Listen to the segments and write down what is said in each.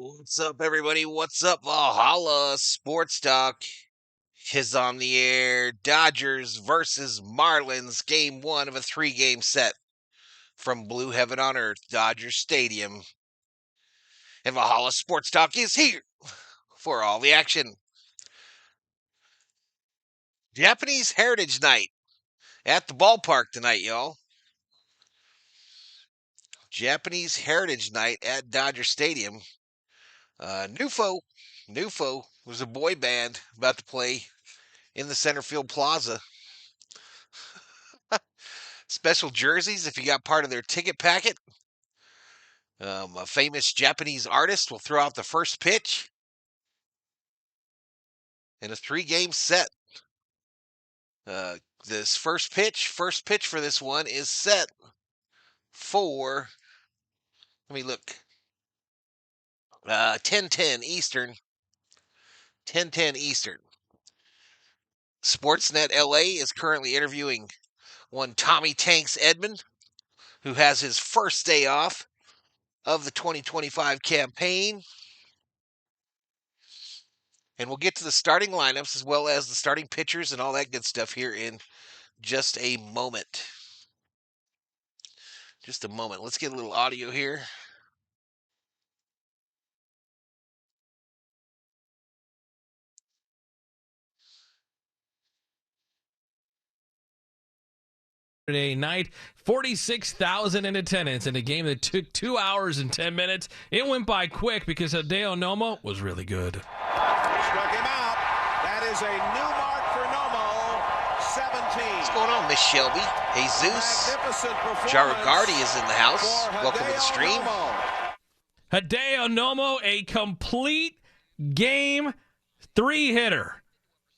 What's up, everybody? What's up? Valhalla Sports Talk is on the air. Dodgers versus Marlins, game one of a three-game set from Blue Heaven on Earth, Dodger Stadium. And Valhalla Sports Talk is here for all the action. Japanese Heritage Night at the ballpark tonight, y'all. Japanese Heritage Night at Dodger Stadium. Nufo was a boy band about to play in the center field plaza. Special jerseys if you got part of their ticket packet. A famous Japanese artist will throw out the first pitch in a three-game set. This first pitch for this one is set for, let me look, 10:10 Eastern. 10:10 Eastern. Sportsnet LA is currently interviewing one Tommy Tanks Edmond, who has his first day off of the 2025 campaign. And we'll get to the starting lineups as well as the starting pitchers and all that good stuff here in just a moment. Just a moment. Let's get a little audio here. Saturday night, 46,000 in attendance in a game that took 2 hours and 10 minutes. It went by quick because Hideo Nomo was really good. Struck him out. That is a new mark for Nomo. 17. What's going on, Miss Shelby? Jesus. Jaragardi is in the house. Welcome to the stream. Hideo Nomo, a complete game three-hitter.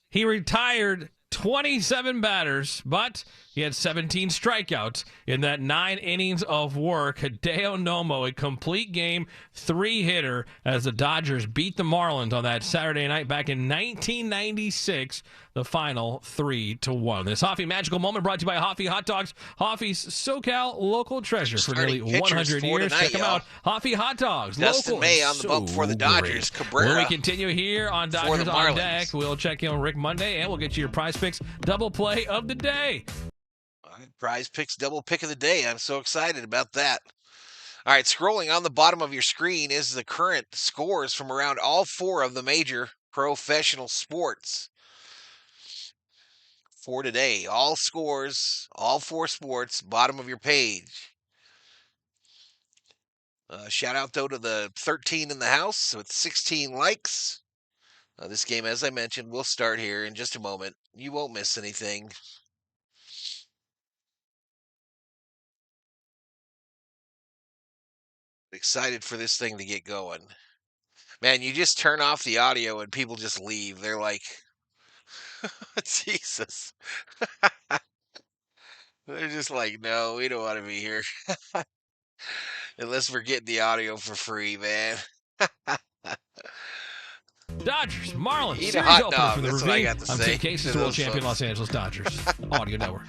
He retired 27 batters, but he had 17 strikeouts in that 9 innings of work. Hideo Nomo, a complete game three-hitter as the Dodgers beat the Marlins on that Saturday night back in 1996, the final 3-1. This Hoffy magical moment brought to you by Hoffy Hot Dogs, Hoffy's SoCal local treasure for nearly 100 years. Tonight, check them out, Hoffy Hot Dogs. Dustin local May on the bump for the Dodgers. Cabrera. When we continue here on Dodgers on Deck, we'll check in on Rick Monday, and we'll get you your Prize Picks double play of the day. Prize Picks double pick of the day. I'm so excited about that. All right, scrolling on the bottom of your screen is the current scores from around all four of the major professional sports for today. All scores, all four sports, bottom of your page. Shout out, though, to the 13 in the house with 16 likes. This game, as I mentioned, will start here in just a moment. You won't miss anything. Excited for this thing to get going. Man, you just turn off the audio and people just leave. They're like, Jesus. They're just like, no, we don't want to be here. Unless we're getting the audio for free, man. Dodgers, Marlins, Eat a series hot opener dog. for the That's Ravine. what I got to I'm say Tim Casey, to world those champion folks. Los Angeles Dodgers. Audio Network.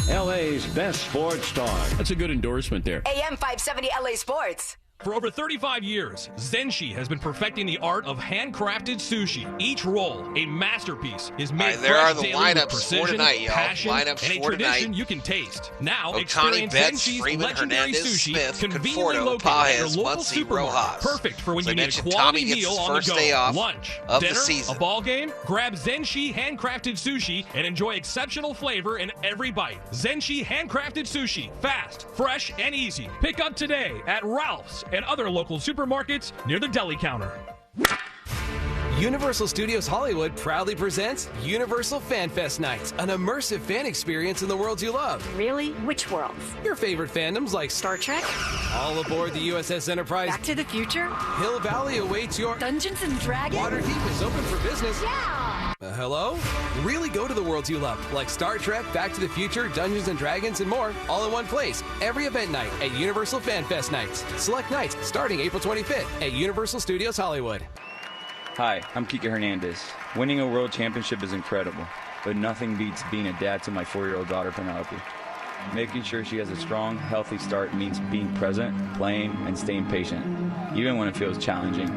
LA's best sports talk. That's a good endorsement there. AM 570 LA Sports. For over 35 years, Zenshi has been perfecting the art of handcrafted sushi. Each roll, a masterpiece, is made There are fresh the daily with lineups for precision, tonight, y'all. passion, Lineups and a for tradition tonight. you can taste. Now, Ohtani, experience Betts, Zenshi's Freeman, legendary Hernandez, sushi Smith, conveniently Conforto, located at Paez, your local Muncy, supermarket. Rojas. Perfect for when As you I need a mentioned, quality Tommy gets meal his on the first go. day off Lunch, of the dinner, season. a ball game. Grab Zenshi handcrafted sushi and enjoy exceptional flavor in every bite. Zenshi handcrafted sushi, fast, fresh, and easy. Pick up today at Ralph's and other local supermarkets near the deli counter. Universal Studios Hollywood proudly presents Universal Fan Fest Nights, an immersive fan experience in the worlds you love. Really? Which worlds? Your favorite fandoms like Star Trek? all aboard the USS Enterprise. Back to the Future? Hill Valley awaits your Dungeons and Dragons? Waterdeep is open for business. Yeah! Hello? Really go to the worlds you love, like Star Trek, Back to the Future, Dungeons and Dragons, and more, all in one place. Every event night at Universal Fan Fest Nights. Select nights starting April 25th at Universal Studios Hollywood. Hi, I'm Kike Hernandez. Winning a world championship is incredible, but nothing beats being a dad to my 4-year-old daughter, Penelope. Making sure she has a strong, healthy start means being present, playing, and staying patient, even when it feels challenging.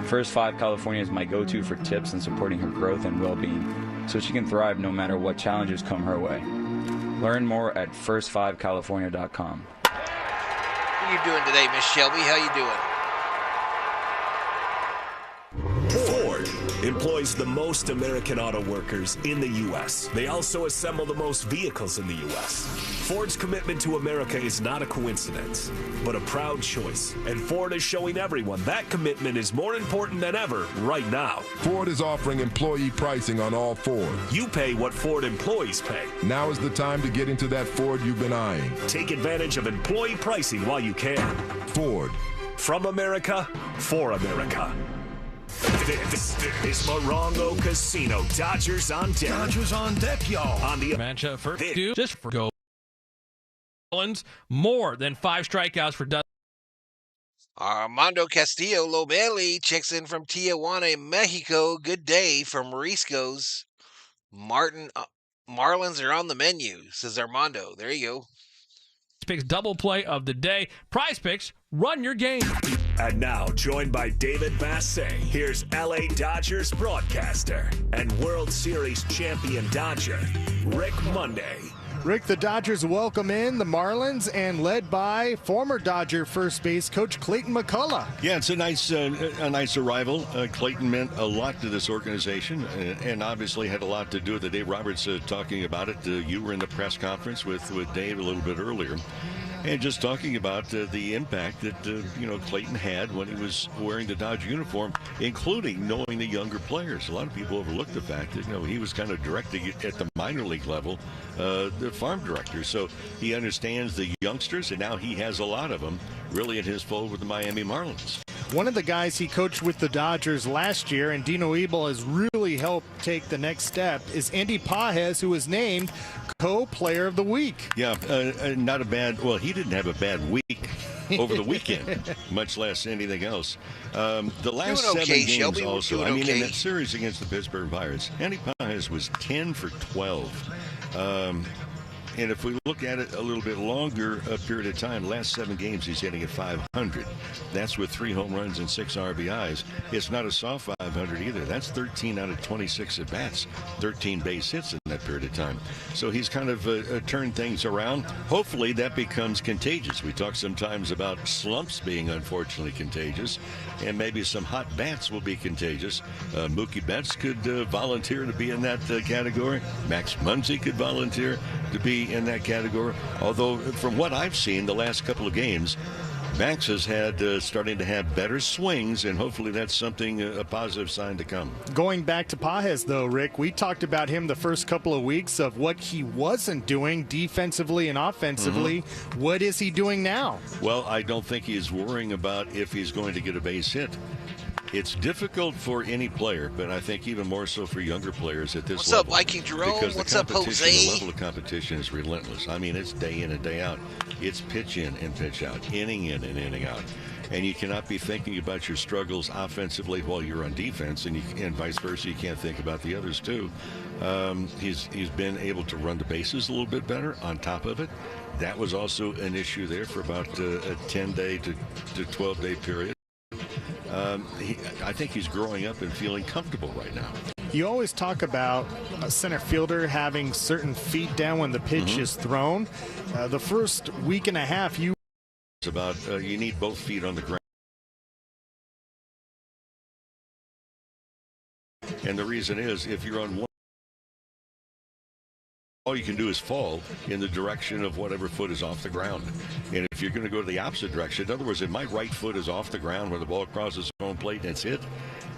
First 5 California is my go-to for tips and supporting her growth and well-being, so she can thrive no matter what challenges come her way. Learn more at first5california.com. How you doing today, Miss Shelby? How you doing? Ford employs the most American auto workers in the U.S. They also assemble the most vehicles in the U.S. Ford's commitment to America is not a coincidence, but a proud choice. And Ford is showing everyone that commitment is more important than ever right now. Ford is offering employee pricing on all Ford. You pay what Ford employees pay. Now is the time to get into that Ford you've been eyeing. Take advantage of employee pricing while you can. Ford. From America, for America. This is Morongo Casino. Dodgers on deck. Dodgers on deck, y'all. On the Matchup first, just for go. Marlins, more than 5 strikeouts for Dustin. Armando Castillo Lobelli checks in from Tijuana, Mexico. Good day from Risco's. Marlins are on the menu, says Armando. There you go. Picks double play of the day. Prize Picks, run your game. And now, joined by David Massey, here's LA Dodgers broadcaster and World Series champion Dodger, Rick Monday. Rick, the Dodgers welcome in the Marlins and led by former Dodger first base coach Clayton McCullough. Yeah, it's a nice arrival. Clayton meant a lot to this organization and obviously had a lot to do with it. Dave Roberts talking about it. You were in the press conference with Dave a little bit earlier. And just talking about the impact that, Clayton had when he was wearing the Dodger uniform, including knowing the younger players. A lot of people overlook the fact that, he was kind of directing it at the minor league level, the farm director. So he understands the youngsters, and now he has a lot of them really in his fold with the Miami Marlins. One of the guys he coached with the Dodgers last year, and Dino Ebel has really helped take the next step, is Andy Pages, who was named Co-Player of the Week. Yeah, not a bad, well, he didn't have a bad week over the weekend, much less anything else. The last 7 games also, in that series against the Pittsburgh Pirates, Andy Pages was 10 for 12. And if we look at it a little bit longer period of time, last 7 games he's hitting at 500. That's with 3 home runs and 6 RBIs. It's not a soft 500 either. That's 13 out of 26 at bats, 13 base hits in that period of time. So he's kind of turned things around. Hopefully that becomes contagious. We talk sometimes about slumps being unfortunately contagious, and maybe some hot bats will be contagious. Mookie Betts could volunteer to be in that category. Max Muncy could volunteer to be in that category. Although from what I've seen the last couple of games, Max has had starting to have better swings, and hopefully that's something, a positive sign to come. Going back to Pages, though, Rick, we talked about him the first couple of weeks of what he wasn't doing defensively and offensively. Mm-hmm. What is he doing now? Well, I don't think he's worrying about if he's going to get a base hit. It's difficult for any player, but I think even more so for younger players at this level. What's up, Mikey Jerome? Because What's up, Jose? The level of competition is relentless. I mean, it's day in and day out. It's pitch in and pitch out, inning in and inning out. And you cannot be thinking about your struggles offensively while you're on defense, and vice versa. You can't think about the others, too. He's been able to run the bases a little bit better on top of it. That was also an issue there for about a 10-day to 12-day period. I think he's growing up and feeling comfortable right now. You always talk about a center fielder having certain feet down when the pitch is thrown. The first week and a half, it's about you need both feet on the ground. And the reason is, if you're on one, all you can do is fall in the direction of whatever foot is off the ground. And if you're going to go the opposite direction, in other words, if my right foot is off the ground where the ball crosses the home plate and it's hit,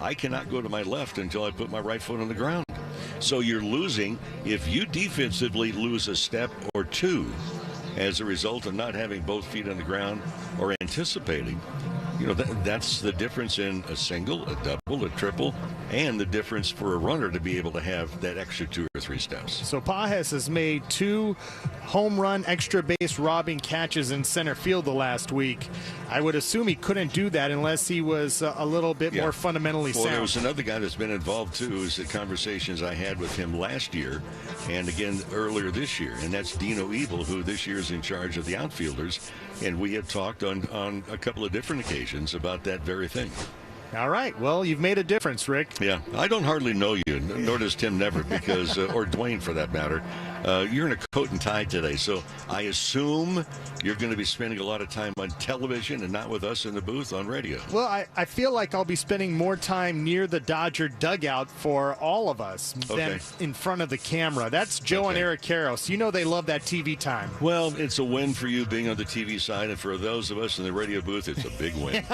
I cannot go to my left until I put my right foot on the ground. So you're losing. If you defensively lose a step or two as a result of not having both feet on the ground or anticipating, that's the difference in a single, a double, a triple. and the difference for a runner to be able to have that extra 2 or 3 steps. So Pages has made 2 home run extra base robbing catches in center field the last week. I would assume he couldn't do that unless he was a little bit more fundamentally sound. There was another guy that's been involved too, is the conversations I had with him last year and again earlier this year, and that's Dino Ebel, who this year is in charge of the outfielders, and we have talked on a couple of different occasions about that very thing. All right. Well, you've made a difference, Rick. Yeah. I don't hardly know you, nor does Tim Never, because, or Dwayne for that matter. You're in a coat and tie today, so I assume you're going to be spending a lot of time on television and not with us in the booth on radio. Well, I feel like I'll be spending more time near the Dodger dugout for all of us than in front of the camera. That's Joe and Eric Karros. You know they love that TV time. Well, it's a win for you being on the TV side, and for those of us in the radio booth, it's a big win.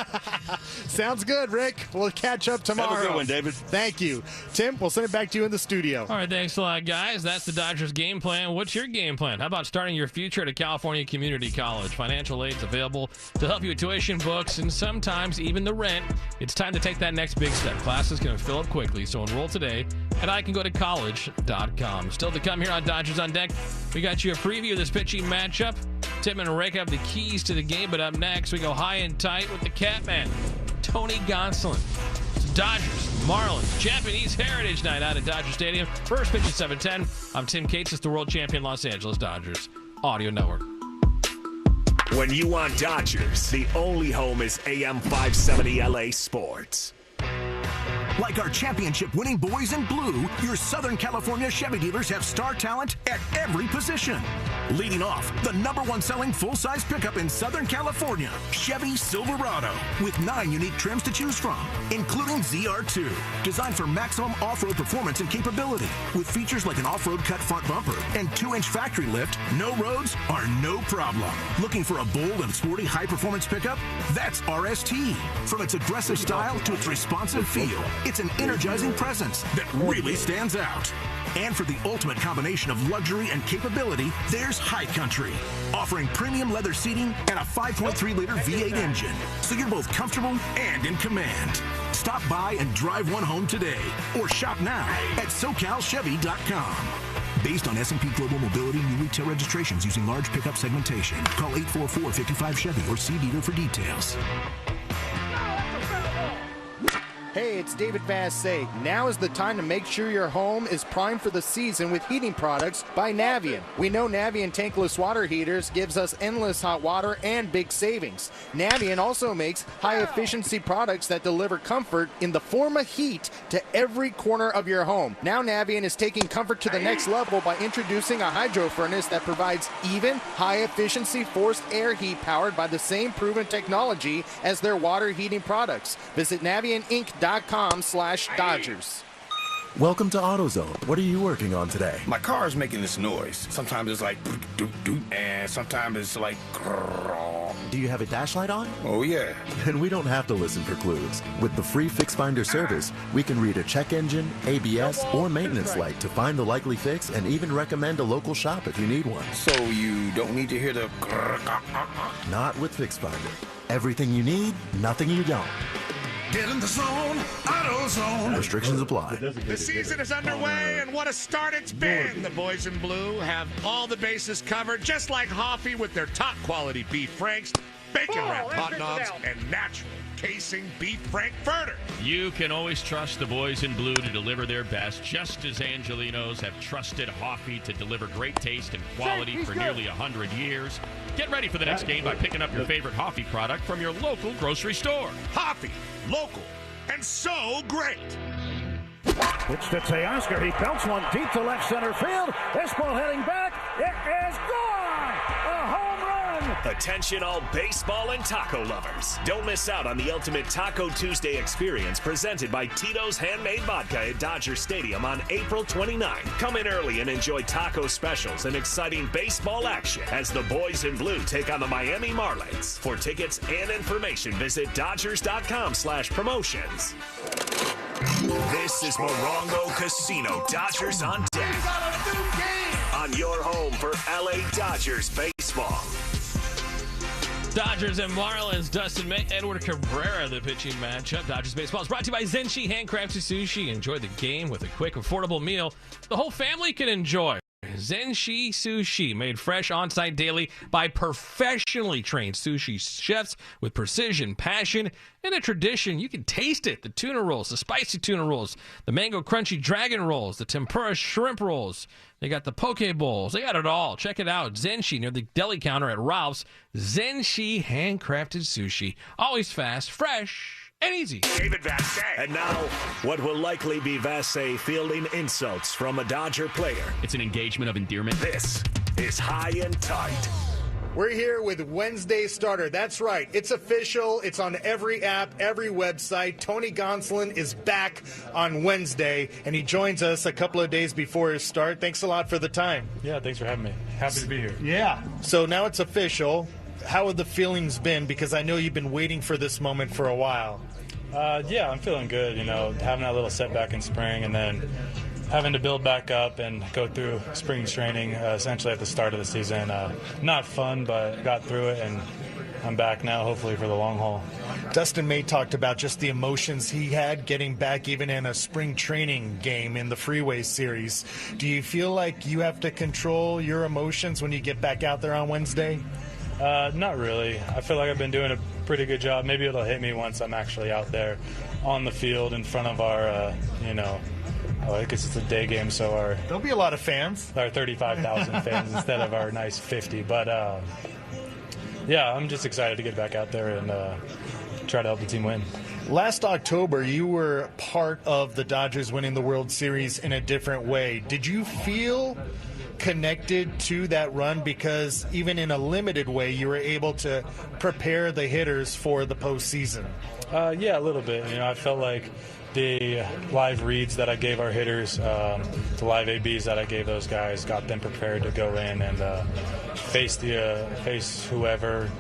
Sounds good, Rick. We'll catch up tomorrow. Have a good one, David. Thank you. Tim, we'll send it back to you in the studio. All right, thanks a lot, guys. That's the Dodgers game plan. What's your game plan? How about starting your future at a California community college? Financial aid's available to help you with tuition, books, and sometimes even the rent. It's time to take that next big step. Classes can fill up quickly, so enroll today at icangotocollege.com. Still to come here on Dodgers on Deck, we got you a preview of this pitching matchup. Tim and Rick have the keys to the game, but up next, we go high and tight with the Catman, Tony Gonsolin. Dodgers, Marlins, Japanese Heritage Night out at Dodger Stadium. First pitch at 7:10. I'm Tim Cates. It's the world champion Los Angeles Dodgers Audio Network. When you want Dodgers, the only home is AM 570 LA Sports. Like our championship-winning boys in blue, your Southern California Chevy dealers have star talent at every position. Leading off, the #1 selling full-size pickup in Southern California, Chevy Silverado, with 9 unique trims to choose from, including ZR2, designed for maximum off-road performance and capability. With features like an off-road cut front bumper and 2-inch factory lift, no roads are no problem. Looking for a bold and sporty high-performance pickup? That's RST. From its aggressive style to its responsive feel, it's an energizing presence that really stands out. And for the ultimate combination of luxury and capability, there's High Country, offering premium leather seating and a 5.3-liter V8 engine, so you're both comfortable and in command. Stop by and drive one home today, or shop now at SoCalChevy.com. Based on S&P Global Mobility new retail registrations using large pickup segmentation. Call 844-55-CHEVY or see dealer for details. Hey, it's David Vassay. Now is the time to make sure your home is primed for the season with heating products by Navien. We know Navien tankless water heaters gives us endless hot water and big savings. Navien also makes high-efficiency products that deliver comfort in the form of heat to every corner of your home. Now Navien is taking comfort to the next level by introducing a hydro furnace that provides even, high-efficiency forced air heat powered by the same proven technology as their water heating products. Visit NavienInc.com/Dodgers. Welcome to AutoZone. What are you working on today? My car is making this noise. Sometimes it's like doot doot, and sometimes it's like grrr. Do you have a dash light on? Oh yeah. Then we don't have to listen for clues. With the free Fix Finder service, we can read a check engine, ABS, or maintenance light to find the likely fix and even recommend a local shop if you need one. So you don't need to hear the grrr. Not with Fix Finder. Everything you need, nothing you don't. Get in the zone, AutoZone. Restrictions apply. The season is underway, and what a start it's been. The boys in blue have all the bases covered, just like Hoffy with their top-quality beef franks, bacon-wrapped hot dogs, and natural casing beef frankfurter. You can always trust the boys in blue to deliver their best, just as Angelinos have trusted Hoffy to deliver great taste and quality for nearly 100 years. Get ready for the next game by picking up your favorite Hoffy product from your local grocery store. Hoffy, local, and so great. Pitch to Teoscar. He belts one deep to left center field. This ball heading back. It is gone. A home run. Attention all baseball and taco lovers. Don't miss out on the ultimate Taco Tuesday experience presented by Tito's Handmade Vodka at Dodger Stadium on April 29th. Come in early and enjoy taco specials and exciting baseball action as the boys in blue take on the Miami Marlins. For tickets and information, visit Dodgers.com/promotions. This is Morongo Casino Dodgers on Deck. On your home for LA Dodgers baseball. Dodgers and Marlins, Dustin May, Edward Cabrera, the pitching matchup. Dodgers Baseball is brought to you by Zenshi Handcrafted Sushi. Enjoy the game with a quick, affordable meal the whole family can enjoy. Zenshi Sushi, made fresh on-site daily by professionally trained sushi chefs with precision, passion, and a tradition. You can taste it. The tuna rolls, the spicy tuna rolls, the mango crunchy dragon rolls, the tempura shrimp rolls. They got the poke bowls. They got it all. Check it out. Zenshi near the deli counter at Ralph's. Zenshi Handcrafted Sushi. Always fast, fresh, and easy. David Vassegh. And now, what will likely be Vassegh fielding insults from a Dodger player. It's an engagement of endearment. This is High and Tight. We're here with Wednesday Starter. That's right. It's official. It's on every app, every website. Tony Gonsolin is back on Wednesday, and he joins us a couple of days before his start. Thanks a lot for the time. Yeah, thanks for having me. Happy to be here. Yeah. So now it's official. How have the feelings been? Because I know you've been waiting for this moment for a while. Yeah, I'm feeling good. You know, having that little setback in spring and then having to build back up and go through spring training essentially at the start of the season. Not fun, but got through it, and I'm back now, hopefully, for the long haul. Dustin May talked about just the emotions he had getting back even in a spring training game in the Freeway Series. Do you feel like you have to control your emotions when you get back out there on Wednesday? Not really. I feel like I've been doing a pretty good job. Maybe it'll hit me once I'm actually out there on the field in front of our, I guess it's a day game, so there'll be a lot of fans. Our 35,000 fans instead of our nice 50. But, yeah, I'm just excited to get back out there and try to help the team win. Last October, you were part of the Dodgers winning the World Series in a different way. Did you feel connected to that run because even in a limited way, you were able to prepare the hitters for the postseason? Yeah, a little bit. You know, I felt like the live reads that I gave our hitters, the live ABs that I gave those guys, got them prepared to go in and face whoever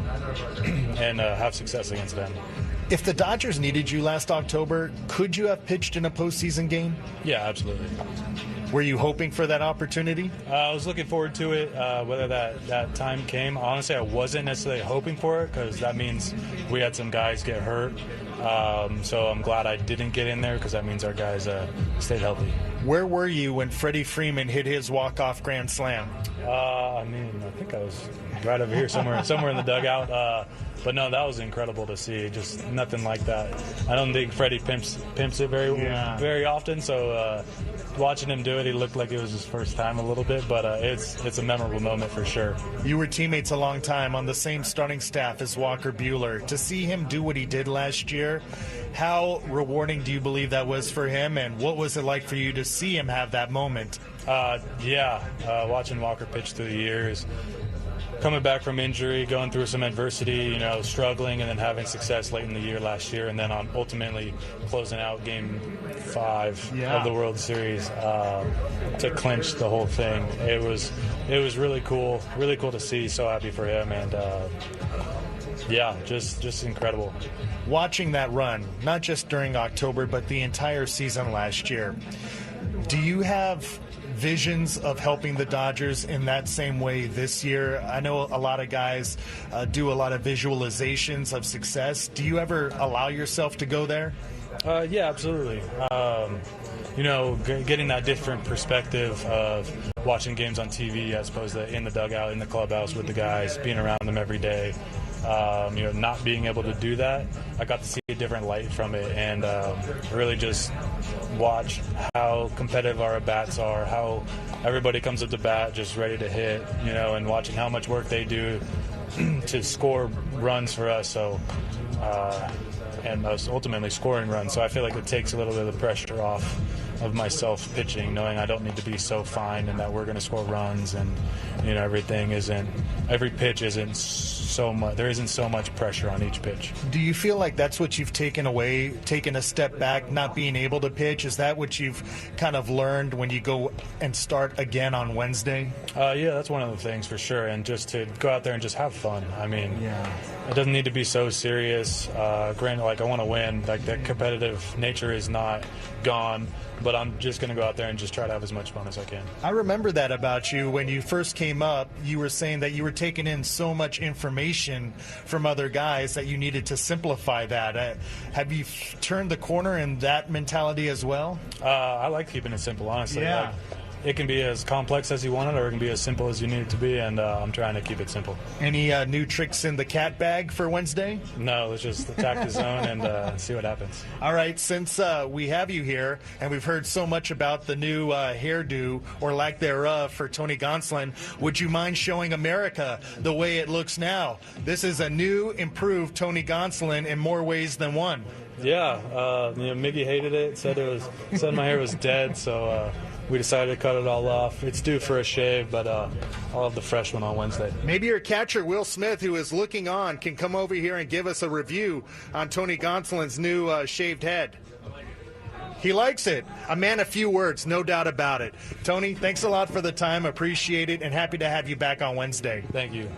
and have success against them. If the Dodgers needed you last October, could you have pitched in a postseason game? Yeah, absolutely. Were you hoping for that opportunity? I was looking forward to it. Whether that time came, honestly, I wasn't necessarily hoping for it because that means we had some guys get hurt. So I'm glad I didn't get in there because that means our guys stayed healthy. Where were you when Freddie Freeman hit his walk-off grand slam? I think I was right over here somewhere in the dugout. But no, that was incredible to see. Just nothing like that. I don't think Freddie pimps it very often. So watching him do it, he looked like it was his first time a little bit. But it's a memorable moment for sure. You were teammates a long time on the same starting staff as Walker Buehler. To see him do what he did last year, how rewarding do you believe that was for him? And what was it like for you to see him have that moment? Watching Walker pitch through the years, coming back from injury, going through some adversity, struggling, and then having success late in the year last year, and then ultimately closing out Game 5 of the World Series to clinch the whole thing. It was really cool to see. So happy for him, and just incredible. Watching that run, not just during October, but the entire season last year, do you have visions of helping the Dodgers in that same way this year? I know a lot of guys do a lot of visualizations of success. Do you ever allow yourself to go there? Yeah, absolutely. Getting that different perspective of watching games on TV as opposed to in the dugout, in the clubhouse with the guys, being around them every day. Not being able to do that, I got to see a different light from it, and really just watch how competitive our at-bats are, how everybody comes up to bat just ready to hit, and watching how much work they do to score runs for us. So, and us ultimately scoring runs. So I feel like it takes a little bit of the pressure off of myself pitching, knowing I don't need to be so fine and that we're going to score runs, and every pitch isn't so much. There isn't so much pressure on each pitch. Do you feel like that's what you've taken a step back, not being able to pitch? Is that what you've kind of learned when you go and start again on Wednesday? Yeah, that's one of the things for sure, and just to go out there and just have fun. It doesn't need to be so serious. Granted, I want to win. That competitive nature is not gone. but I'm just going to go out there and just try to have as much fun as I can. I remember that about you. When you first came up, you were saying that you were taking in so much information from other guys that you needed to simplify that. Have you turned the corner in that mentality as well? I like keeping it simple, honestly. Yeah. It can be as complex as you want it, or it can be as simple as you need it to be, and I'm trying to keep it simple. Any new tricks in the cat bag for Wednesday? No, let's just attack the zone and see what happens. All right, since we have you here, and we've heard so much about the new hairdo, or lack thereof, for Tony Gonsolin, would you mind showing America the way it looks now? This is a new, improved Tony Gonsolin in more ways than one. Yeah, Miggy hated it, said my hair was dead, so we decided to cut it all off. It's due for a shave, but I'll have the fresh one on Wednesday. Maybe your catcher, Will Smith, who is looking on, can come over here and give us a review on Tony Gonsolin's new shaved head. He likes it. A man of few words, no doubt about it. Tony, thanks a lot for the time. Appreciate it, and happy to have you back on Wednesday. Thank you.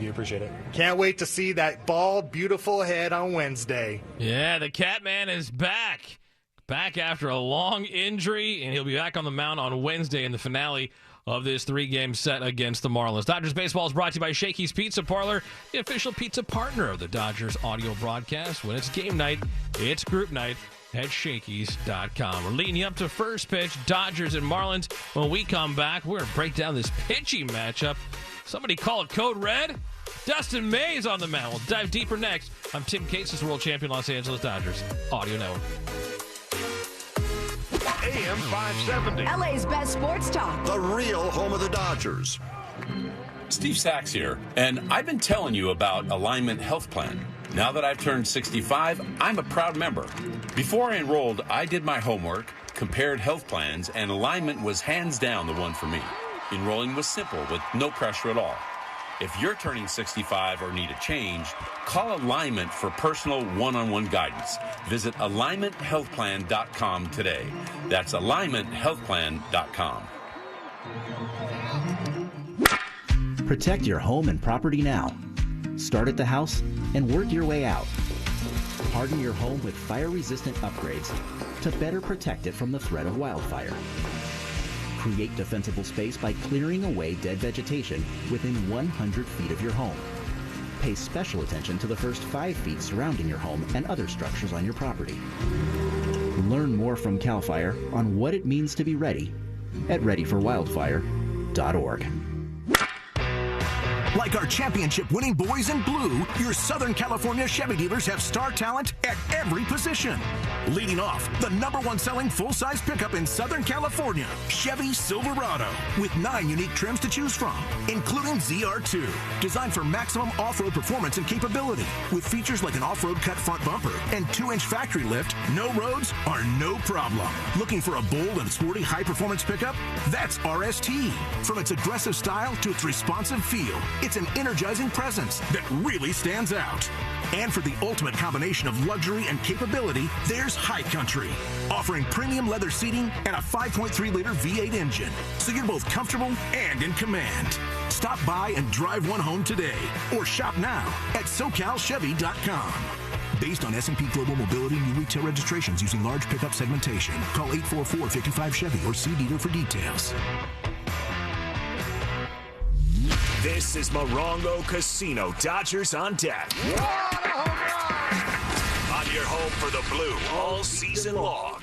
Appreciate it. Can't wait to see that bald, beautiful head on Wednesday. Yeah, the Catman is back. Back after a long injury, and he'll be back on the mound on Wednesday in the finale of this 3-game set against the Marlins. Dodgers Baseball is brought to you by Shakey's Pizza Parlor, the official pizza partner of the Dodgers audio broadcast. When it's game night, it's group night at Shakey's.com. We're leading you up to first pitch, Dodgers and Marlins. When we come back, we're going to break down this pitching matchup. Somebody call it Code Red. Dustin May is on the mound. We'll dive deeper next. I'm Tim Cates, world champion Los Angeles Dodgers Audio Network. AM 570. LA's best sports talk. The real home of the Dodgers. Steve Sachs here, and I've been telling you about Alignment Health Plan. Now that I've turned 65, I'm a proud member. Before I enrolled, I did my homework, compared health plans, and Alignment was hands down the one for me. Enrolling was simple with no pressure at all. If you're turning 65 or need a change, call Alignment for personal one-on-one guidance. Visit alignmenthealthplan.com today. That's alignmenthealthplan.com. Protect your home and property now. Start at the house and work your way out. Harden your home with fire-resistant upgrades to better protect it from the threat of wildfire. Create defensible space by clearing away dead vegetation within 100 feet of your home. Pay special attention to the first 5 feet surrounding your home and other structures on your property. Learn more from CAL FIRE on what it means to be ready at readyforwildfire.org. Like our championship-winning boys in blue, your Southern California Chevy dealers have star talent at every position. Leading off, the #1 selling full-size pickup in Southern California, Chevy Silverado, with 9 unique trims to choose from, including ZR2, designed for maximum off-road performance and capability. With features like an off-road cut front bumper and 2-inch factory lift, no roads are no problem. Looking for a bold and sporty high-performance pickup? That's RST. From its aggressive style to its responsive feel, it's an energizing presence that really stands out. And for the ultimate combination of luxury and capability, there's High Country, offering premium leather seating and a 5.3-liter V8 engine, so you're both comfortable and in command. Stop by and drive one home today, or shop now at SoCalChevy.com. Based on S&P Global Mobility new retail registrations using large pickup segmentation. Call 844-55-CHEVY or see dealer for details. This is Morongo Casino. Dodgers on deck. On your home for the blue all season long.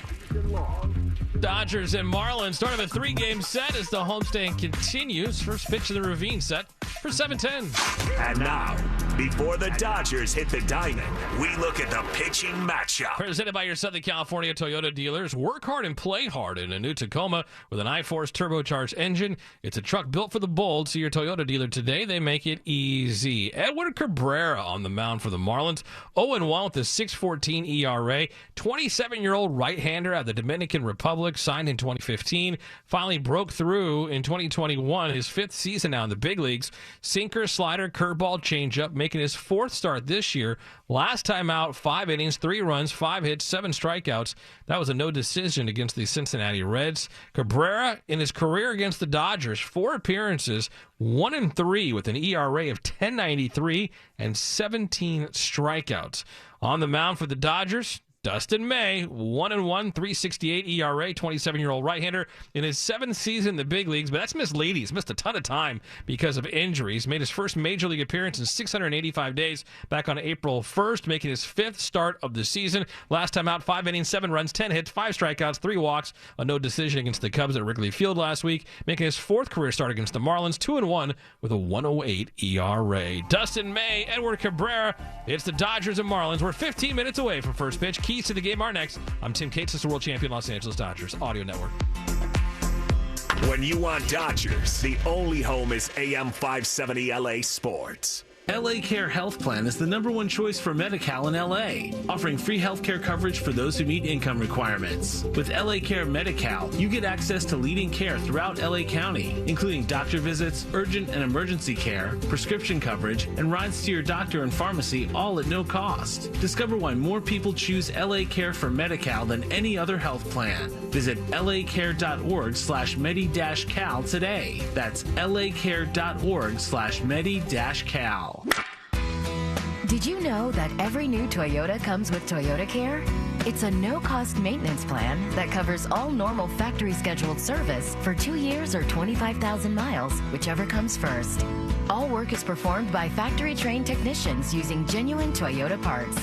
Dodgers and Marlins start of a 3-game set as the homestand continues. First pitch of the Ravine set for 7:10. And now, before the Dodgers hit the diamond, we look at the pitching matchup. Presented by your Southern California Toyota dealers. Work hard and play hard in a new Tacoma with an iForce turbocharged engine. It's a truck built for the bold. See your Toyota dealer today. They make it easy. Edward Cabrera on the mound for the Marlins. 0-1 with a 6.14 ERA. 27-year-old right-hander out of the Dominican Republic. Signed in 2015. Finally broke through in 2021. His 5th season now in the big leagues. Sinker, slider, curveball, changeup. Making his 4th start this year. Last time out, 5 innings, 3 runs, 5 hits, 7 strikeouts. That was a no decision against the Cincinnati Reds. Cabrera, in his career against the Dodgers, 4 appearances, 1-3 with an ERA of 10.93 and 17 strikeouts. On the mound for the Dodgers, Dustin May, 1-1, 3.68 ERA, 27-year-old right-hander in his 7th season in the big leagues, but that's missed ladies. Missed a ton of time because of injuries. Made his first major league appearance in 685 days back on April 1st, making his 5th start of the season. Last time out, 5 innings, 7 runs, 10 hits, 5 strikeouts, 3 walks, a no decision against the Cubs at Wrigley Field last week, making his 4th career start against the Marlins, 2-1 with a 1.08 ERA. Dustin May, Edward Cabrera. It's the Dodgers and Marlins. We're 15 minutes away from first pitch. Keys to the game are next. I'm Tim Cates. This is the world champion Los Angeles Dodgers Audio Network. When you want Dodgers, the only home is AM 570 LA Sports. LA Care Health Plan is the #1 choice for Medi-Cal in LA, offering free healthcare coverage for those who meet income requirements. With LA Care Medi-Cal, you get access to leading care throughout LA County, including doctor visits, urgent and emergency care, prescription coverage, and rides to your doctor and pharmacy, all at no cost. Discover why more people choose LA Care for Medi-Cal than any other health plan. Visit lacare.org/medi-cal today. That's lacare.org/medi-cal. Did you know that every new Toyota comes with Toyota Care? It's a no-cost maintenance plan that covers all normal factory-scheduled service for 2 years or 25,000 miles, whichever comes first. All work is performed by factory-trained technicians using genuine Toyota parts.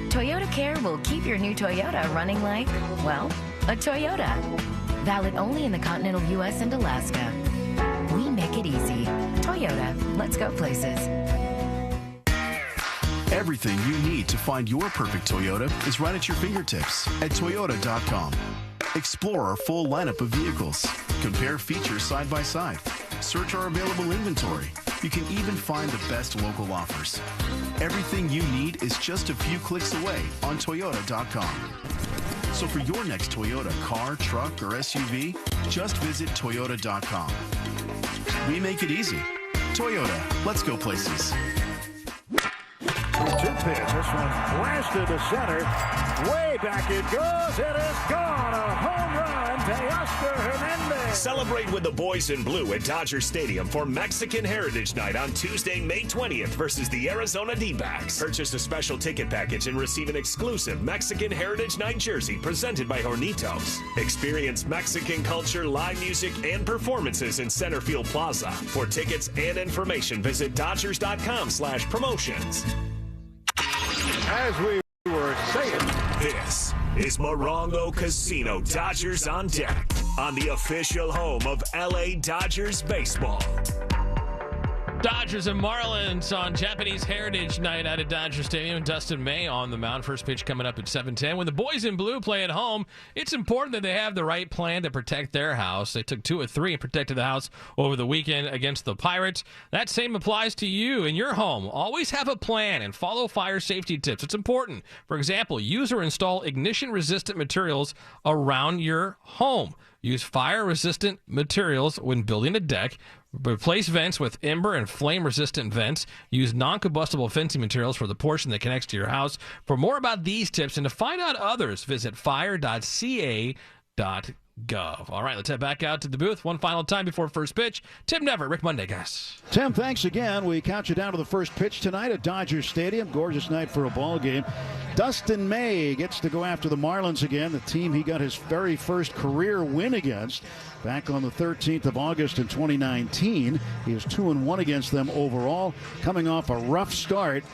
Toyota Care will keep your new Toyota running like, well, a Toyota. Valid only in the continental U.S. and Alaska. We make it easy. Toyota, let's go places. Everything you need to find your perfect Toyota is right at your fingertips at Toyota.com. Explore our full lineup of vehicles. Compare features side by side. Search our available inventory. You can even find the best local offers. Everything you need is just a few clicks away on Toyota.com. So for your next Toyota car, truck, or SUV, just visit Toyota.com. We make it easy. Toyota, let's go places. 2-pitch. This one blasted to center. Way back it goes. It is gone. A home run to Oscar Hernandez. Celebrate with the boys in blue at Dodger Stadium for Mexican Heritage Night on Tuesday, May 20th versus the Arizona D-backs. Purchase a special ticket package and receive an exclusive Mexican Heritage Night jersey presented by Hornitos. Experience Mexican culture, live music, and performances in Centerfield Plaza. For tickets and information, visit Dodgers.com/promotions. As we were saying, this is Morongo Casino Dodgers on Deck on the official home of LA Dodgers baseball. Dodgers and Marlins on Japanese Heritage Night out at Dodger Stadium. Dustin May on the mound. First pitch coming up at 7:10. When the boys in blue play at home, it's important that they have the right plan to protect their house. They took 2 of 3 and protected the house over the weekend against the Pirates. That same applies to you in your home. Always have a plan and follow fire safety tips. It's important. For example, use or install ignition-resistant materials around your home. Use fire-resistant materials when building a deck. Replace vents with ember and flame-resistant vents. Use non-combustible fencing materials for the portion that connects to your house. For more about these tips and to find out others, visit fire.ca.gov. All right, let's head back out to the booth one final time before first pitch. Tim Never, Rick Monday, guys. Tim, thanks again. We count you down to the first pitch tonight at Dodger Stadium. Gorgeous night for a ball game. Dustin May gets to go after the Marlins again, the team he got his very first career win against back on the 13th of August in 2019. He is 2-1 against them overall, coming off a rough start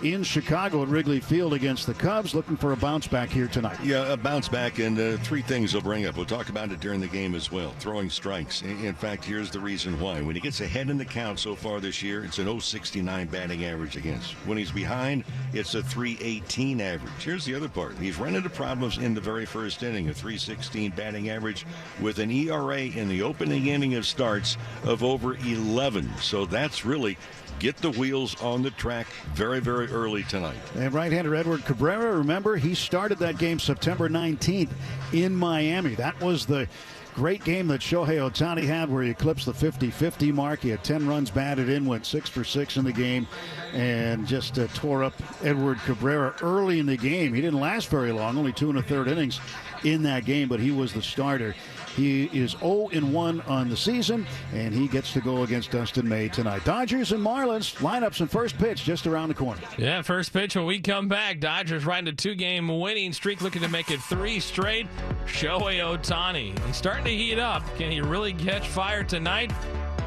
in Chicago at Wrigley Field against the Cubs, looking for a bounce back here tonight. Yeah, a bounce back, and 3 things he'll bring up. We'll talk about it during the game as well. Throwing strikes. In fact, here's the reason why. When he gets ahead in the count so far this year, it's an .069 batting average against. When he's behind, it's a .318 average. Here's the other part. He's run into problems in the very first inning, a .316 batting average with an ERA in the opening inning of starts of over 11. So that's really get the wheels on the track very, very early tonight. And right-hander Edward Cabrera, remember, he started that game September 19th in Miami. That was the great game that Shohei Ohtani had where he eclipsed the 50-50 mark. He had 10 runs batted in, went 6 for 6 in the game, and just tore up Edward Cabrera early in the game. He didn't last very long, only 2 1/3 innings in that game, but he was the starter. He is 0-1 on the season, and he gets to go against Dustin May tonight. Dodgers and Marlins, lineups and first pitch just around the corner. Yeah, first pitch when we come back. Dodgers riding a 2-game winning streak, looking to make it 3 straight. Shohei Ohtani, he's starting to heat up. Can he really catch fire tonight?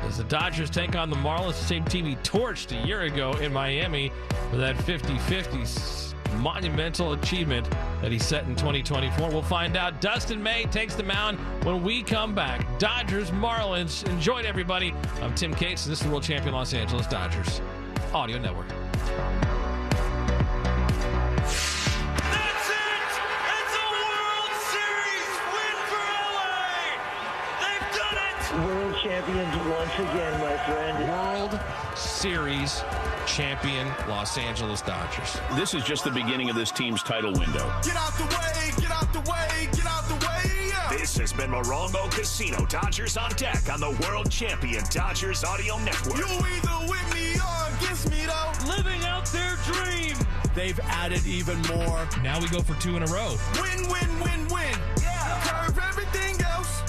As the Dodgers take on the Marlins, the same team he torched a year ago in Miami for that 50-50 monumental achievement that he set in 2024. We'll find out. Dustin May takes the mound when we come back. Dodgers, Marlins. Enjoy it, everybody. I'm Tim Cates, and this is the world champion Los Angeles Dodgers Audio Network. World champions once again, my friend. World Series champion Los Angeles Dodgers. This is just the beginning of this team's title window. Get out the way, get out the way, get out the way. Yeah. This has been Morongo Casino. Dodgers on deck on the world champion Dodgers Audio Network. You either with me or against me, though. Living out their dream. They've added even more. Now we go for 2 in a row. Win, win, win, win. Yeah. Curve everything else.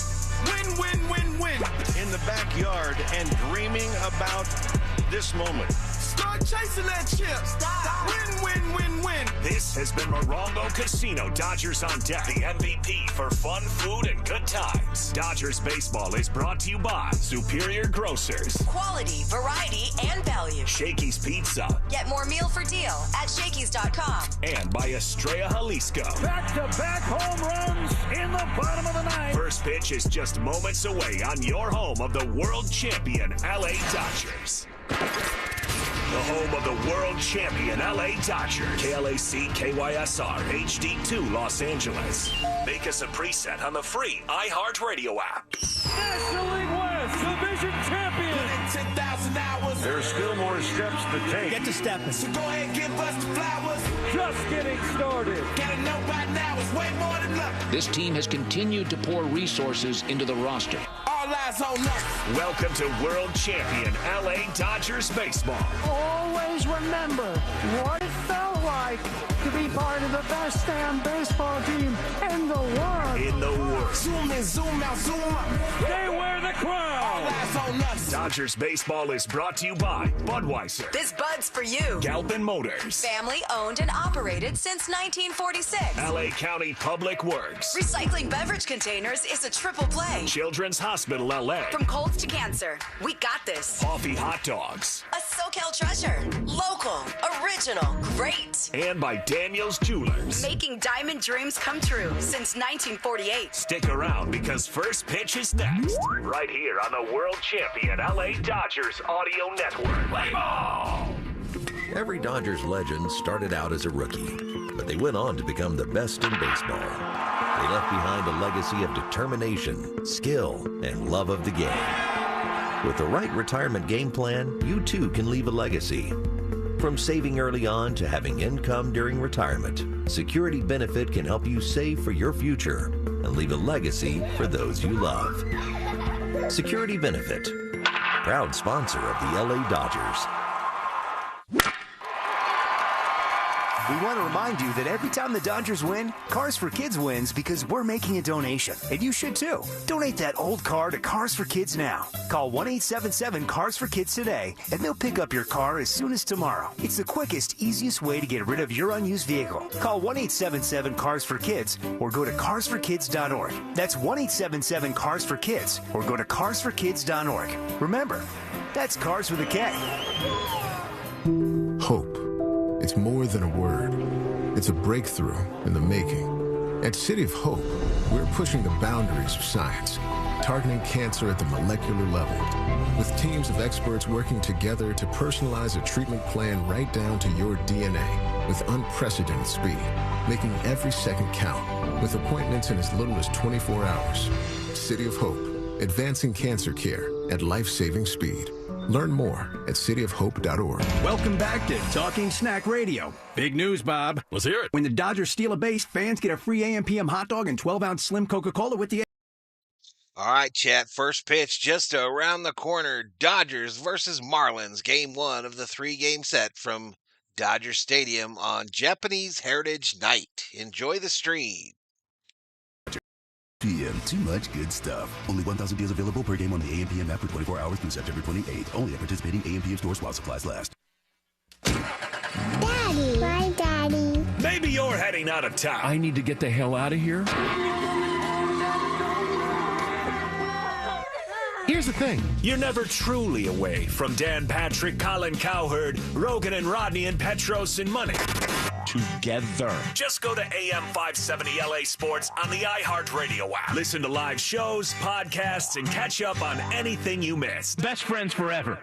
Win, win, win, win. In the backyard and dreaming about this moment. Start chasing that chip. Stop. Win, win, win, win. This has been Morongo Casino. Dodgers on deck. The MVP for fun, food, and good times. Dodgers baseball is brought to you by Superior Grocers. Quality, variety, and value. Shakey's Pizza. Get more meal for deal at Shakey's.com. And by Estrella Jalisco. Back-to-back home runs in the bottom of the ninth. First pitch is just moments away on your home of the world champion LA Dodgers. The home of the world champion LA Dodgers. KLAC KYSR HD2 Los Angeles. Make us a preset on the free iHeartRadio app. National League West Division champion. 10,000 hours. There's still more steps to take. Get to stepping. So go ahead and give us the flowers. Just getting started. Gotta know by now it's way more than luck. This team has continued to pour resources into the roster. All eyes on us. Welcome to world champion LA Dodgers baseball. Always remember what it felt like to be part of the best damn baseball team in the world. In the world. Zoom in, zoom out, zoom up. They wear the crown. All eyes on us. Dodgers baseball is brought to you by Budweiser. This Bud's for you. Galpin Motors. Family owned and operated since 1946. LA County Public Works. Recycling beverage containers is a triple play. Children's Hospital LA. From colds to cancer, we got this. Coffee Hot Dogs. A SoCal treasure. Local, original, great. And by Daniel's Jewelers. Making diamond dreams come true since 1948. Stick around because first pitch is next. Right here on the world champion LA Dodgers Audio Network. Play ball! Every Dodgers legend started out as a rookie, but they went on to become the best in baseball. They left behind a legacy of determination, skill, and love of the game. With the right retirement game plan, you too can leave a legacy. From saving early on to having income during retirement, Security Benefit can help you save for your future and leave a legacy for those you love. Security Benefit, proud sponsor of the LA Dodgers. We want to remind you that every time the Dodgers win, Cars for Kids wins because we're making a donation. And you should too. Donate that old car to Cars for Kids now. Call 1-877-CARS-FOR-KIDS today, and they'll pick up your car as soon as tomorrow. It's the quickest, easiest way to get rid of your unused vehicle. Call 1-877-CARS-FOR-KIDS or go to carsforkids.org. That's 1-877-CARS-FOR-KIDS or go to carsforkids.org. Remember, that's Cars with a K. Hope. It's more than a word. It's a breakthrough in the making. At City of Hope, we're pushing the boundaries of science, targeting cancer at the molecular level, with teams of experts working together to personalize a treatment plan right down to your DNA with unprecedented speed, making every second count, with appointments in as little as 24 hours. City of Hope, advancing cancer care at life-saving speed. Learn more at cityofhope.org. Welcome back to Talking Snack Radio. Big news, Bob. Let's hear it. When the Dodgers steal a base, fans get a free AM/PM hot dog and 12-ounce slim Coca-Cola with the... All right, chat. First pitch just around the corner. Dodgers versus Marlins. Game 1 of the 3-game set from Dodger Stadium on Japanese Heritage Night. Enjoy the stream. p.m. Too much good stuff. Only 1,000 deals available per game on the AM/PM app for 24 hours through September 28th. Only at participating AM/PM stores while supplies last. Daddy. Bye, Daddy. Maybe you're heading out of town. I need to get the hell out of here. Here's the thing. You're never truly away from Dan Patrick, Colin Cowherd, Rogan and Rodney, and Petros and Money. Together. Just go to AM 570 LA Sports on the iHeartRadio app. Listen to live shows, podcasts, and catch up on anything you missed. Best friends forever.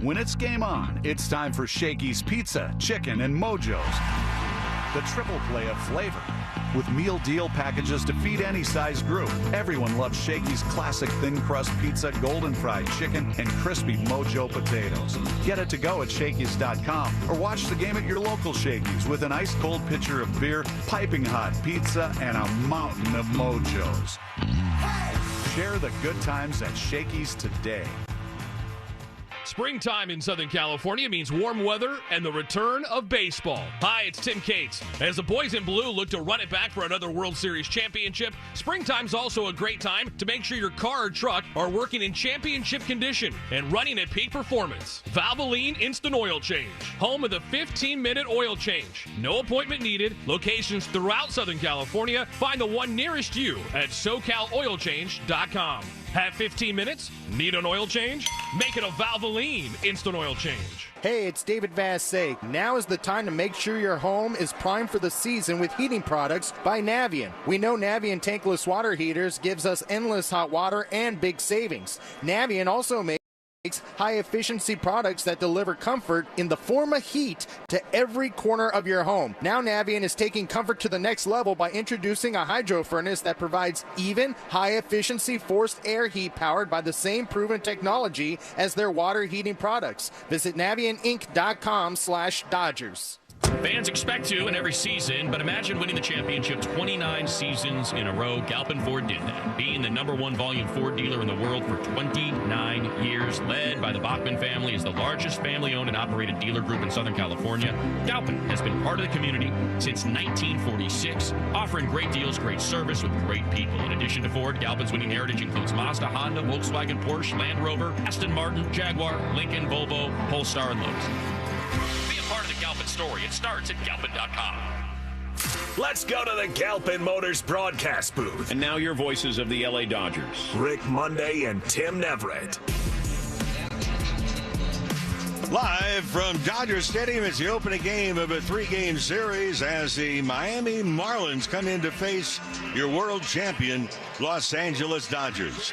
When it's game on, it's time for Shakey's Pizza, Chicken, and Mojo's. The triple play of flavor. With meal deal packages to feed any size group. Everyone loves Shakey's classic thin crust pizza, golden fried chicken, and crispy Mojo potatoes. Get it to go at Shakey's.com or watch the game at your local Shakey's with an ice cold pitcher of beer, piping hot pizza, and a mountain of Mojos. Share the good times at Shakey's today. Springtime in Southern California means warm weather and the return of baseball. Hi, it's Tim Cates. As the boys in blue look to run it back for another World Series championship, springtime's also a great time to make sure your car or truck are working in championship condition and running at peak performance. Valvoline Instant Oil Change, home of the 15-minute oil change. No appointment needed. Locations throughout Southern California. Find the one nearest you at SoCalOilChange.com. Have 15 minutes? Need an oil change? Make it a Valvoline Instant Oil Change. Hey, it's David Vassay. Now is the time to make sure your home is primed for the season with heating products by Navien. We know Navien tankless water heaters gives us endless hot water and big savings. Navien also makes high-efficiency products that deliver comfort in the form of heat to every corner of your home. Now Navien is taking comfort to the next level by introducing a hydro furnace that provides even, high-efficiency forced air heat powered by the same proven technology as their water heating products. Visit NavienInc.com/Dodgers. Fans expect to in every season, but imagine winning the championship 29 seasons in a row. Galpin Ford did that, being the #1 volume Ford dealer in the world for 29 years. Led by the Bachman family, is the largest family-owned and operated dealer group in Southern California. Galpin has been part of the community since 1946, offering great deals, great service with great people. In addition to Ford, Galpin's winning heritage includes Mazda, Honda, Volkswagen, Porsche, Land Rover, Aston Martin, Jaguar, Lincoln, Volvo, Polestar, and Lowe's. Part of the Galpin story. It starts at Galpin.com. Let's go to the Galpin Motors broadcast booth. And now your voices of the LA Dodgers. Rick Monday and Tim Neverett. Live from Dodger Stadium, it's the opening game of a 3-game series as the Miami Marlins come in to face your world champion, Los Angeles Dodgers.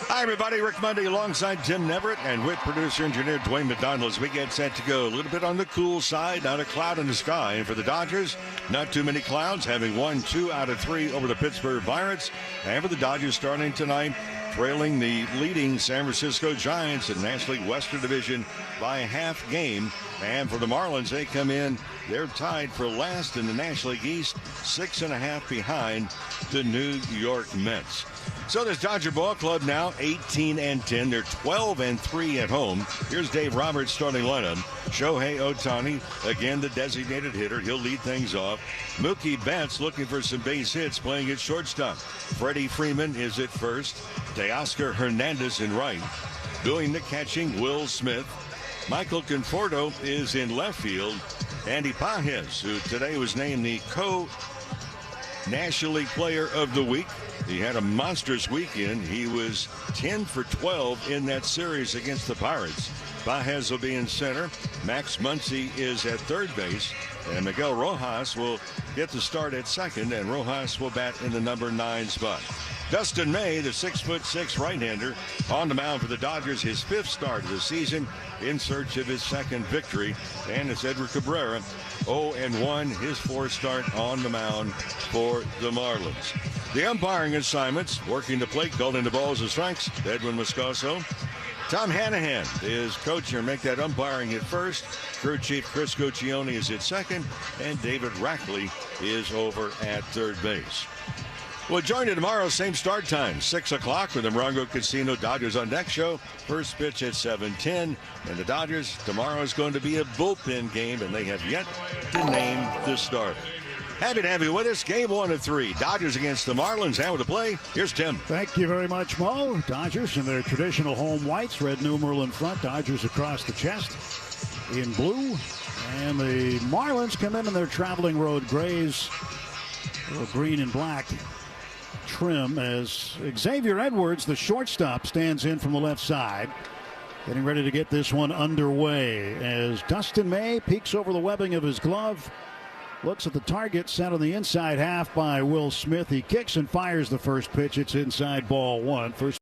Hi, everybody. Rick Monday alongside Tim Neverett and with producer engineer Dwayne McDonald as we get set to go. A little bit on the cool side, not a cloud in the sky. And for the Dodgers, not too many clouds, having won 2 out of 3 over the Pittsburgh Pirates. And for the Dodgers starting tonight, trailing the leading San Francisco Giants in National League Western Division by a half game. And for the Marlins, they come in, they're tied for last in the National League East, 6.5 behind the New York Mets. So this Dodger ball club now 18-10. They're 12-3 at home. Here's Dave Roberts starting lineup. Shohei Ohtani, again the designated hitter. He'll lead things off. Mookie Betts looking for some base hits, playing at shortstop. Freddie Freeman is at first. Teoscar Hernandez in right. Doing the catching, Will Smith. Michael Conforto is in left field. Andy Pages, who today was named the National League Player of the Week. He had a monstrous weekend. He was 10 for 12 in that series against the Pirates. Pages will be in center. Max Muncy is at third base. And Miguel Rojas will get the start at second. And Rojas will bat in the number 9 spot. Dustin May, the 6'6" right-hander, on the mound for the Dodgers, his 5th start of the season, in search of his 2nd victory. And it's Edward Cabrera, 0-1, his 4th start on the mound for the Marlins. The umpiring assignments, working the plate, calling the balls and strikes, Edwin Moscoso. Tom Hanahan is coach here, make that umpiring at first. Crew chief Chris Guccione is at second, and David Rackley is over at third base. We'll join you tomorrow, same start time, 6 o'clock with the Morongo Casino Dodgers on Deck show. First pitch at 7:10. And the Dodgers, tomorrow is going to be a bullpen game, and they have yet to name the starter. Happy to have you with us. Game 1 of 3. Dodgers against the Marlins. How to play? Here's Tim. Thank you very much, Mo. Dodgers in their traditional home whites. Red numeral in front. Dodgers across the chest in blue. And the Marlins come in their traveling road grays. A little green and black trim as Xavier Edwards, the shortstop, stands in from the left side. Getting ready to get this one underway as Dustin May peeks over the webbing of his glove. Looks at the target set on the inside half by Will Smith. He kicks and fires the first pitch. It's inside, ball one. First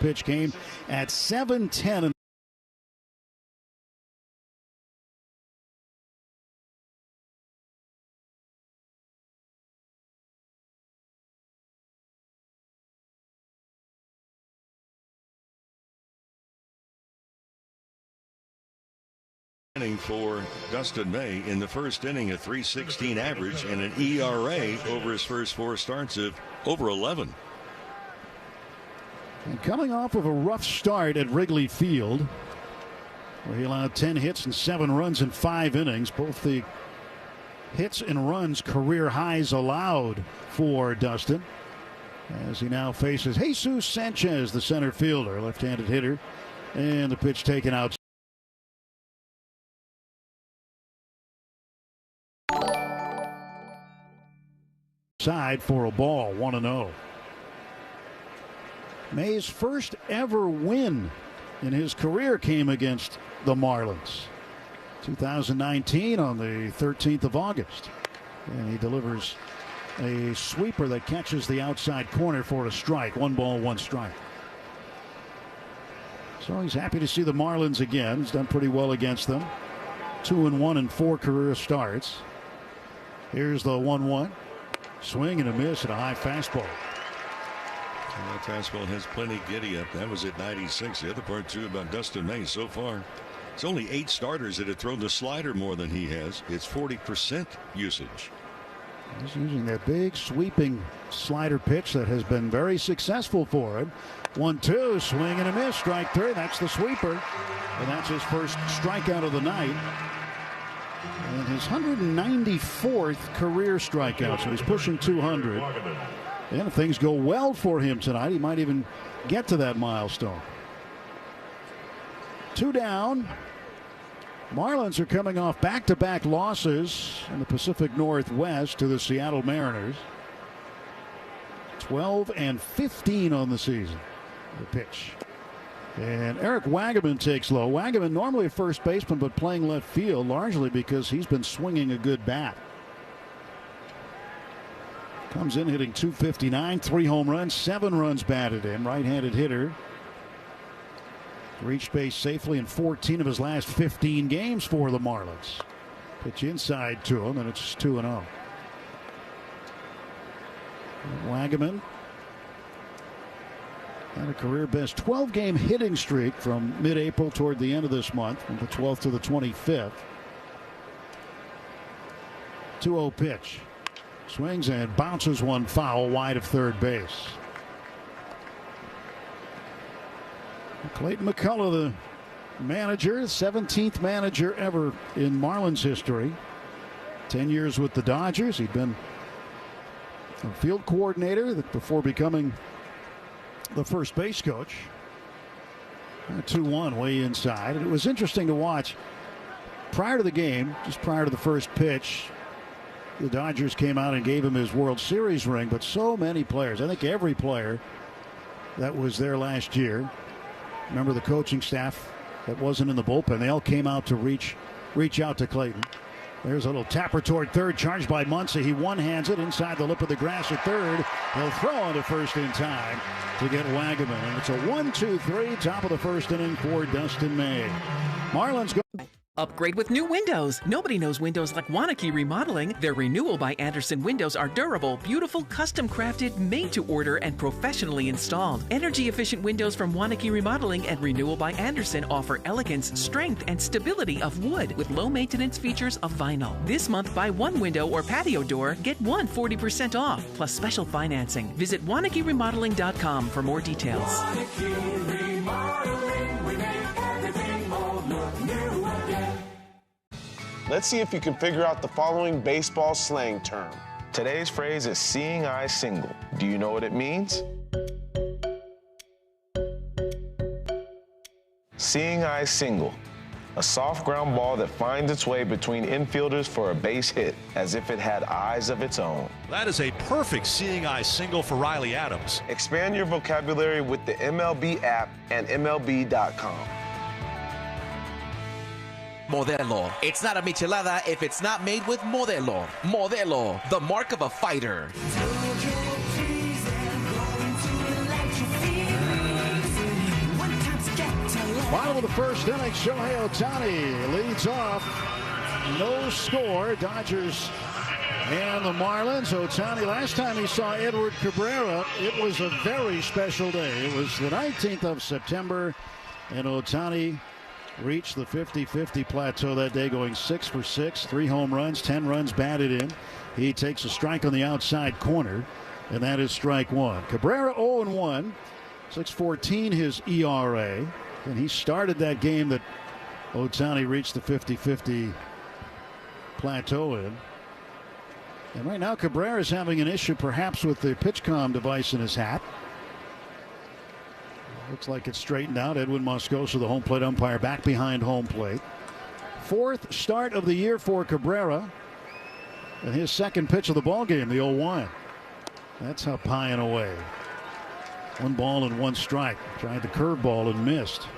pitch came at 7:10. For Dustin May in the first inning, a .316 average and an ERA over his first 4 starts of over 11. And coming off of a rough start at Wrigley Field, where he allowed 10 hits and 7 runs in 5 innings, both the hits and runs career highs allowed for Dustin, as he now faces Jesus Sanchez, the center fielder, left-handed hitter, and the pitch taken out. Side for a ball, 1-0. May's first ever win in his career came against the Marlins. 2019 on the 13th of August. And he delivers a sweeper that catches the outside corner for a strike. 1 ball, 1 strike. So he's happy to see the Marlins again. He's done pretty well against them. 2-1 in 4 career starts. Here's the 1-1. Swing and a miss and a high fastball. And that fastball has plenty giddy up. That was at 96. The other part, too, about Dustin May so far. It's only 8 starters that have thrown the slider more than he has. It's 40% usage. He's using that big sweeping slider pitch that has been very successful for him. 1-2, swing and a miss. Strike 3. That's the sweeper. And that's his first strikeout of the night. And his 194th career strikeout, so he's pushing 200. And if things go well for him tonight, he might even get to that milestone. 2 down. Marlins are coming off back-to-back losses in the Pacific Northwest to the Seattle Mariners. 12-15 on the season. The pitch. And Eric Wagaman takes low. Wagaman normally a first baseman, but playing left field largely because he's been swinging a good bat. Comes in hitting .259, 3 home runs, 7 runs batted in. Right-handed hitter. Reached base safely in 14 of his last 15 games for the Marlins. Pitch inside to him, and it's 2-0. Wagaman had a career best 12-game hitting streak from mid-April toward the end of this month, from the 12th to the 25th. 2-0 pitch. Swings and bounces one foul wide of third base. Clayton McCullough, the manager, 17th manager ever in Marlins history. 10 years with the Dodgers. He'd been a field coordinator before becoming the first base coach. 2-1 way inside. And it was interesting to watch prior to the game, just prior to the first pitch. The Dodgers came out and gave him his World Series ring, but so many players, I think every player that was there last year, remember the coaching staff that wasn't in the bullpen, they all came out to reach out to Clayton. There's a little tapper toward third, charged by Muncy. He one-hands it inside the lip of the grass at third. He'll throw on to first in time to get Wagaman. And it's a 1-2-3, top of the first inning for Dustin May. Marlins go. Upgrade with new windows. Nobody knows windows like Wanakee Remodeling. Their Renewal by Andersen windows are durable, beautiful, custom crafted, made to order, and professionally installed. Energy efficient windows from Wanakee Remodeling and Renewal by Andersen offer elegance, strength, and stability of wood with low maintenance features of vinyl. This month, buy one window or patio door, get one 40% off, plus special financing. Visit WanakeeRemodeling.com for more details. Let's see if you can figure out the following baseball slang term. Today's phrase is seeing eye single. Do you know what it means? Seeing eye single. A soft ground ball that finds its way between infielders for a base hit, as if it had eyes of its own. That is a perfect seeing eye single for Riley Adams. Expand your vocabulary with the MLB app and MLB.com. Modelo. It's not a michelada if it's not made with Modelo. Modelo, the mark of a fighter. Bottom of the first inning, Shohei Ohtani leads off. No score. Dodgers and the Marlins. Ohtani, last time he saw Edward Cabrera, it was a very special day. It was the 19th of September, and Ohtani reached the 50-50 plateau that day, going 6 for 6, 3 home runs, 10 runs batted in. He takes a strike on the outside corner, and that is strike one. Cabrera 0-1, 6.14 his ERA, and he started that game that Ohtani reached the 50-50 plateau in. And right now Cabrera is having an issue perhaps with the PitchCom device in his hat. Looks like it's straightened out. Edwin Moscoso, the home plate umpire, back behind home plate. Fourth start of the year for Cabrera. And his second pitch of the ball game, the 0-1. That's up high and away. 1 ball and 1 strike. Tried the curveball and missed.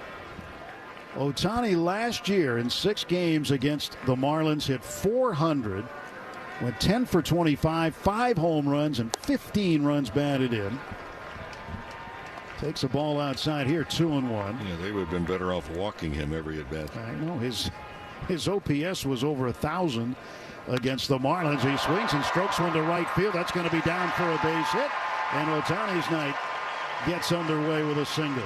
Ohtani last year in 6 games against the Marlins hit .400. Went 10 for 25, 5 home runs, and 15 runs batted in. Takes a ball outside here, 2-1. Yeah, they would have been better off walking him every at bat. I know his OPS was over 1,000 against the Marlins. He swings and strokes one to right field. That's going to be down for a base hit. And Ohtani's night gets underway with a single.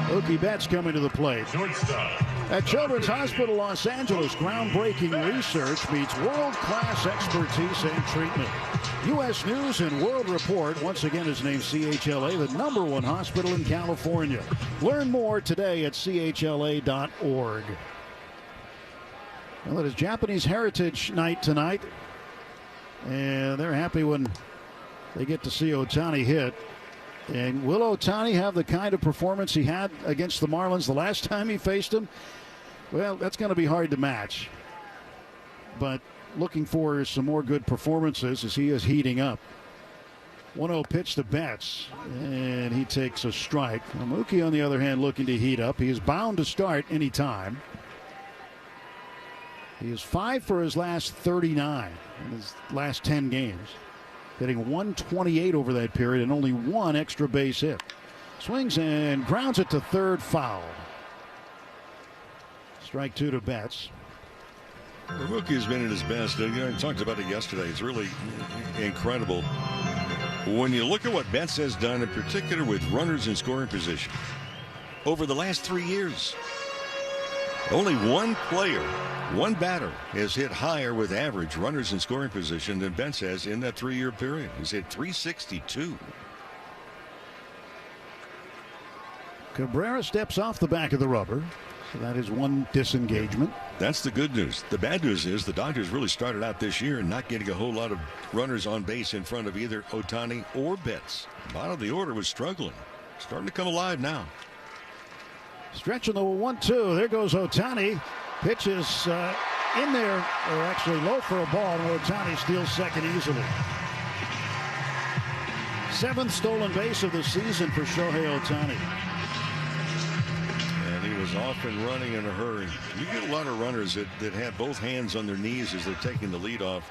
Mookie Betts coming to the plate. At Children's Hospital Los Angeles, groundbreaking research meets world-class expertise and treatment. U.S. News and World Report once again is named CHLA the #1 hospital in California. Learn more today at chla.org. Well, it is Japanese Heritage Night tonight, and they're happy when they get to see Ohtani hit. And will Ohtani have the kind of performance he had against the Marlins the last time he faced them? Well, that's going to be hard to match. But looking for some more good performances as he is heating up. 1-0 pitch to Betts, and he takes a strike. Mookie, on the other hand, looking to heat up. He is bound to start any time. He is 5 for his last 39 in his last 10 games. Hitting 128 over that period and only 1 extra base hit. Swings and grounds it to third, foul. Strike 2 to Betts. Mookie's been at his best. I talked about it yesterday. It's really incredible. When you look at what Betts has done, in particular with runners in scoring position, over the last 3 years, only one player, one batter, has hit higher with average runners in scoring position than Betts has in that 3-year period. He's hit .362. Cabrera steps off the back of the rubber. So that is 1 disengagement. That's the good news. The bad news is the Dodgers really started out this year not getting a whole lot of runners on base in front of either Ohtani or Betts. Bottom of the order was struggling. Starting to come alive now. Stretching the 1-2. There goes Ohtani. Pitch is in there, or actually low for a ball, and Ohtani steals second easily. 7th stolen base of the season for Shohei Ohtani. And he was off and running in a hurry. You get a lot of runners that have both hands on their knees as they're taking the lead off.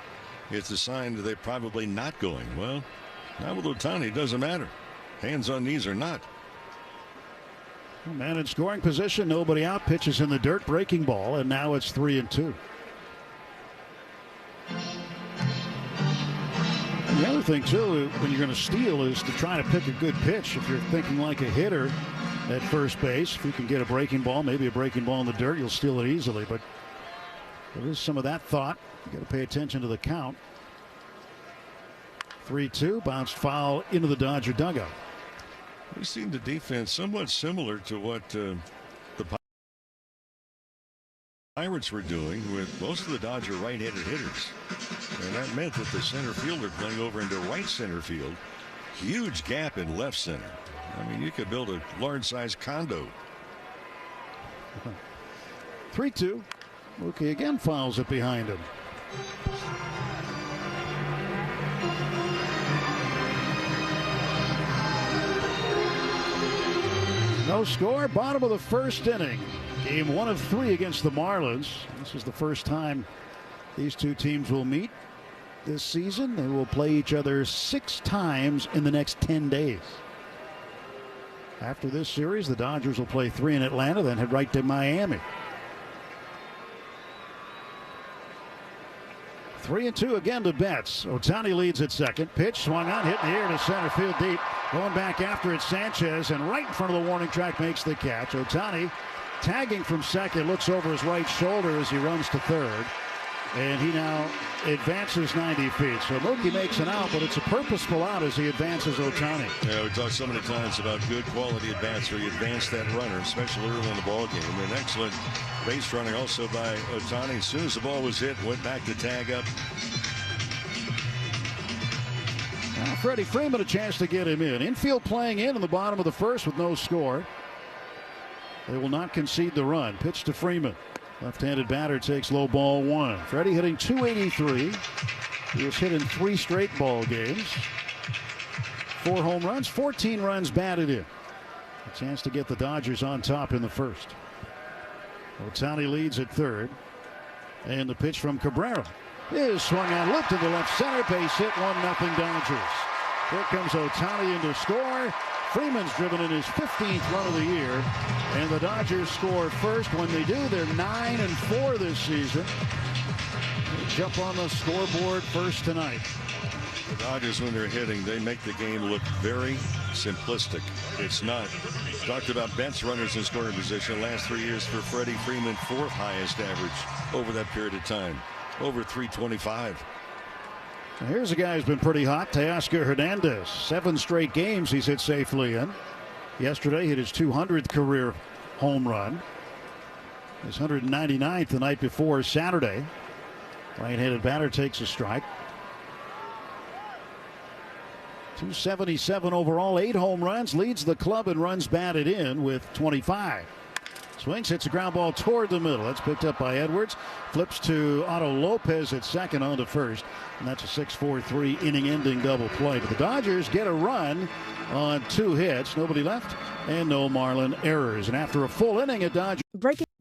It's a sign that they're probably not going. Well, now with Ohtani, it doesn't matter. Hands on knees or not. Man in scoring position, nobody out, pitches in the dirt, breaking ball, and now it's 3-2. And the other thing, too, when you're going to steal is to try to pick a good pitch. If you're thinking like a hitter at first base, if you can get a breaking ball, maybe a breaking ball in the dirt, you'll steal it easily. But there is some of that thought. You got to pay attention to the count. 3-2, bounced foul into the Dodger dugout. We've seen the defense somewhat similar to what the Pirates were doing with most of the Dodger right-handed hitters. And that meant that the center fielder playing over into right center field, huge gap in left center. I mean, you could build a large-sized condo. 3-2. Mookie again fouls it behind him. No score, bottom of the first inning. Game 1 of 3 against the Marlins. This is the first time these two teams will meet this season. They will play each other 6 times in the next 10 days. After this series, the Dodgers will play 3 in Atlanta, then head right to Miami. 3-2 again to Betts. Ohtani leads at second. Pitch swung on, hit in the air to center field deep. Going back after it, Sanchez, and right in front of the warning track makes the catch. Ohtani tagging from second, looks over his right shoulder as he runs to third. And he now advances 90 feet. So Mookie makes an out, but it's a purposeful out as he advances Ohtani. Yeah, we talked so many times about good quality at bats where you advance that runner, especially early in the ball game. An excellent base running also by Ohtani. As soon as the ball was hit, went back to tag up. Now Freddie Freeman a chance to get him in. Infield playing in the bottom of the first with no score. They will not concede the run. Pitch to Freeman. Left-handed batter takes low ball 1. Freddie hitting .283. He was hit in 3 straight ball games. 4 home runs, 14 runs batted in. A chance to get the Dodgers on top in the first. Ohtani leads at third. And the pitch from Cabrera is swung on, looped into left center, base hit, 1-0 Dodgers. Here comes Ohtani in to score. Freeman's driven in his 15th run of the year, and the Dodgers score first. When they do, they're 9-4 this season. They jump on the scoreboard first tonight. The Dodgers, when they're hitting, they make the game look very simplistic. It's not. Talked about bench runners in scoring position. Last 3 years for Freddie Freeman, 4th highest average over that period of time, over 325. Now here's a guy who's been pretty hot, Teoscar Hernandez. 7 straight games he's hit safely in. Yesterday hit his 200th career home run. His 199th the night before Saturday. Right-handed batter takes a strike. 277 overall, 8 home runs, leads the club in runs batted in with 25. Swings, hits a ground ball toward the middle. That's picked up by Edwards. Flips to Otto Lopez at second on to first. And that's a 6-4-3 inning-ending double play. But the Dodgers get a run on 2 hits. Nobody left and no Marlin errors. And after a full inning at Dodgers.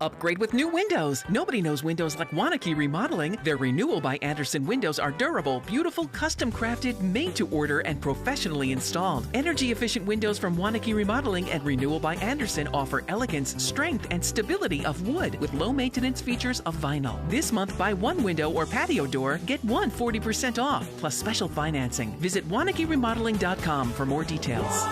Upgrade with new windows. Nobody knows windows like Wanakee Remodeling. Their Renewal by Andersen windows are durable, beautiful, custom crafted, made to order, and professionally installed. Energy efficient windows from Wanakee Remodeling and Renewal by Andersen offer elegance, strength, and stability of wood with low maintenance features of vinyl. This month, buy 1 window or patio door, get 1 40% off, plus special financing. Visit WanakeeRemodeling.com for more details.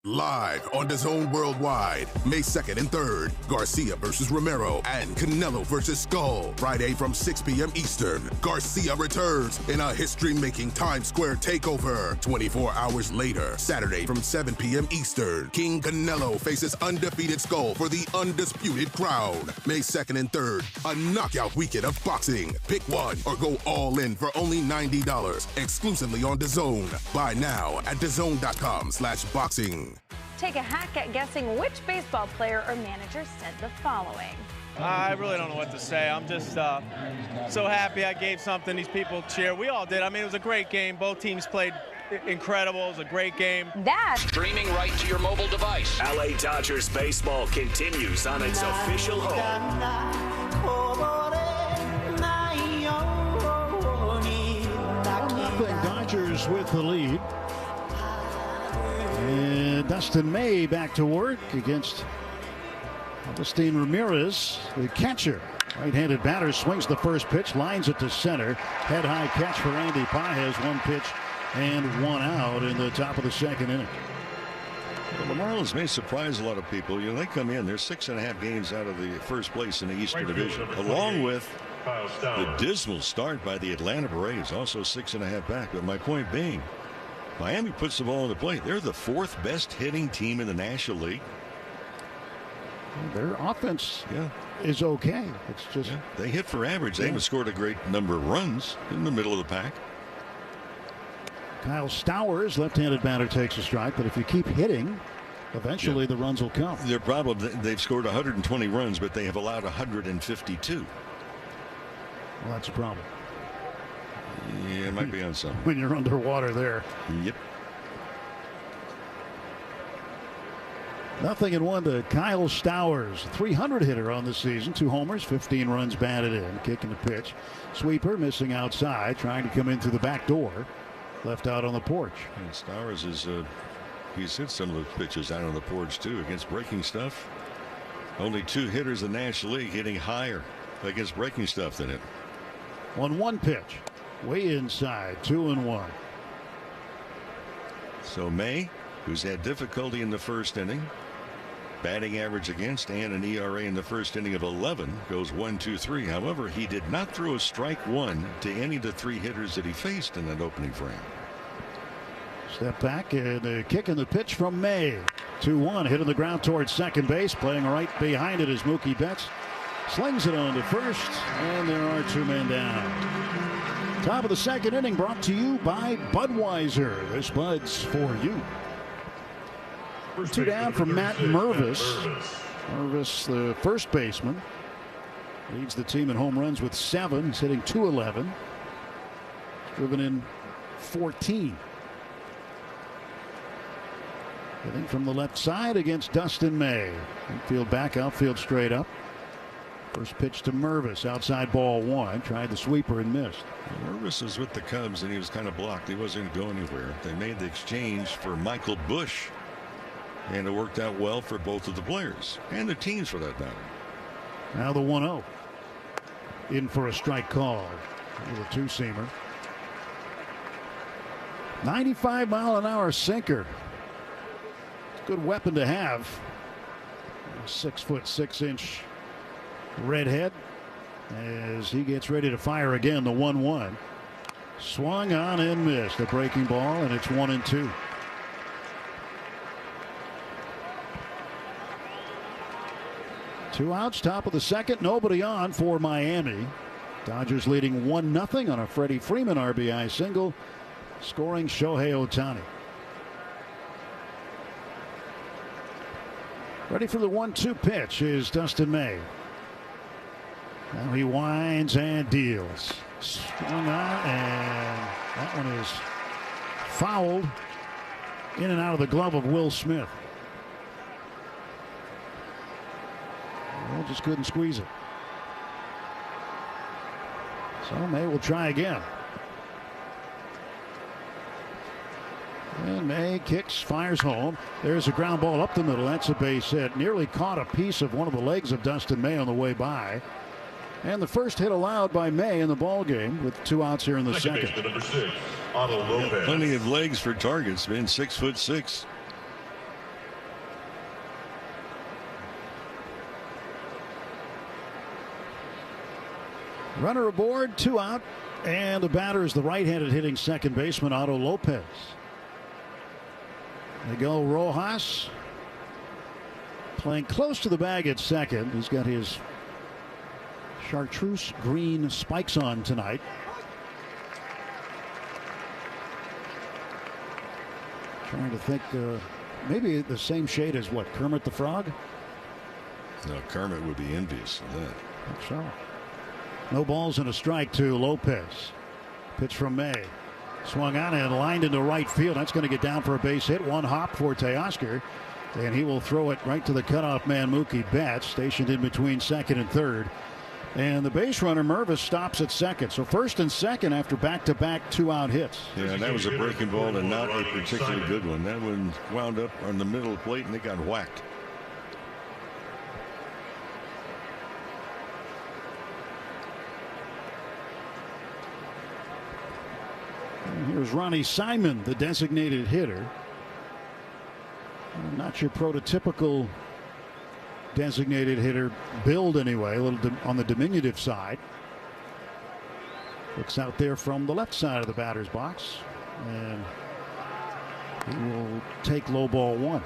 Live on DAZN Worldwide, May 2nd and 3rd, Garcia versus Romero and Canelo versus Skull. Friday from 6 p.m. Eastern, Garcia returns in a history-making Times Square takeover. 24 hours later, Saturday from 7 p.m. Eastern, King Canelo faces undefeated Skull for the undisputed crown. May 2nd and 3rd, a knockout weekend of boxing. Pick one or go all in for only $90, exclusively on DAZN. Buy now at DAZN.com/boxing. Take a hack at guessing which baseball player or manager said the following. I really don't know what to say. I'm just so happy I gave something these people cheer. We all did. I mean, it was a great game. Both teams played incredible. It was a great game. That's streaming right to your mobile device. LA Dodgers baseball continues on its official home. Dodgers with the lead. And Dustin May back to work against Agustin Ramirez, the catcher. Right-handed batter swings the first pitch, lines it to center. Head-high catch for Andy Pages. 1 pitch and 1 out in the top of the second inning. Well, the Marlins may surprise a lot of people. They come in, they're 6.5 games out of the first place in the Eastern Division, along with the dismal start by the Atlanta Braves, also 6.5 back. But my point being, Miami puts the ball on the plate. They're the 4th best hitting team in the National League. Their offense is okay. It's just they hit for average. They haven't scored a great number of runs in the middle of the pack. Kyle Stowers, left-handed batter, takes a strike, but if you keep hitting, eventually the runs will come. Their problem, they've scored 120 runs, but they have allowed 152. Well, that's a problem. Yeah, it might be on some. When you're underwater there. Yep. 0-1 to Kyle Stowers, 300 hitter on the season, 2 homers, 15 runs batted in, kicking the pitch. Sweeper missing outside, trying to come in through the back door, left out on the porch. And Stowers is he's hit some of those pitches out on the porch too against breaking stuff. Only 2 hitters in the National League hitting higher against breaking stuff than him. 1-1 pitch, way inside, 2-1. So May, who's had difficulty in the first inning, batting average against and an ERA in the first inning of 11, goes 1-2-3. However, he did not throw a strike 1 to any of the 3 hitters that he faced in that opening frame. Step back and a kick in the pitch from May. 2-1, hit on the ground towards second base. Playing right behind it is Mookie Betts. Slings it on to first, and there are 2 men down. Top of the second inning brought to you by Budweiser. This Bud's for you. 2 down from Matt Mervis. Mervis, the first baseman, leads the team in home runs with 7. He's hitting .211. Driven in 14. Hitting from the left side against Dustin May. Infield back, outfield straight up. First pitch to Mervis, outside ball 1. Tried the sweeper and missed. Mervis was with the Cubs and he was kind of blocked. He wasn't going to go anywhere. They made the exchange for Michael Bush, and it worked out well for both of the players and the teams for that matter. Now the 1-0. In for a strike call with a 2-seamer. 95-mile-an-hour sinker. It's a good weapon to have. 6'6" redhead as he gets ready to fire again. The 1-1. Swung on and missed. A breaking ball, and it's 1-2. Two outs, top of the second, nobody on for Miami. Dodgers leading 1-0 on a Freddie Freeman RBI single, scoring Shohei Ohtani. Ready for the 1-2 pitch is Dustin May. Now he winds and deals. Swung on, and that one is fouled in and out of the glove of Will Smith. Well, just couldn't squeeze it. So May will try again. And May kicks, fires home. There's a ground ball up the middle. That's a base hit. Nearly caught a piece of one of the legs of Dustin May on the way by. And the first hit allowed by May in the ball game with 2 outs here in the second. Number 6, plenty of legs for targets, man. 6'6". Runner aboard, 2 out, and the batter is the right-handed hitting second baseman Otto Lopez. Miguel Rojas playing close to the bag at second. He's got his chartreuse green spikes on tonight. Trying to think, maybe the same shade as what, Kermit the Frog? No, Kermit would be envious of that. I think so. No balls and a strike to Lopez. Pitch from May. Swung on and lined into right field. That's going to get down for a base hit. 1 hop for Teoscar. And he will throw it right to the cutoff man, Mookie Betts, stationed in between second and third. And the base runner, Mervis, stops at second. So first and second after back-to-back 2-out hits. Yeah, that was a breaking ball and not a particularly good one. That one wound up on the middle of the plate and it got whacked. And here's Ronnie Simon, the designated hitter. Not your prototypical designated hitter build anyway, a little on the diminutive side. Looks out there from the left side of the batter's box, and he will take low ball one.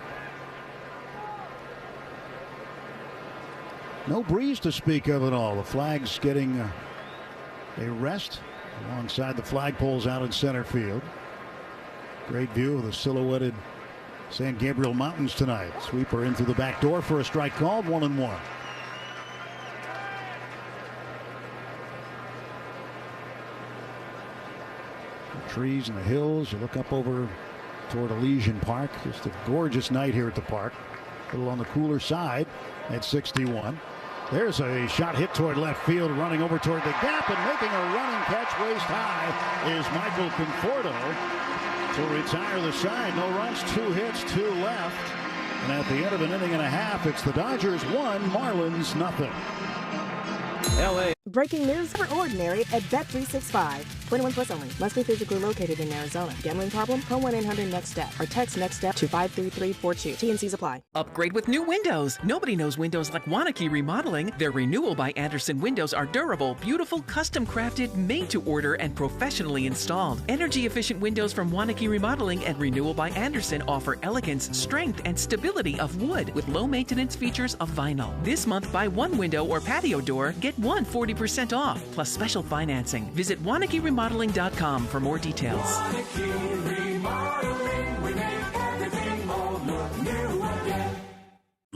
No breeze to speak of at all. The flag's getting a rest alongside the flagpoles out in center field. Great view of the silhouetted San Gabriel Mountains tonight. Sweeper in through the back door for a strike called, 1-1. The trees and the hills. You look up over toward Elysian Park. Just a gorgeous night here at the park. A little on the cooler side at 61. There's a shot hit toward left field, running over toward the gap and making a running catch waist high is Michael Conforto to retire the side. No runs, 2 hits, 2 left. And at the end of an inning and a half, it's the Dodgers 1, Marlins nothing. LA. Breaking news for ordinary at Bet365. 21 plus only. Must be physically located in Arizona. Gambling problem? Call 1-800-NEXT-STEP or text NEXT-STEP to 53342. T&Cs apply. Upgrade with new windows. Nobody knows windows like Wanakee Remodeling. Their Renewal by Andersen windows are durable, beautiful, custom crafted, made to order, and professionally installed. Energy efficient windows from Wanakee Remodeling and Renewal by Andersen offer elegance, strength, and stability of wood with low maintenance features of vinyl. This month, buy 1 window or patio door, get 1 40% off, plus special financing. Visit WanakeeRemodeling.com for more details.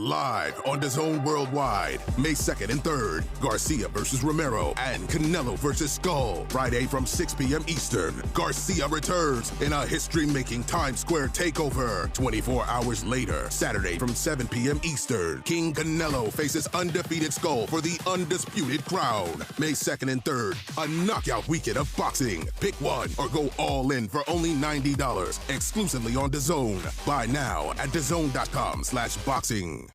Live on DAZN Worldwide, May 2nd and 3rd, Garcia versus Romero and Canelo versus Skull. Friday from 6 p.m. Eastern, Garcia returns in a history-making Times Square takeover. 24 hours later, Saturday from 7 p.m. Eastern, King Canelo faces undefeated Skull for the undisputed crown. May 2nd and 3rd, a knockout weekend of boxing. Pick one or go all in for only $90, exclusively on DAZN. Buy now at DAZN.com/boxing.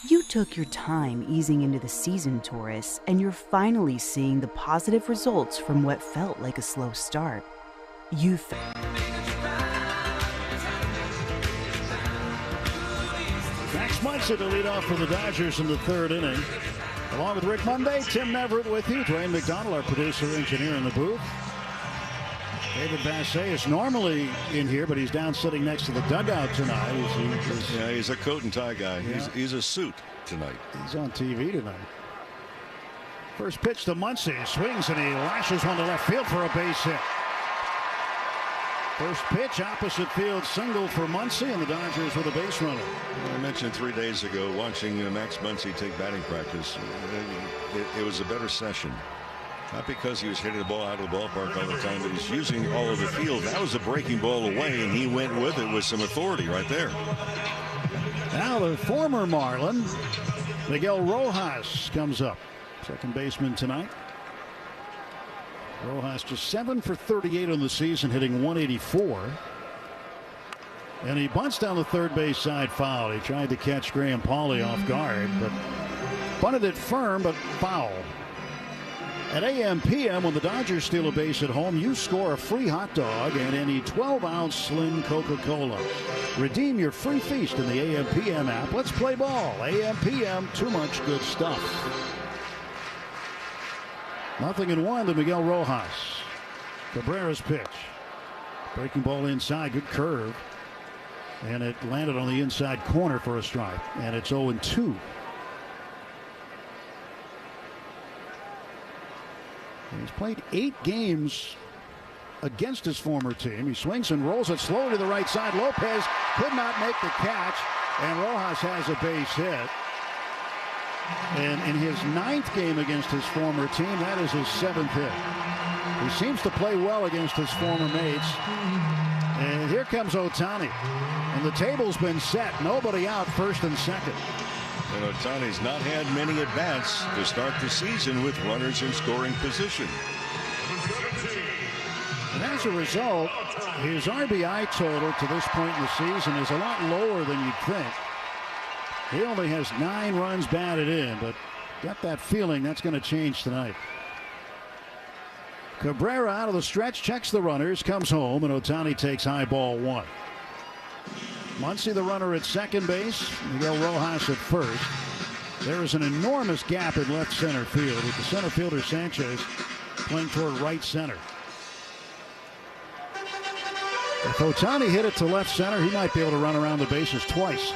You took your time easing into the season, Taurus, and you're finally seeing the positive results from what felt like a slow start. Max Muncy to lead off for the Dodgers in the 3rd inning. Along with Rick Monday, Tim Everett with you. Dwayne McDonald, our producer, engineer in the booth. David Bassett is normally in here, but he's down sitting next to the dugout tonight. He's a coat and tie guy. Yeah. He's a suit tonight. He's on TV tonight. First pitch to Muncy. Swings and he lashes one to left field for a base hit. First pitch, opposite field single for Muncy, and the Dodgers with a base runner. I mentioned 3 days ago watching Max Muncy take batting practice. It was a better session. Not because he was hitting the ball out of the ballpark all the time, but he's using all of the field. That was a breaking ball away, and he went with it with some authority right there. Now the former Marlin, Miguel Rojas, comes up. Second baseman tonight. Rojas just 7 for 38 on the season, hitting 184. And he bunts down the third base side foul. He tried to catch Graham Pauley off guard, but bunted it firm, but foul. At AM/PM, when the Dodgers steal a base at home, you score a free hot dog and any 12-ounce slim Coca-Cola. Redeem your free feast in the AM/PM app. Let's play ball. AM/PM, too much good stuff. 0-1 to Miguel Rojas. Cabrera's pitch. Breaking ball inside, good curve. And it landed on the inside corner for a strike. And it's 0-2. He's played 8 games against his former team. He swings and rolls it slowly to the right side. Lopez could not make the catch, and Rojas has a base hit. And in his 9th game against his former team, that is his 7th hit. He seems to play well against his former mates. And here comes Ohtani. And the table's been set. Nobody out, first and second. And Ohtani's not had many at-bats to start the season with runners in scoring position. And as a result, his RBI total to this point in the season is a lot lower than you'd think. He only has 9 runs batted in, but got that feeling that's going to change tonight. Cabrera out of the stretch, checks the runners, comes home, and Ohtani takes high ball 1. Muncy the runner at second base, Miguel Rojas at first. There is an enormous gap in left center field with the center fielder Sanchez playing toward right center. If Ohtani hit it to left center, he might be able to run around the bases twice.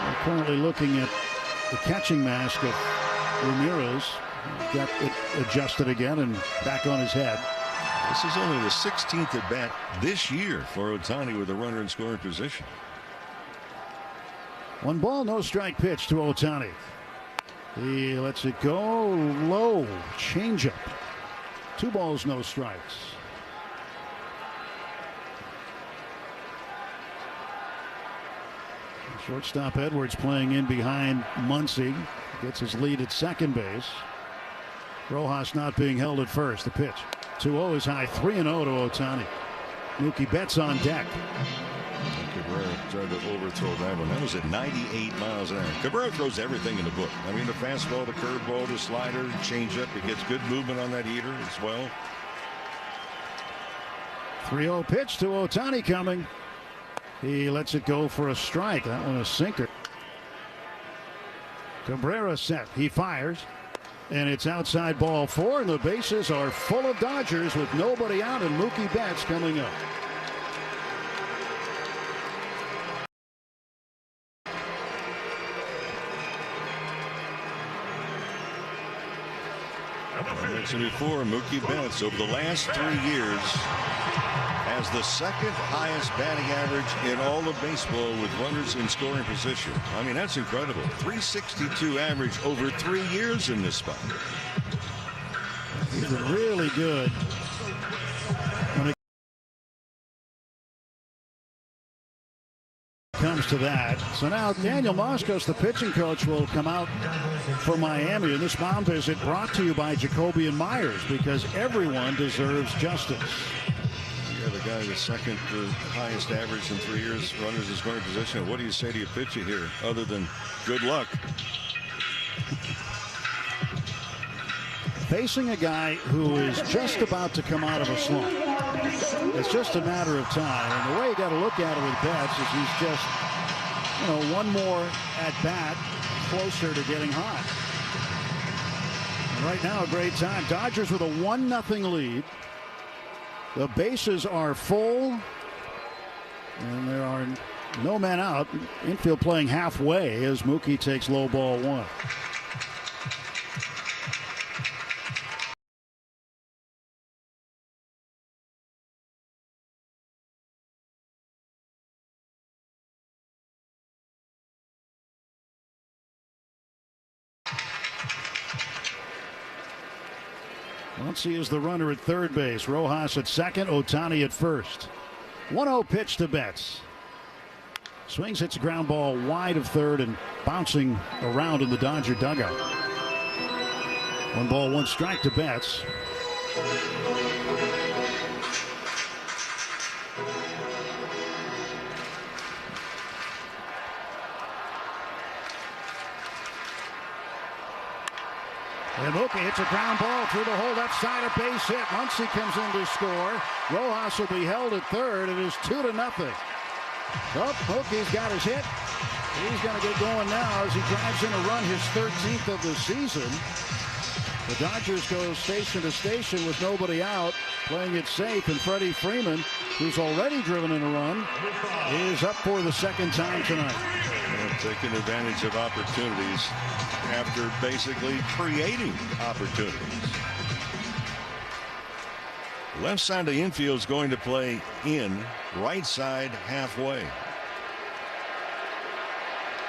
We're currently looking at the catching mask of Ramirez. Got it adjusted again and back on his head. This is only the 16th at bat this year for Ohtani with a runner in scoring position. 1 ball, no strike pitch to Ohtani. He lets it go low. Changeup. 2 balls, no strikes. Shortstop Edwards playing in behind Muncy. Gets his lead at second base. Rojas not being held at first. The pitch. 2-0 is high. 3-0 to Ohtani. Mookie Betts on deck. Cabrera tried to overthrow that one. That was at 98 miles an hour. Cabrera throws everything in the book. I mean, the fastball, the curveball, the slider, the changeup. He gets good movement on that heater as well. 3-0 pitch to Ohtani coming. He lets it go for a strike. That one a sinker. Cabrera set. He fires. And it's outside ball 4. And the bases are full of Dodgers with nobody out and Mookie Betts coming up. I mentioned before, Mookie Betts over the last 3 years has the 2nd highest batting average in all of baseball with runners in scoring position. I mean, that's incredible. 362 average over 3 years in this spot. He's been really good when it comes to that. So now Daniel Moskos, the pitching coach, will come out for Miami. And this mound visit brought to you by Jacoby and Myers, because everyone deserves justice. You got a guy the 2nd highest average in 3 years, runners in scoring position. What do you say to your pitcher here other than good luck? Facing a guy who is just about to come out of a slump. It's just a matter of time. And the way you got to look at it with Betts is he's just, one more at bat closer to getting hot. And right now, a great time. Dodgers with a 1-0 lead. The bases are full. And there are no men out. Infield playing halfway as Mookie takes low ball 1. Muncy is the runner at third base. Rojas at second. Ohtani at first. 1-0 pitch to Betts. Swings, hits a ground ball wide of third and bouncing around in the Dodger dugout. 1 ball, 1 strike to Betts. And Mookie hits a ground ball through the whole left side, a base hit. Muncy comes in to score. Rojas will be held at third. It is 2-0. So Mookie's got his hit. He's going to get going now as he drives in a run, his 13th of the season. The Dodgers go station to station with nobody out, playing it safe. And Freddie Freeman, who's already driven in a run, is up for the 2nd time tonight. Taking advantage of opportunities after basically creating opportunities. Left side of the infield is going to play in, right side halfway.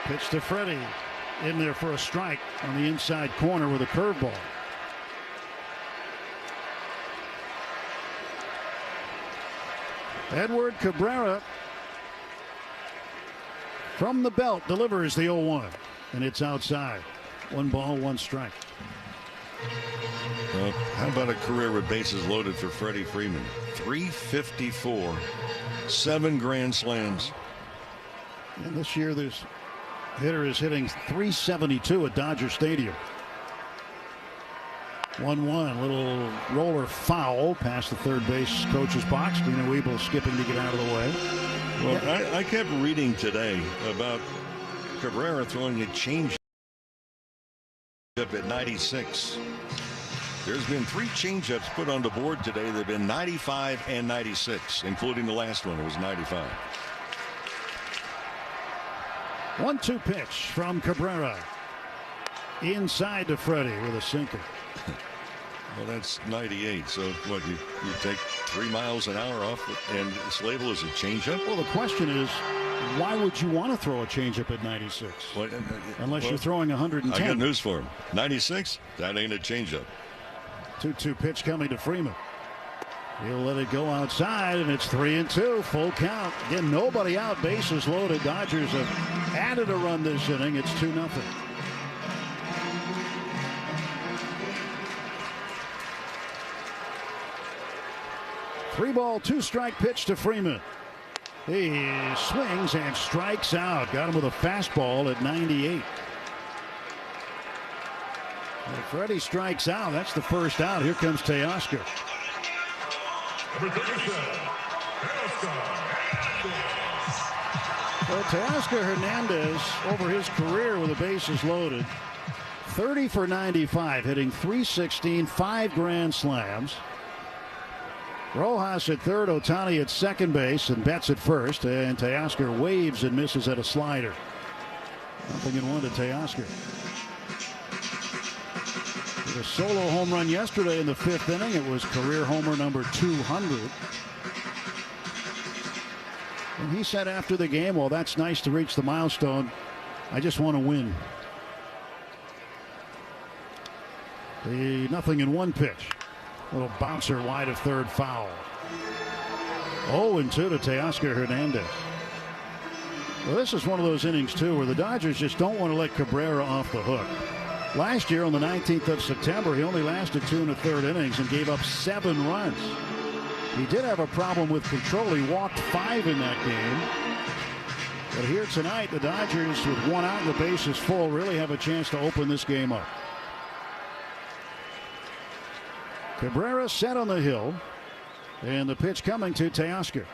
Pitch to Freddie, in there for a strike on the inside corner with a curveball. Edward Cabrera from the belt delivers the 0-1, and it's outside. 1 ball, 1 strike. How about a career with bases loaded for Freddie Freeman? 354, 7 grand slams. And this year, this hitter is hitting .372 at Dodger Stadium. 1-1, little roller foul past the third base coach's box. Dino Weeble skipping to get out of the way. Well, I kept reading today about Cabrera throwing a change up at 96. There's been 3 changeups put on the board today. They've been 95 and 96, including the last one. It was 95. 1-2 pitch from Cabrera. Inside to Freddie with a sinker. Well, that's 98. So what, you take 3 miles an hour off and it's labeled as a changeup? Well, the question is, why would you want to throw a changeup at 96? Unless you're throwing 110. I got news for him. 96, that ain't a changeup. 2-2 pitch coming to Freeman. He'll let it go outside, and it's 3-2, full count. Again, nobody out, bases loaded. Dodgers have added a run this inning. It's 2-0. Three ball, 2-strike pitch to Freeman. He swings and strikes out. Got him with a fastball at 98. And Freddie strikes out. That's the first out. Here comes Teoscar. Well, Teoscar Hernandez, over his career with the bases loaded, 30 for 95, hitting .316, 5 grand slams. Rojas at third, Ohtani at second base, and Betts at first. And Teoscar waves and misses at a slider. 0-1 to Teoscar. With a solo home run yesterday in the 5th inning. It was career homer number 200. And he said after the game, well, that's nice to reach the milestone. I just want to win. The 0-1 pitch. Little bouncer wide of third, foul. 0-2 to Teoscar Hernandez. Well, this is one of those innings, too, where the Dodgers just don't want to let Cabrera off the hook. Last year on the 19th of September, he only lasted 2 1/3 innings and gave up 7 runs. He did have a problem with control. He walked 5 in that game. But here tonight, the Dodgers, with 1 out and the bases full, really have a chance to open this game up. Cabrera set on the hill, and the pitch coming to Teoscar.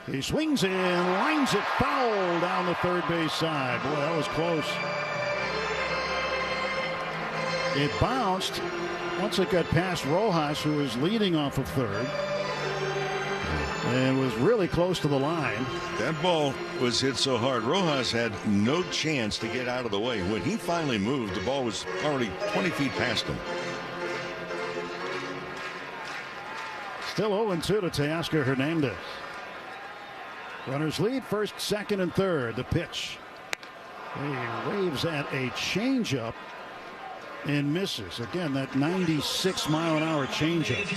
He swings and lines it foul down the third base side. Boy, that was close. It bounced once it got past Rojas, who was leading off of third, and was really close to the line. That ball was hit so hard, Rojas had no chance to get out of the way. When he finally moved, the ball was already 20 feet past him. Still 0-2 to Teoscar Hernandez. Runners lead first, second, and third. The pitch. He waves at a changeup and misses. Again, that 96-mile-an-hour changeup.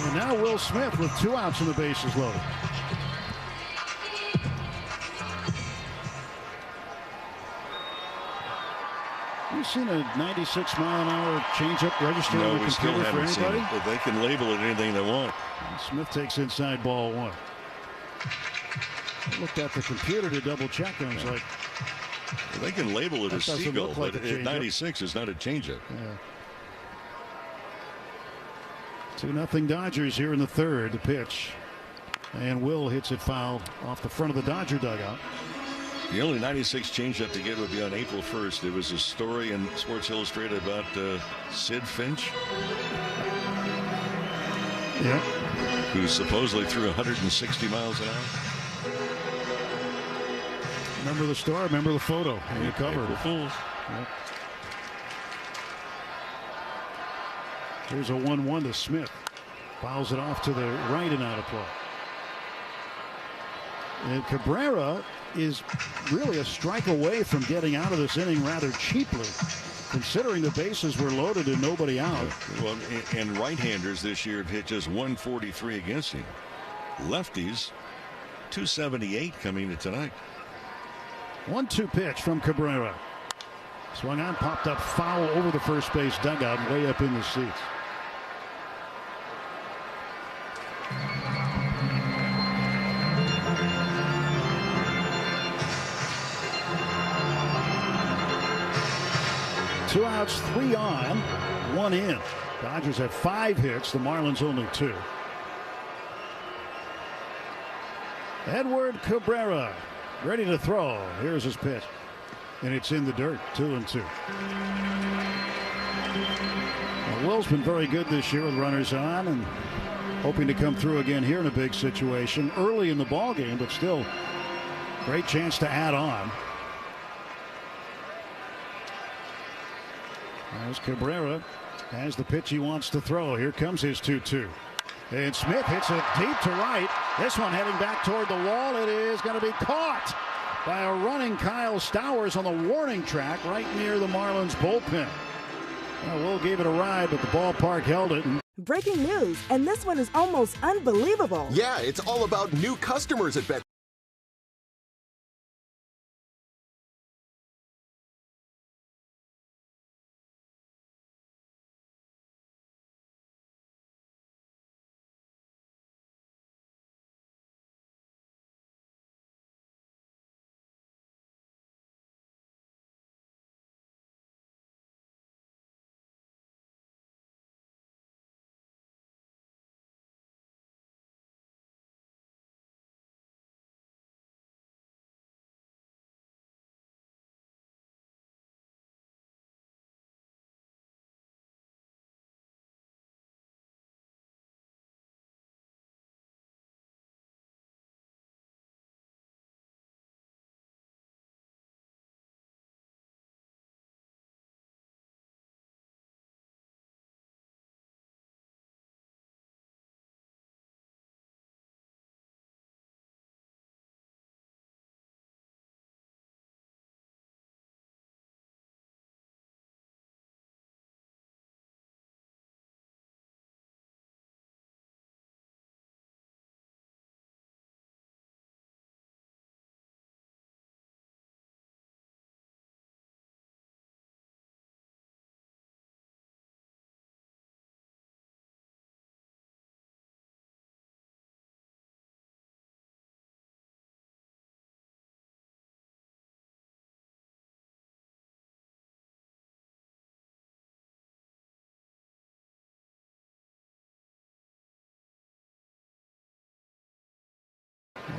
And now Will Smith with 2 outs and the bases loaded. You seen a 96-mile-an-hour changeup registered on the computer for anybody? But they can label it anything they want. And Smith takes inside ball 1. I looked at the computer to double check, and I was like, well, they can label it as seagull, but at 96 is not a changeup. Yeah. 2-0 Dodgers here in the third. The pitch, and Will hits it foul off the front of the Dodger dugout. The only 96 changeup to get would be on April 1st. There was a story in Sports Illustrated about Sid Finch. Yeah. Who supposedly threw 160 miles an hour. Remember the story? Remember the photo on the cover? April Fools. Yep. Here's a 1-1 to Smith. Fouls it off to the right and out of play. And Cabrera is really a strike away from getting out of this inning rather cheaply, considering the bases were loaded and nobody out. Well, and right-handers this year have hit just 143 against him. Lefties, 278 coming to tonight. 1-2 pitch from Cabrera. Swung on, popped up foul over the first base dugout, way up in the seats. Two outs, 3 on, 1 in. Dodgers have 5 hits, the Marlins only 2. Edward Cabrera ready to throw. Here's his pitch. And it's in the dirt, 2-2. Well, Will's been very good this year with runners on and hoping to come through again here in a big situation early in the ball game, but still great chance to add on. As Cabrera has the pitch he wants to throw. Here comes his 2-2. And Smith hits it deep to right. This one heading back toward the wall. It is going to be caught by a running Kyle Stowers on the warning track right near the Marlins bullpen. Well, Will gave it a ride, but the ballpark held it. Breaking news, and this one is almost unbelievable. Yeah, it's all about new customers at Bet.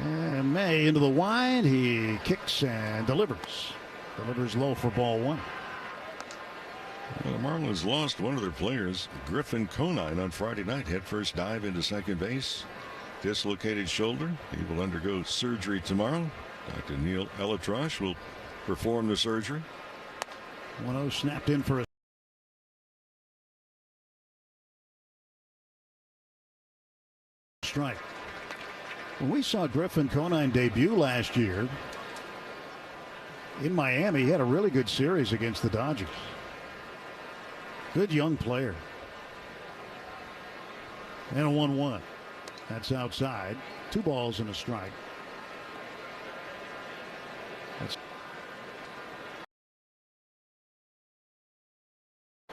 And May into the wide. He kicks and delivers. Delivers low for ball 1. Well, the Marlins lost one of their players, Griffin Conine, on Friday night. Head first dive into second base. Dislocated shoulder. He will undergo surgery tomorrow. Dr. Neil Elatrosh will perform the surgery. 1-0 snapped in for a strike. When we saw Griffin Conine debut last year in Miami, he had a really good series against the Dodgers. Good young player. And a 1-1. That's outside. 2 balls and a strike.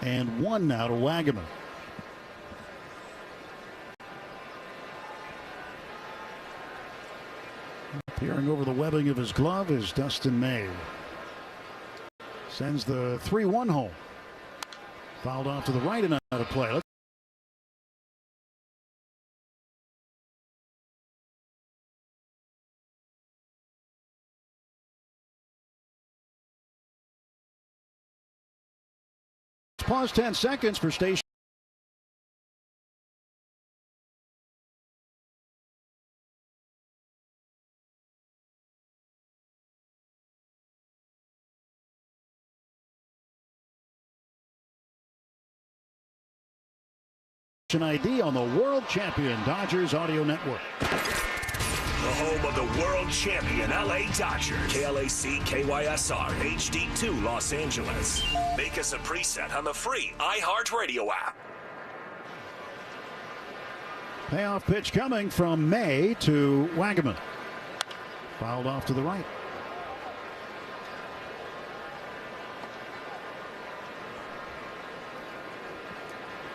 And 1 now to Wagaman. Peering over the webbing of his glove is Dustin May. Sends the 3-1 home. Fouled off to the right and out of play. Pause 10 seconds for station. ID on the World Champion Dodgers Audio Network. the home of the world champion LA Dodgers. KLAC KYSR HD2 Los Angeles. Make us a preset on the free iHeartRadio app. Payoff pitch coming from May to Wagaman. Fouled off to the right.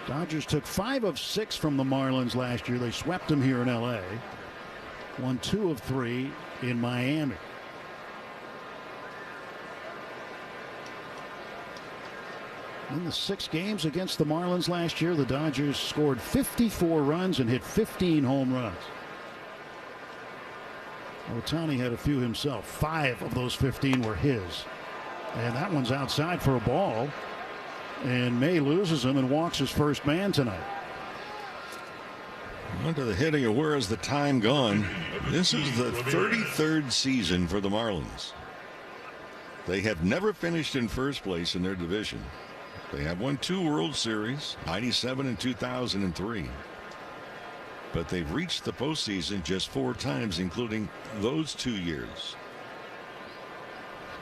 Dodgers took 5 of 6 from the Marlins last year. They swept them here in L.A. Won 2 of 3 in Miami. In the 6 games against the Marlins last year, the Dodgers scored 54 runs and hit 15 home runs. Ohtani had a few himself. 5 of those 15 were his. And that one's outside for a ball. And May loses him and walks his first man tonight. Onto the hitting, or where is the time gone? This is the 33rd season for the Marlins. They have never finished in first place in their division. They have won 2 World Series, 97 and 2003. But they've reached the postseason just 4 times, including those 2 years.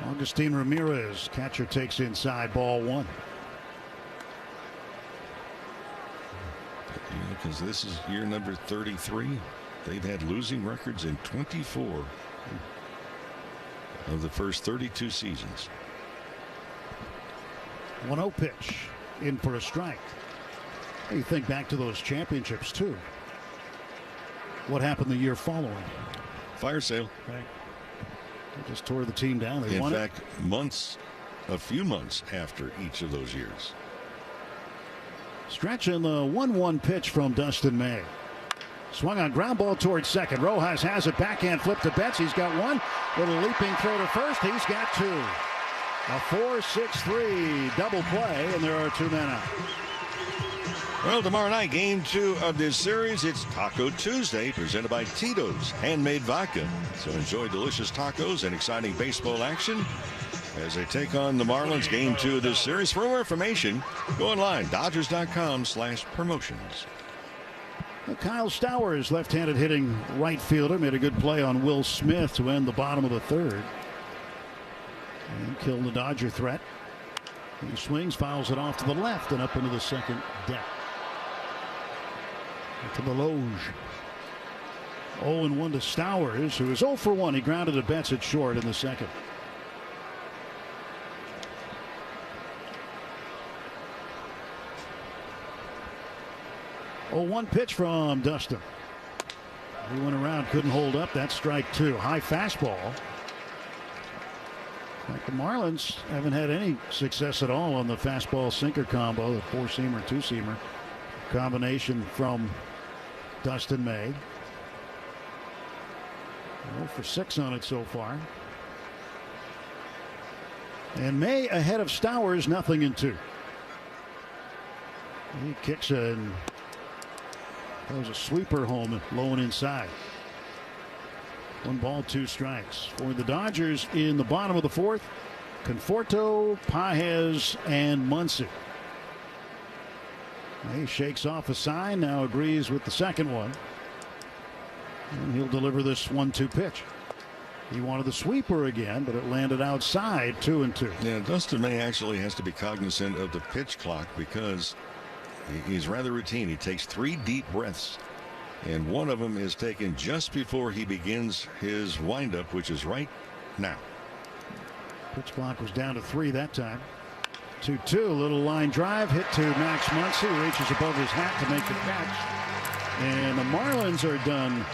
Agustin Ramirez, catcher, takes inside, ball 1. Because this is year number 33. They've had losing records in 24 of the first 32 seasons. 1-0 pitch in for a strike. You think back to those championships too. What happened the year following? Fire sale. Right. They just tore the team down. They won. In fact, a few months after each of those years. Stretch in the 1-1 pitch from Dustin May. Swung on ground ball towards second. Rojas has it. Backhand flip to Betts. He's got 1. Little leaping throw to first. He's got 2. A 4-6-3 double play, and there are 2 men out. Well, tomorrow night, game 2 of this series. It's Taco Tuesday, presented by Tito's Handmade Vodka. So enjoy delicious tacos and exciting baseball action as they take on the Marlins. Game 2 of this series. For more information, go online, Dodgers.com/promotions. Kyle Stowers, left-handed hitting right fielder, made a good play on Will Smith to end the bottom of the 3rd. And killed the Dodger threat. He swings, fouls it off to the left and up into the 2nd deck. To the loge. 0-1 to Stowers, who is 0 for 1. He grounded to Betts at short in the 2nd. Oh, 1 pitch from Dustin. He went around, couldn't hold up. That's strike 2. High fastball. Like the Marlins haven't had any success at all on the fastball sinker combo, the 4-seamer, 2-seamer combination from Dustin May. 0 for 6 on it so far. And May ahead of Stowers, 0-2. He kicks in. That was a sweeper home, low and inside. 1 ball, 2 strikes. For the Dodgers in the bottom of the 4th, Conforto, Pages, and Muncy. He shakes off a sign, now agrees with the 2nd one. And he'll deliver this 1-2 pitch. He wanted the sweeper again, but it landed outside, 2-2. Yeah, Dustin May actually has to be cognizant of the pitch clock because he's rather routine. He takes 3 deep breaths. And one of them is taken just before he begins his windup, which is right now. Pitch clock was down to 3 that time. 2-2, little line drive hit to Max Muncy. Reaches above his hat to make the catch. And the Marlins are done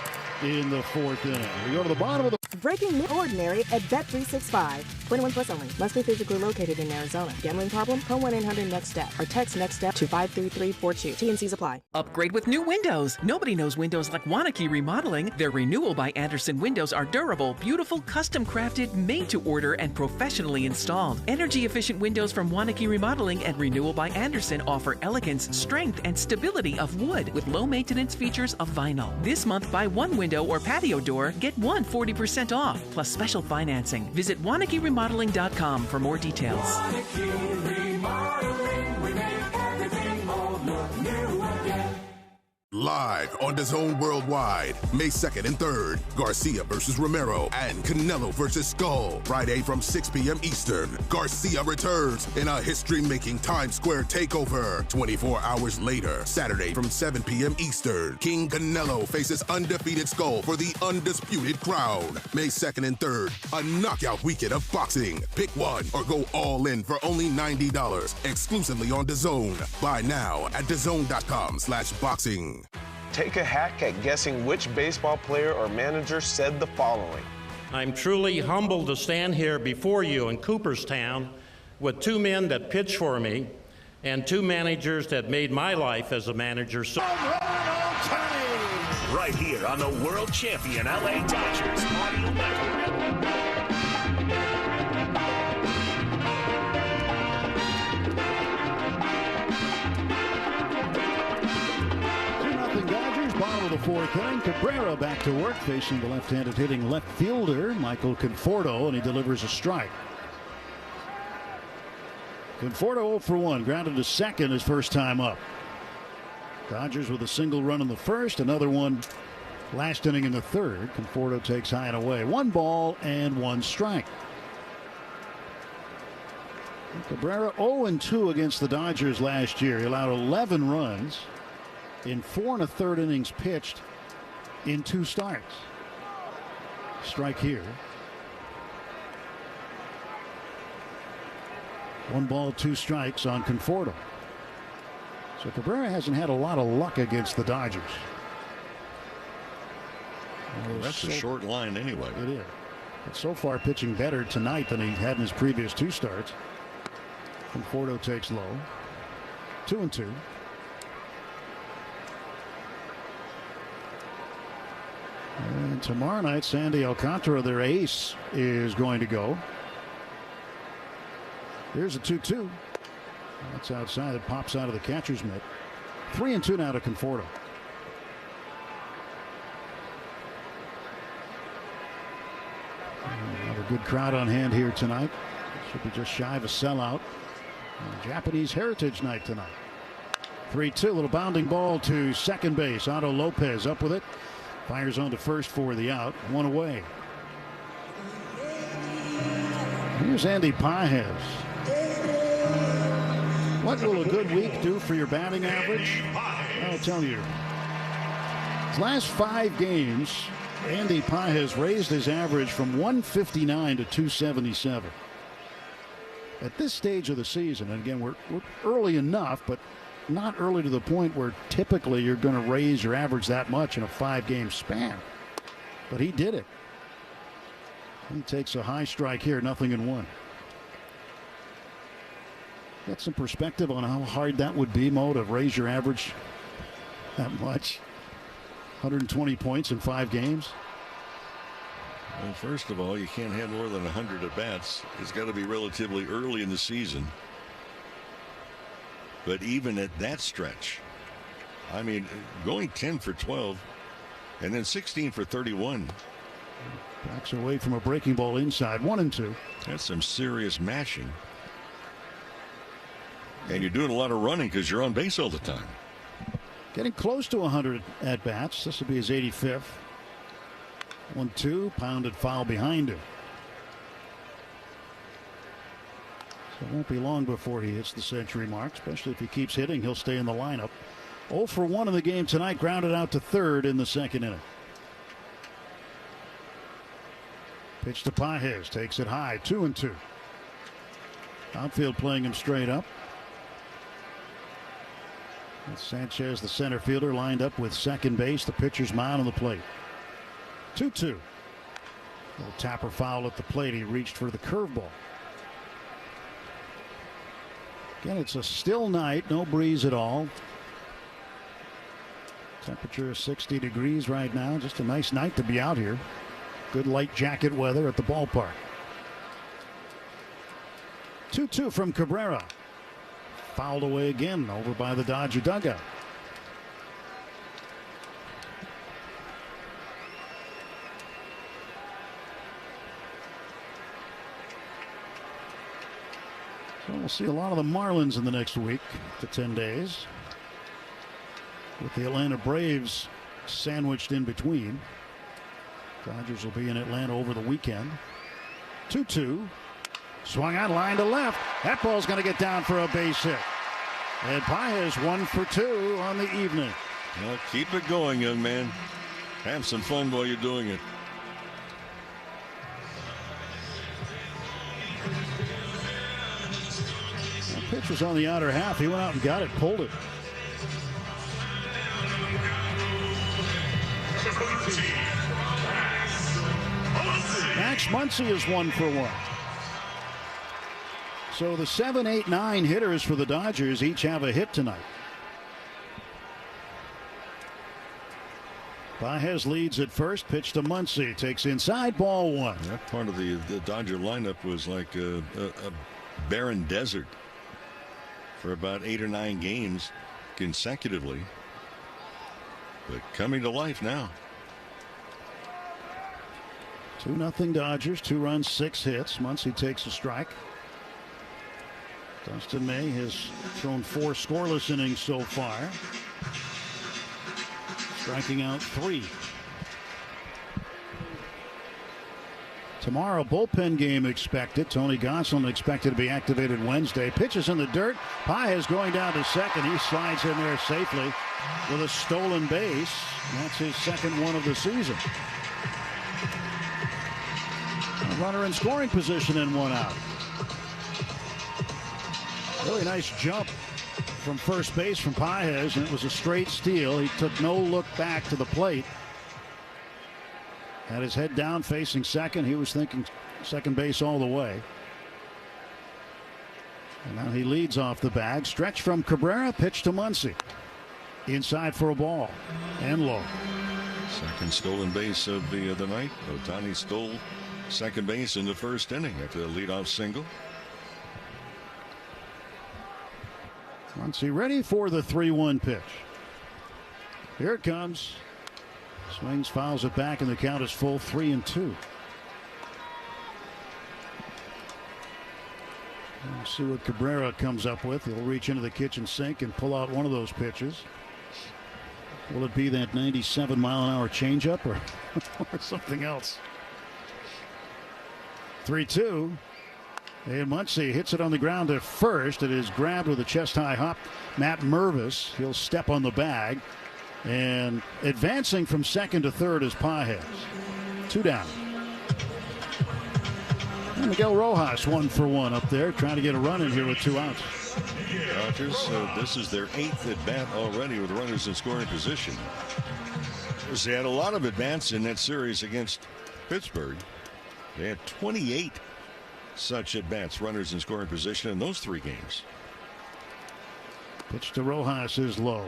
in the 4th inning. We go to the bottom of the Breaking New Ordinary at Bet365. 21 plus only. Must be physically located in Arizona. Gambling problem? Call 1-800-NEXT-STEP or text NEXT-STEP to 53342. T&Cs apply. Upgrade with new windows. Nobody knows windows like Wanakee Remodeling. Their Renewal by Andersen windows are durable, beautiful, custom crafted, made to order, and professionally installed. Energy efficient windows from Wanakee Remodeling and Renewal by Andersen offer elegance, strength, and stability of wood with low maintenance features of vinyl. This month, buy 1 window or patio door, get 1 40% off, plus special financing. Visit WanakeeRemodeling.com for more details. live on DAZN Worldwide. May 2nd and 3rd, Garcia versus Romero and Canelo versus Skull. Friday from 6 p.m. Eastern, Garcia returns in a history-making Times Square takeover. 24 hours later, Saturday from 7 p.m. Eastern, King Canelo faces undefeated Skull for the undisputed crown. May 2nd and 3rd, a knockout weekend of boxing. Pick one or go all in for only $90. Exclusively on DAZN. Buy now at DAZN.com/boxing. Take a hack at guessing which baseball player or manager said the following. I'm truly humbled to stand here before you in Cooperstown with two men that pitched for me and two managers that made my life as a manager. Right here on the world champion LA Dodgers Audio Network. 2-0 Dodgers, bottom of the fourth inning. Cabrera back to work, facing the left-handed hitting left fielder, Michael Conforto, and he delivers a strike. Conforto 0 for 1, grounded to second his first time up. Dodgers with a single run in the first, another one last inning in the third. Conforto takes high and away. 1 ball and 1 strike. Cabrera 0-2 against the Dodgers last year. He allowed 11 runs in 4 1/3 innings pitched in 2 starts. Strike here. 1 ball, 2 strikes on Conforto. So Cabrera hasn't had a lot of luck against the Dodgers. Well, that's a short line anyway. It is. But so far pitching better tonight than he had in his previous 2 starts. Conforto takes low. 2-2. And tomorrow night, Sandy Alcantara, their ace, is going to go. Here's a 2-2. That's outside. It pops out of the catcher's mitt. 3-2 now to Conforto. Another good crowd on hand here tonight. Should be just shy of a sellout. Japanese Heritage Night tonight. 3-2. Little bounding ball to second base. Otto Lopez up with it. Fires on to first for the out. 1 away. Here's Andy Pages. What will a good week do for your batting average? I'll tell you. His last 5 games, Andy Pages raised his average from 159 to 277. At this stage of the season, and again, we're early enough, but not early to the point where typically you're going to raise your average that much in a 5-game span. But he did it. He takes a high strike here, 0-1. Got some perspective on how hard that would be, Mo, to raise your average that much? 120 points in 5 games? Well, first of all, you can't have more than 100 at-bats. It's got to be relatively early in the season. But even at that stretch, I mean, going 10 for 12 and then 16 for 31. Backs away from a breaking ball inside. 1-2. That's some serious mashing. And you're doing a lot of running because you're on base all the time. Getting close to 100 at-bats. This will be his 85th. 1-2. Pounded foul behind him. So it won't be long before he hits the century mark, especially if he keeps hitting. He'll stay in the lineup. 0 for 1 in the game tonight. Grounded out to third in the second inning. Pitch to Pages. Takes it high. 2-2. Outfield playing him straight up. And Sanchez, the center fielder, lined up with second base. The pitcher's mound on the plate. 2-2. Little tapper foul at the plate. He reached for the curveball. Again, it's a still night. No breeze at all. Temperature is 60 degrees right now. Just a nice night to be out here. Good light jacket weather at the ballpark. 2-2 from Cabrera. Fouled away again over by the Dodger dugout. So we'll see a lot of the Marlins in the next week to 10 days. with the Atlanta Braves sandwiched in between. Dodgers will be in Atlanta over the weekend. 2-2. Swung on, line to left. That ball's going to get down for a base hit. And Paez 1 for 2 on the evening. Well, keep it going, young man. Have some fun while you're doing it. The pitch was on the outer half. He went out and got it, pulled it. Max Muncy is 1 for 1. So the 7, 8, 9 hitters for the Dodgers each have a hit tonight. Paez leads at first. Pitch to Muncy. Takes inside, ball 1. That part of the Dodger lineup was like a barren desert for about 8 or 9 games consecutively. But coming to life now. 2-0 Dodgers. 2 runs, 6 hits. Muncy takes a strike. Dustin May has thrown 4 scoreless innings so far. Striking out 3. Tomorrow, bullpen game expected. Tony Gonsolin expected to be activated Wednesday. Pitches in the dirt. Paez going down to second. He slides in there safely with a stolen base. That's his second one of the season. A runner in scoring position and 1 out. Really nice jump from first base from Paez, and it was a straight steal. He took no look back to the plate. Had his head down facing second. He was thinking second base all the way. And now he leads off the bag. Stretch from Cabrera. Pitch to Muncy. Inside for a ball. And low. Second stolen base of the night. Ohtani stole second base in the first inning after the leadoff single. Muncy ready for the 3-1 pitch. Here it comes. Swings, fouls it back, and the count is full, 3-2. We'll see what Cabrera comes up with. He'll reach into the kitchen sink and pull out one of those pitches. Will it be that 97-mile-an-hour changeup or something else? 3-2. And Muncy hits it on the ground to first. It is grabbed with a chest-high hop. Matt Mervis. He'll step on the bag. And advancing from second to third is Paez. 2 down. And Miguel Rojas 1 for 1 up there, trying to get a run in here with 2 outs. Dodgers, this is their 8th at bat already with runners in scoring position. They had a lot of at-bats in that series against Pittsburgh. They had 28 such at-bats, runners in scoring position in those 3 games. Pitch to Rojas is low.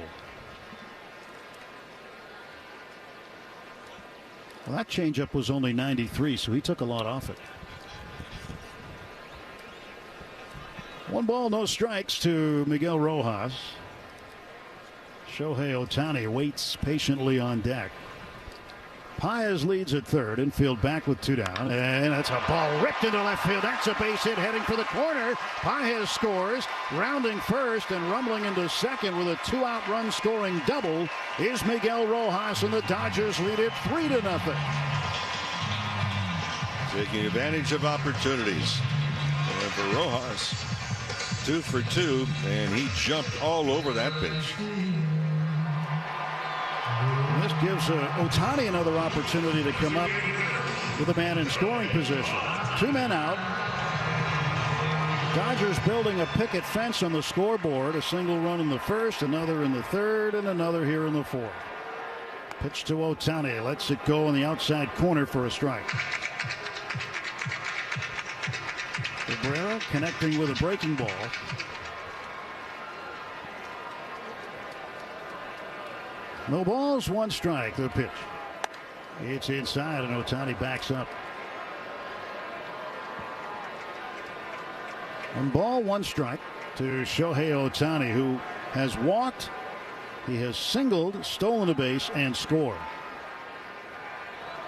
Well, that changeup was only 93, so he took a lot off it. 1 ball, no strikes to Miguel Rojas. Shohei Ohtani waits patiently on deck. Paez leads at third. Infield back with 2 down. And that's a ball ripped into left field. That's a base hit heading for the corner. Paez scores. Rounding first and rumbling into second with a 2-out run scoring double is Miguel Rojas, and the Dodgers lead it 3-0. Taking advantage of opportunities. And for Rojas, 2 for 2, and he jumped all over that pitch. This gives Ohtani another opportunity to come up with a man in scoring position. 2 men out. Dodgers building a picket fence on the scoreboard. A single run in the first, another in the third, and another here in the fourth. Pitch to Ohtani. Lets it go in the outside corner for a strike. Cabrera connecting with a breaking ball. No balls, 1 strike. The pitch. It's inside, and Ohtani backs up. 1 ball, 1 strike to Shohei Ohtani, who has walked, he has singled, stolen a base, and scored.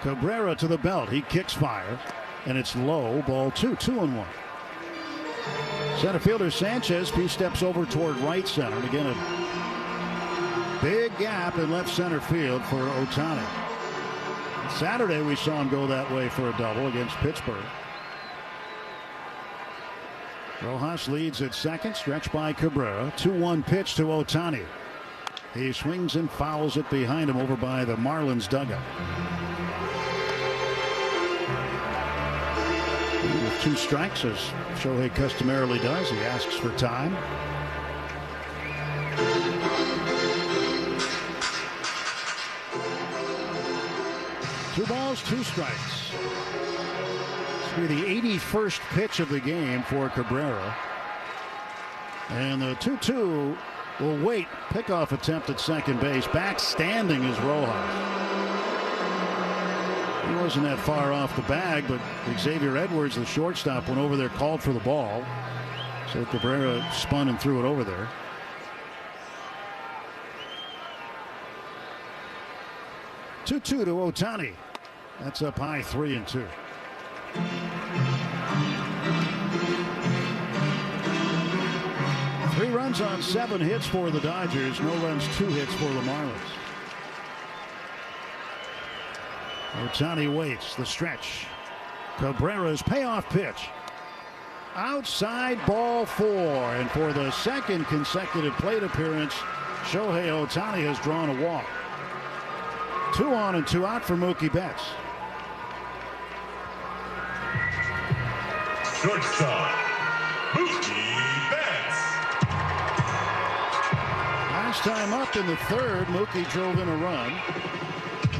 Cabrera to the belt. He kicks fire, and it's low. Ball 2, 2-1. Center fielder Sanchez, he steps over toward right center. And again, a Big gap in left center field for Ohtani. Saturday we saw him go that way for a double against Pittsburgh. Rojas leads at second, stretched by Cabrera. 2-1 pitch to Ohtani. He swings and fouls it behind him over by the Marlins dugout. With 2 strikes, as Shohei customarily does, he asks for time. Two balls, 2 strikes. This will be the 81st pitch of the game for Cabrera. And the 2-2 will wait. Pickoff attempt at second base. Back standing is Rojas. He wasn't that far off the bag, but Xavier Edwards, the shortstop, went over there, called for the ball. So Cabrera spun and threw it over there. Two to Ohtani. That's up high, 3-2. Three runs on 7 hits for the Dodgers. No runs, 2 hits for the Marlins. Ohtani waits the stretch. Cabrera's payoff pitch. Outside, ball 4. And for the second consecutive plate appearance, Shohei Ohtani has drawn a walk. 2 on and 2 out for Mookie Betts. Shortstop, Mookie Betts. Last time up in the 3rd, Mookie drove in a run.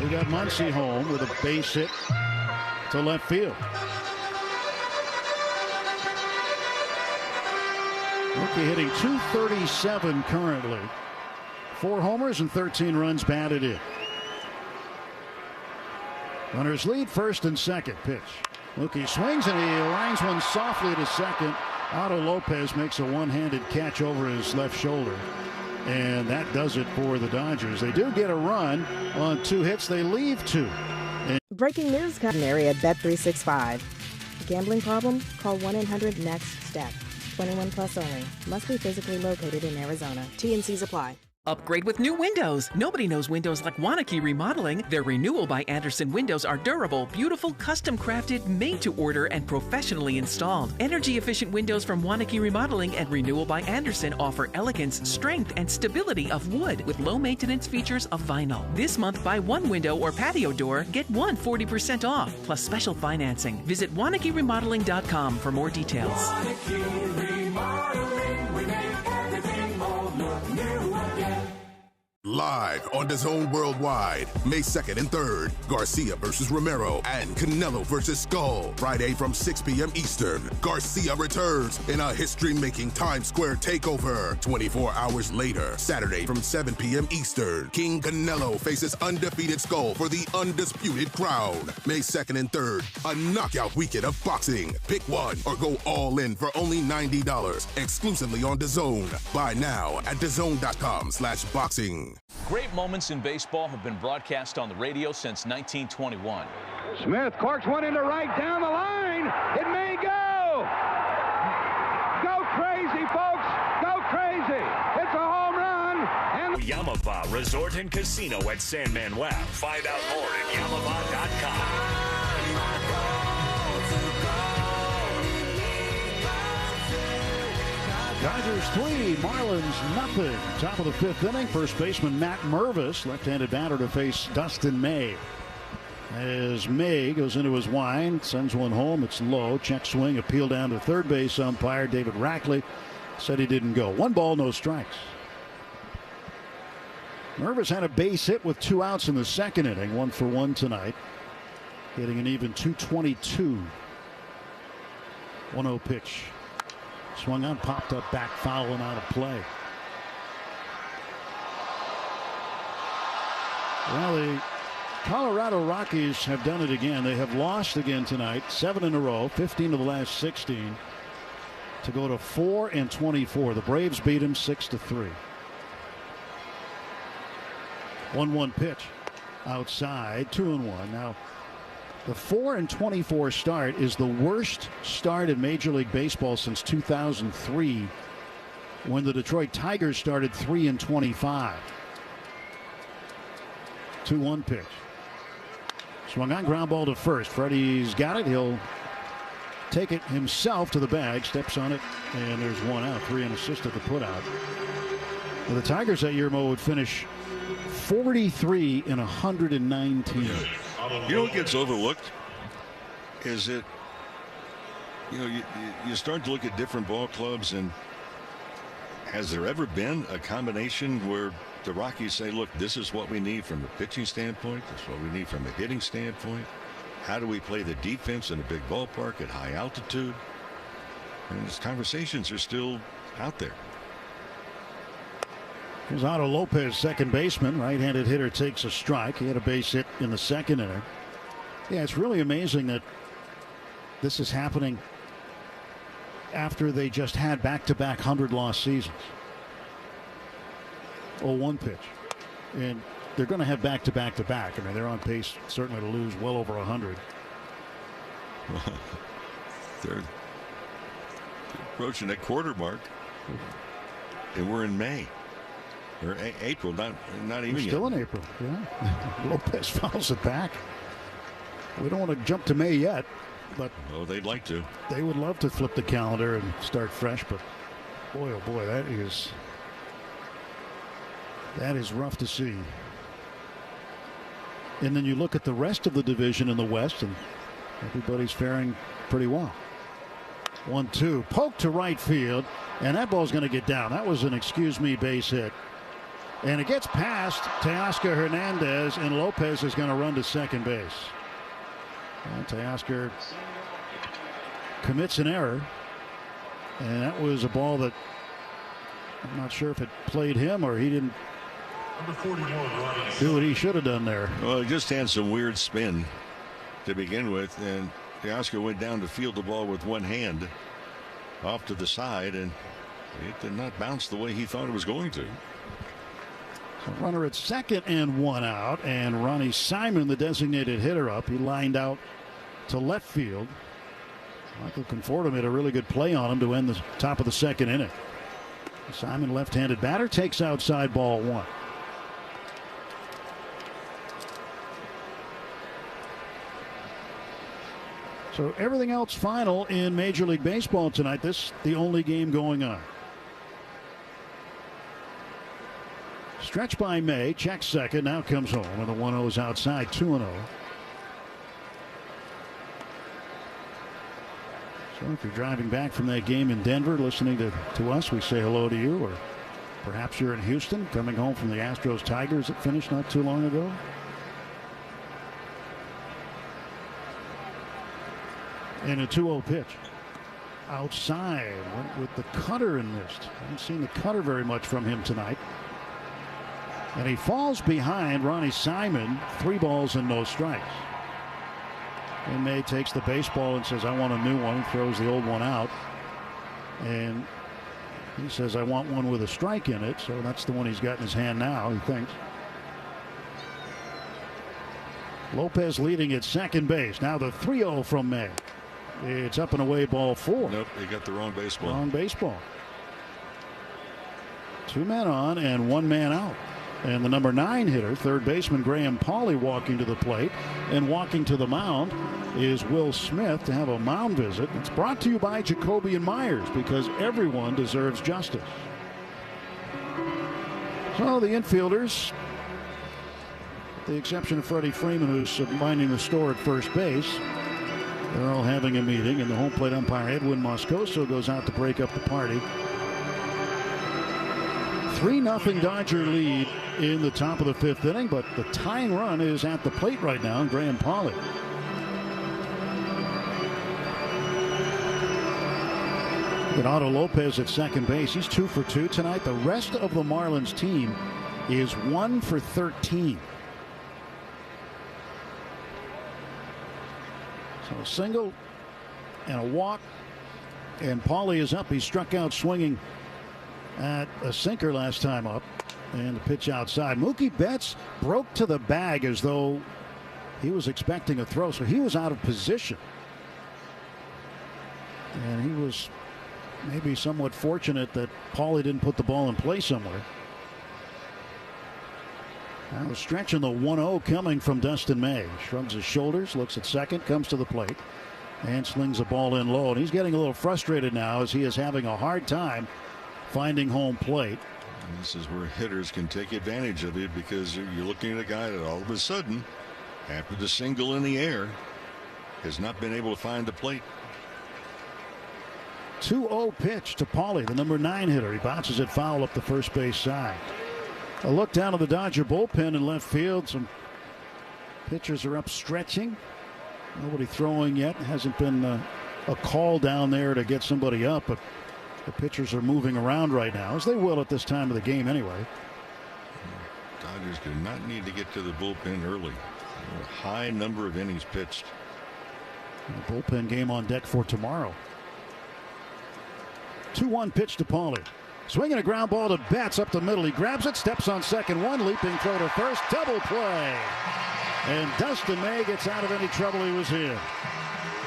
We got Muncy home with a base hit to left field. Mookie hitting .237 currently. 4 homers and 13 runs batted in. Runners lead, first and second. Pitch. Mookie swings and he lines one softly to second. Otto Lopez makes a one-handed catch over his left shoulder. And that does it for the Dodgers. They do get a run on 2 hits. They leave 2. Breaking news customary at Bet365. Gambling problem? Call 1-800-NEXT-STEP. 21 plus only. Must be physically located in Arizona. T&Cs apply. Upgrade with new windows. Nobody knows windows like Wanakee Remodeling. Their Renewal by Andersen windows are durable, beautiful, custom crafted, made to order, and professionally installed. Energy efficient windows from Wanakee Remodeling and Renewal by Andersen offer elegance, strength, and stability of wood with low maintenance features of vinyl. This month, buy 1 window or patio door, get 1 40% off, plus special financing. Visit WanakeeRemodeling.com for more details. Wanakee Remodeling, we make everything more look new again. Live on DAZN Worldwide, May 2nd and 3rd, Garcia versus Romero and Canelo versus Skull. Friday from 6 p.m. Eastern, Garcia returns in a history-making Times Square takeover. 24 hours later, Saturday from 7 p.m. Eastern, King Canelo faces undefeated Skull for the undisputed crown. May 2nd and 3rd, a knockout weekend of boxing. Pick one or go all in for only $90, exclusively on DAZN. Buy now at DAZN.com/boxing. Great moments in baseball have been broadcast on the radio since 1921. Smith corks one into right down the line. It may go. Go crazy, folks. Go crazy. It's a home run. And Yamava Resort and Casino at San Manuel. Find out more at Yamava.com. Dodgers 3, Marlins nothing. Top of the 5th inning. First baseman Matt Mervis, left-handed batter, to face Dustin May. As May goes into his wind, sends one home. It's low. Check swing, appeal down to third base umpire David Rackley said he didn't go. 1 ball, no strikes. Mervis had a base hit with 2 outs in the 2nd inning. 1 for 1 tonight. Hitting an even .222. 1-0 pitch. Swung on, popped up, back foul and out of play. Well, the Colorado Rockies have done it again. They have lost again tonight, 7 in a row, 15 of the last 16, to go to 4-24. The Braves beat them 6-3. 1-1 pitch outside, 2-1. Now, the 4-24 start is the worst start in Major League Baseball since 2003, when the Detroit Tigers started 3-25. 2-1 pitch. Swung on, ground ball to first. Freddie's got it. He'll take it himself to the bag, steps on it, and there's one out. 3 unassisted to put out. Well, the Tigers that year, Mo, would finish 43 in 119. You know what gets overlooked is it, you start to look at different ball clubs, and has there ever been a combination where the Rockies say, look, this is what we need from a pitching standpoint, this is what we need from a hitting standpoint, how do we play the defense in a big ballpark at high altitude? And these conversations are still out there. Here's Otto Lopez, second baseman, right-handed hitter, takes a strike. He had a base hit in the second inning. Yeah, it's really amazing that this is happening after they just had back-to-back 100-loss seasons. 0-1 pitch. And they're going to have back-to-back-to-back. I mean, they're on pace certainly to lose well over 100. They're approaching that quarter mark. And we're in May. Or April, not even yet. Still in April, yeah. Lopez fouls it back. We don't want to jump to May yet, but they'd like to. They would love to flip the calendar and start fresh, but boy, oh boy, that is rough to see. And then you look at the rest of the division in the West, and everybody's faring pretty well. 1-2, poke to right field, and that ball's going to get down. That was an excuse me base hit. And it gets past Teoscar Hernandez, and Lopez is going to run to second base. And Teoscar commits an error, and that was a ball that I'm not sure if it played him or he didn't do what he should have done there. Well, it just had some weird spin to begin with, and Teoscar went down to field the ball with one hand off to the side, and it did not bounce the way he thought it was going to. So runner at second and one out, and Ronnie Simon, the designated hitter, up. He lined out to left field. Michael Conforto made a really good play on him to end the top of the second inning. Simon, left-handed batter, takes outside, ball 1. So everything else final in Major League Baseball tonight. This the only game going on. Stretch by May, checks second, now comes home, and the 1-0's outside, 2-0. So if you're driving back from that game in Denver, listening to us, we say hello to you. Or perhaps you're in Houston, coming home from the Astros Tigers that finished not too long ago. And a 2-0 pitch. Outside, went with the cutter and missed. Haven't seen the cutter very much from him tonight. And he falls behind Ronnie Simon, 3 balls and no strikes. And May takes the baseball and says, I want a new one. He throws the old one out. And he says, I want one with a strike in it. So that's the one he's got in his hand now, he thinks. Lopez leading at second base. Now the 3-0 from May. It's up and away, ball 4. Nope, he got the wrong baseball. Wrong baseball. 2 men on and 1 man out. And the number 9 hitter, third baseman Graham Pauley, walking to the plate. And walking to the mound is Will Smith to have a mound visit. It's brought to you by Jacoby and Myers, because everyone deserves justice. So the infielders, with the exception of Freddie Freeman, who's minding the store at first base, they're all having a meeting, and the home plate umpire Edwin Moscoso goes out to break up the party. 3-0 Dodger lead in the top of the 5th inning, but the tying run is at the plate right now, Graham Pauley. And Otto Lopez at second base. He's 2 for 2 tonight. The rest of the Marlins team is 1 for 13. So a single and a walk, and Pauley is up. He struck out swinging at a sinker last time up, and the pitch outside. Mookie Betts broke to the bag as though he was expecting a throw, so he was out of position, and he was maybe somewhat fortunate that Pauley didn't put the ball in play somewhere. Now the stretch in the 1-0 coming from Dustin May. Shrugs his shoulders, looks at second, comes to the plate, and slings a ball in low. And he's getting a little frustrated now as he is having a hard time finding home plate. And this is where hitters can take advantage of it, because you're looking at a guy that all of a sudden, after the single in the air, has not been able to find the plate. 2-0 pitch to Paulie, the number 9 hitter. He bounces it foul up the first base side. A look down at the Dodger bullpen in left field. Some pitchers are up stretching. Nobody throwing yet. Hasn't been a call down there to get somebody up, but the pitchers are moving around right now, as they will at this time of the game anyway. Dodgers do not need to get to the bullpen early. A high number of innings pitched. And the bullpen game on deck for tomorrow. 2-1 pitch to Paulie. Swinging a ground ball to Betts up the middle. He grabs it, steps on second, one leaping throw to first, double play. And Dustin May gets out of any trouble he was in.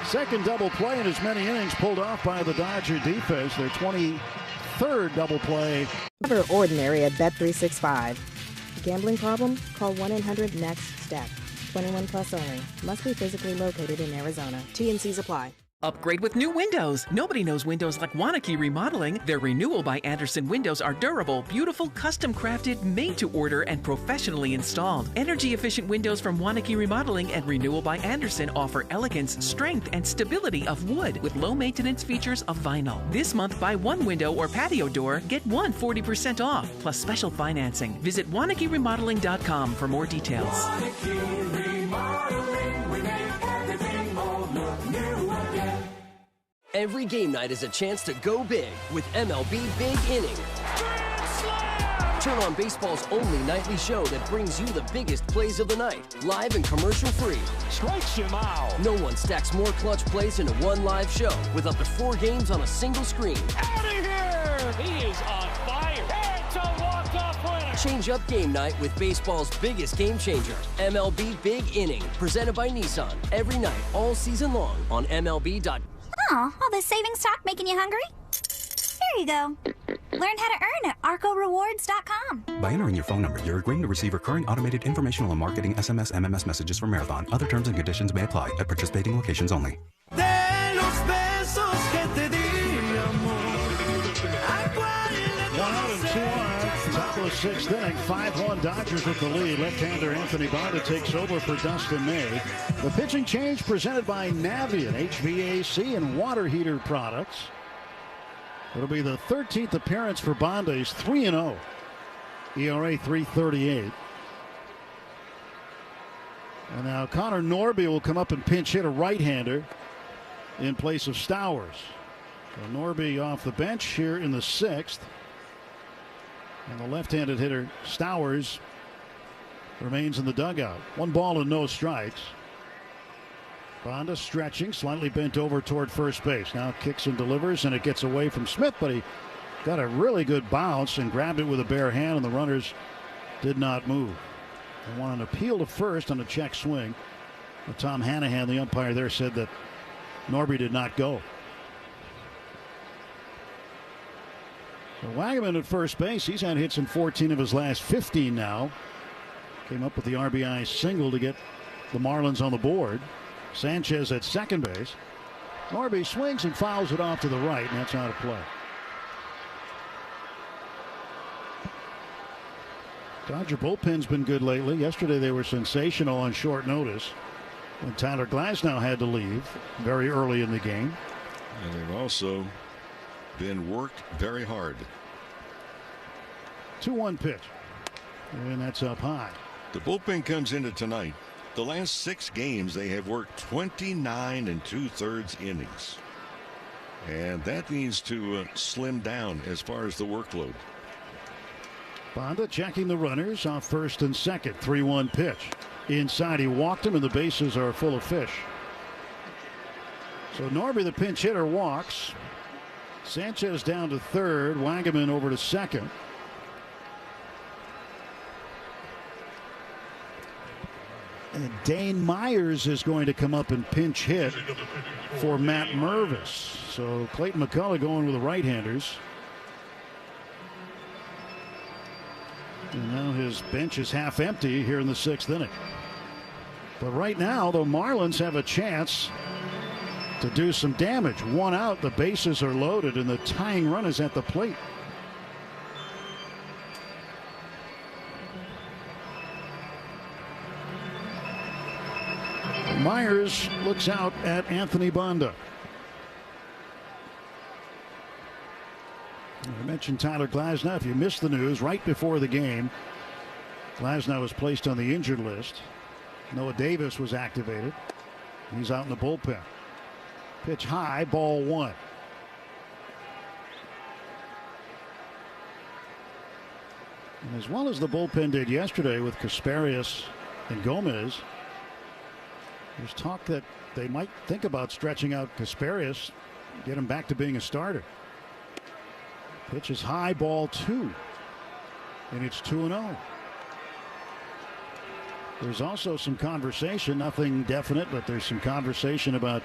Second double play in as many innings pulled off by the Dodger defense. Their 23rd double play. Never ordinary at Bet365. Gambling problem? Call 1-800-NEXT-STEP. 21 plus only. Must be physically located in Arizona. T&Cs apply. Upgrade with new windows. Nobody knows windows like Wanakee Remodeling. Their Renewal by Andersen windows are durable, beautiful, custom crafted, made to order, and professionally installed. Energy efficient windows from Wanakee Remodeling and Renewal by Andersen offer elegance, strength, and stability of wood with low maintenance features of vinyl. This month, buy one window or patio door, get one 40% off, plus special financing. Visit WanakeeRemodeling.com for more details. Wanakee Remodeling, we make everything old look new again. Every game night is a chance to go big with MLB Big Inning. Turn on baseball's only nightly show that brings you the biggest plays of the night, live and commercial-free. Strikes him out. No one stacks more clutch plays into one live show with up to 4 games on a single screen. Out of here! He is on fire. It's a walk-off winner. Change up game night with baseball's biggest game changer, MLB Big Inning, presented by Nissan. Every night, all season long on MLB.com. Oh, all this savings talk making you hungry? Here you go. Learn how to earn at ArcoRewards.com. By entering your phone number, you're agreeing to receive recurring automated informational and marketing SMS MMS messages from Marathon. Other terms and conditions may apply at participating locations only. Top of the 6th inning, 5-1 Dodgers with the lead. Left-hander Anthony Banda takes over for Dustin May. The pitching change presented by Navien, HVAC and water heater products. It'll be the 13th appearance for Banda. He's 3-0. ERA 3.38. And now Connor Norby will come up and pinch hit a right-hander in place of Stowers. So Norby off the bench here in the 6th. And the left-handed hitter, Stowers, remains in the dugout. 1 ball and no strikes. Banda stretching, slightly bent over toward first base. Now kicks and delivers, and it gets away from Smith, but he got a really good bounce and grabbed it with a bare hand, and the runners did not move. They want an appeal to first on a check swing. But Tom Hanahan, the umpire there, said that Norby did not go. So Wagaman at first base. He's had hits in 14 of his last 15 now. Came up with the RBI single to get the Marlins on the board. Sanchez at second base. Norby swings and fouls it off to the right, and that's out of play. Dodger bullpen's been good lately. Yesterday they were sensational on short notice when Tyler Glasnow had to leave very early in the game. And they've also been worked very hard. 2-1 pitch. And that's up high. The bullpen comes into tonight. The last 6 games they have worked 29 2/3 innings. And that needs to slim down as far as the workload. Banda checking the runners off first and second. 3-1 pitch. Inside, he walked him, and the bases are full of fish. So Norby, the pinch hitter, walks. Sanchez down to third. Wagaman over to second. And Dane Myers is going to come up and pinch hit for Matt Mervis. So Clayton McCullough going with the right-handers. And now his bench is half empty here in the 6th inning. But right now, the Marlins have a chance to do some damage. One out, the bases are loaded, and the tying run is at the plate. Myers looks out at Anthony Banda. I mentioned Tyler Glasnow. If you missed the news, right before the game, Glasnow was placed on the injured list. Noah Davis was activated. He's out in the bullpen. Pitch high, ball 1. And as well as the bullpen did yesterday with Kasparius and Gomez, there's talk that they might think about stretching out Kasparius, get him back to being a starter. Pitch is high, ball 2. And it's 2-0. There's also some conversation, nothing definite, but there's some conversation about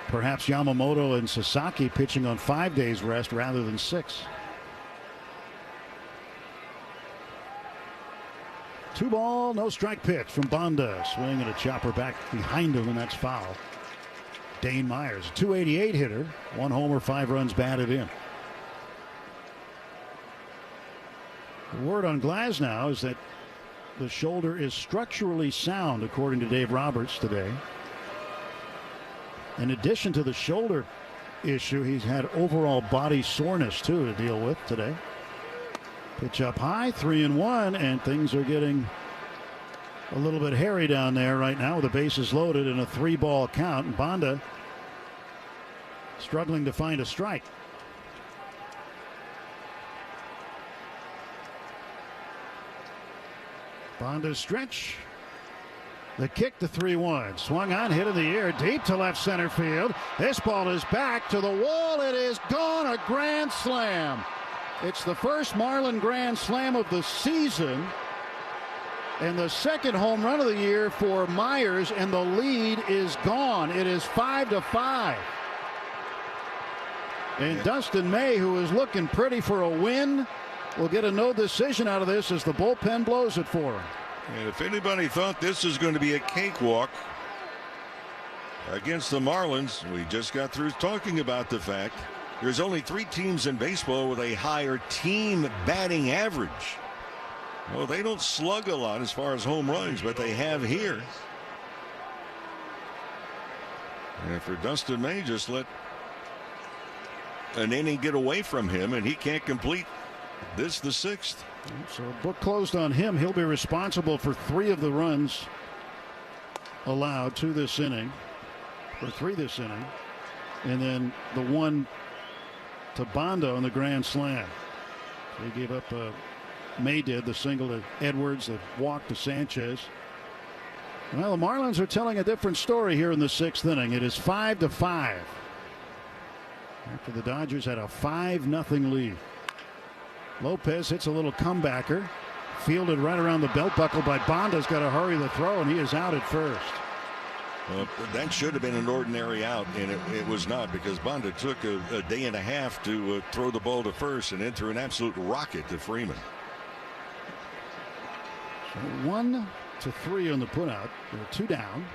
perhaps Yamamoto and Sasaki pitching on 5 days rest rather than 6. 2 ball, no strike pitch from Banda. Swing and a chopper back behind him, and that's foul. Dane Myers, a .288 hitter, 1 homer, 5 runs batted in. The word on Glasnow is that the shoulder is structurally sound, according to Dave Roberts today. In addition to the shoulder issue, he's had overall body soreness, too, to deal with today. Pitch up high, 3-1, and things are getting a little bit hairy down there right now with the bases loaded and a 3-ball count. And Banda struggling to find a strike. Banda's stretch. The kick to 3-1. Swung on, hit in the air, deep to left center field. This ball is back to the wall. It is gone. A grand slam. It's the first Marlin grand slam of the season and the second home run of the year for Myers, and the lead is gone. It is 5-5. And Dustin May, who is looking pretty for a win, will get a no decision out of this as the bullpen blows it for him. And if anybody thought this was going to be a cakewalk against the Marlins, we just got through talking about the fact there's only 3 teams in baseball with a higher team batting average. Well, they don't slug a lot as far as home runs, but they have here. And for Dustin May, just let an inning get away from him, and he can't complete this, the 6th. So book closed on him. He'll be responsible for 3 of the runs allowed to this inning, or 3 this inning, and then the 1 to Banda on the grand slam. They gave up May did the single to Edwards, the walk to Sanchez. Well, the Marlins are telling a different story here in the 6th inning. It is 5-5 after the Dodgers had a 5-0 lead. Lopez hits a little comebacker, fielded right around the belt buckle by Banda's got to hurry the throw, and he is out at first. Well, that should have been an ordinary out, and it was not, because Banda took a day and a half to throw the ball to first and enter an absolute rocket to Freeman. So 1-3 on the putout. There are 2 down.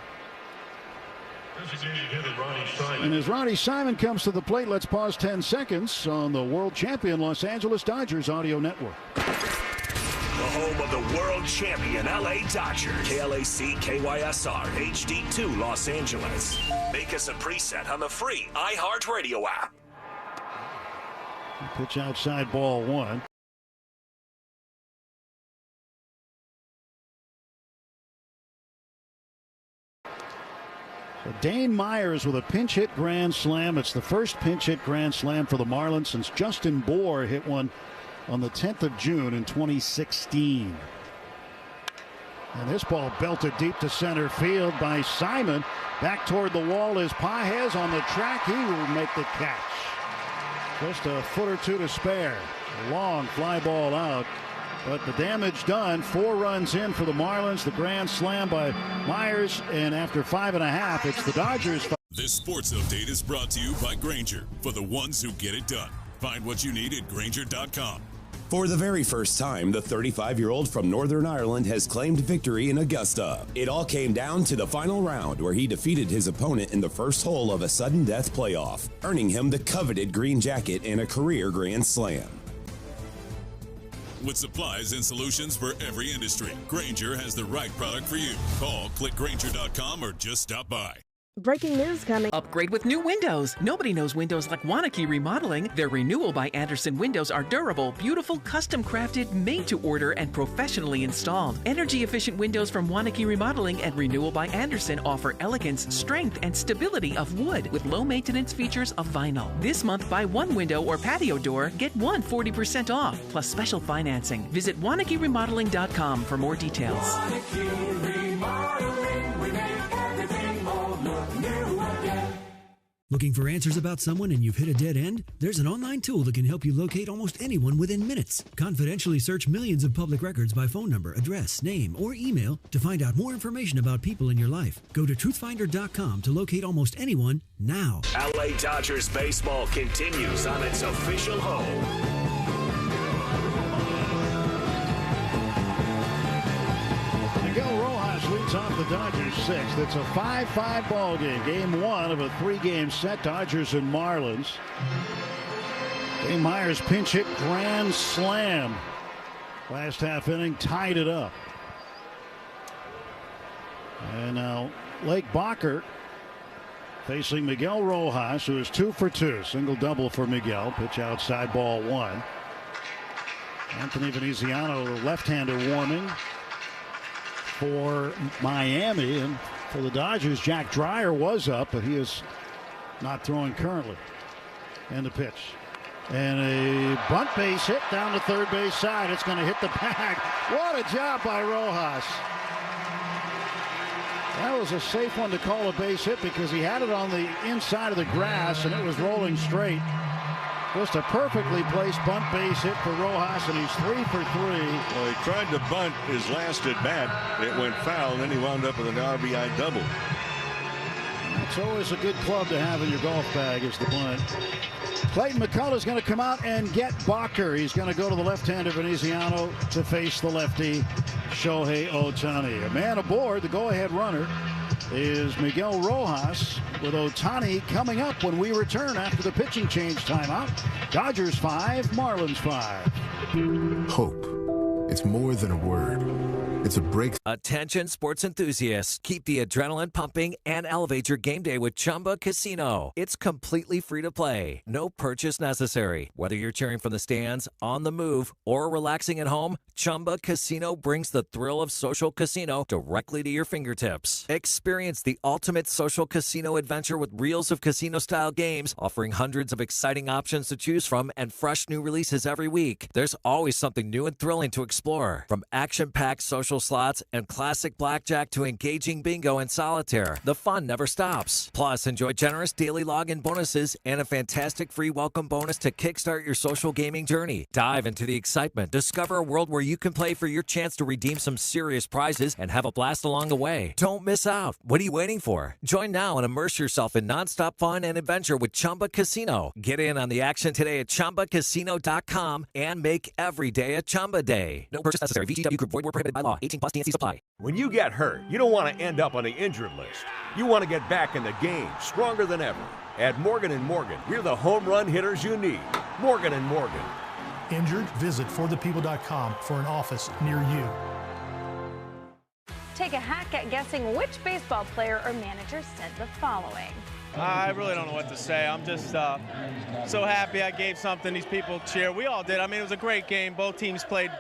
And as Ronnie Simon comes to the plate, let's pause 10 seconds on the world champion Los Angeles Dodgers audio network. The home of the world champion LA Dodgers. KLAC KYSR HD2 Los Angeles. Make us a preset on the free iHeartRadio app. Pitch outside, ball 1. So Dane Myers with a pinch hit grand slam. It's the first pinch hit grand slam for the Marlins since Justin Bour hit one on the 10th of June in 2016. And this ball belted deep to center field by Simon. Back toward the wall is Pages on the track. He will make the catch. Just a foot or 2 to spare. A long fly ball out. But the damage done. 4 runs in for the Marlins. The grand slam by Myers. And after 5.5, it's the Dodgers. This sports update is brought to you by Grainger, for the ones who get it done. Find what you need at Grainger.com. For the very first time, the 35-year-old from Northern Ireland has claimed victory in Augusta. It all came down to the final round, where he defeated his opponent in the first hole of a sudden death playoff, earning him the coveted green jacket and a career Grand Slam. With supplies and solutions for every industry, Grainger has the right product for you. Call, click Grainger.com, or just stop by. Breaking news coming. Upgrade with new windows. Nobody knows windows like Wanakee Remodeling. Their Renewal by Andersen windows are durable, beautiful, custom crafted, made to order, and professionally installed. Energy efficient windows from Wanakee Remodeling and Renewal by Andersen offer elegance, strength, and stability of wood with low maintenance features of vinyl. This month, buy one window or patio door, get one 40% off, plus special financing. Visit WanakeeRemodeling.com for more details. Wanakee Remodeling, we make everything old look new again. Looking for answers about someone and you've hit a dead end? There's an online tool that can help you locate almost anyone within minutes. Confidentially search millions of public records by phone number, address, name, or email to find out more information about people in your life. Go to truthfinder.com to locate almost anyone now. LA Dodgers baseball continues on its official home. Miguel Rojas leads off the Dodgers 6th. It's a 5-5 ball game. Game 1 of a 3-game set. Dodgers and Marlins. Dave Myers pinch hit grand slam. Last half inning tied it up. And now Blake Bacher facing Miguel Rojas, who is 2 for 2. Single double for Miguel. Pitch outside, ball 1. Anthony Veneziano, the left-hander, warming for Miami, and for the Dodgers, Jack Dreyer was up, but he is not throwing currently. And the pitch. And a bunt base hit down the third base side. It's going to hit the bag. What a job by Rojas. That was a safe one to call a base hit because he had it on the inside of the grass and it was rolling straight. Just a perfectly placed bunt base hit for Rojas, and he's 3 for 3. Well, he tried to bunt his last at bat. It went foul, and then he wound up with an RBI double. It's always a good club to have in your golf bag, is the bunt. Clayton McCullough is going to come out and get Bacher. He's going to go to the left-hander Veneziano to face the lefty Shohei Ohtani. A man aboard, the go-ahead runner is Miguel Rojas, with Ohtani coming up when we return after the pitching change timeout. Dodgers 5, Marlins 5. Hope. It's more than a word. It's a break. Attention sports enthusiasts. Keep the adrenaline pumping and elevate your game day with Chumba Casino. It's completely free to play. No purchase necessary. Whether you're cheering from the stands, on the move, or relaxing at home, Chumba Casino brings the thrill of social casino directly to your fingertips. Experience the ultimate social casino adventure with reels of casino-style games, offering hundreds of exciting options to choose from and fresh new releases every week. There's always something new and thrilling to explore. From action-packed social slots and classic blackjack to engaging bingo and solitaire, the fun never stops. Plus, enjoy generous daily login bonuses and a fantastic free welcome bonus to kickstart your social gaming journey. Dive into the excitement. Discover a world where you can play for your chance to redeem some serious prizes and have a blast along the way. Don't miss out. What are you waiting for? Join now and immerse yourself in nonstop fun and adventure with Chumba Casino. Get in on the action today at ChumbaCasino.com and make every day a Chumba day. No purchase necessary. VGW Group. Void where prohibited by law. 18 plus TNCs apply. When you get hurt, you don't want to end up on the injured list. You want to get back in the game, stronger than ever. At Morgan & Morgan, we're the home run hitters you need. Morgan & Morgan. Injured? Visit forthepeople.com for an office near you. Take a hack at guessing which baseball player or manager said the following. I really don't know what to say. I'm just so happy I gave something these people cheer. We all did. I mean, it was a great game. Both teams played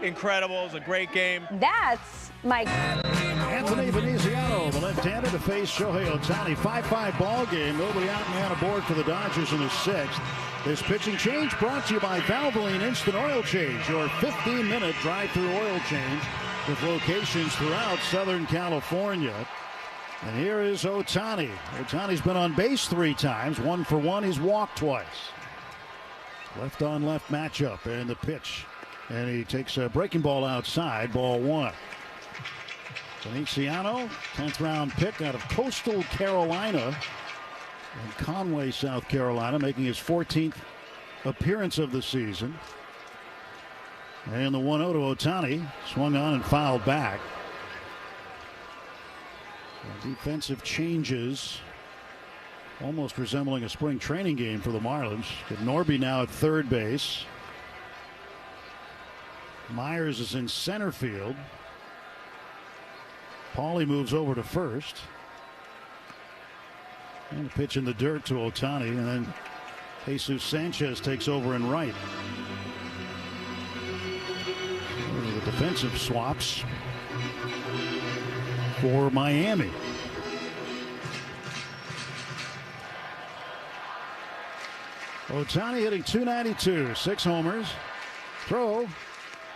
incredible. It was a great game. That's Mike. Anthony Veneziano, the left-hander, to face Shohei Ohtani. 5-5 ball game. Nobody out and man aboard for the Dodgers in the 6th. This pitching change brought to you by Valvoline Instant Oil Change, your 15-minute drive-through oil change with locations throughout Southern California. And here is Ohtani. Ohtani's been on base 3 times. 1 for 1. He's walked twice. Left-on-left matchup, and the pitch. And he takes a breaking ball outside, ball 1. Veneziano, 10th round pick out of Coastal Carolina and Conway, South Carolina, making his 14th appearance of the season. And the 1-0 to Ohtani. Swung on and fouled back. Defensive changes, almost resembling a spring training game for the Marlins. Get Norby now at third base. Myers is in center field. Paulie moves over to first. And a pitch in the dirt to Ohtani, and then Jesus Sanchez takes over in right. Those are the defensive swaps for Miami. Ohtani hitting .292, 6 homers. Throw,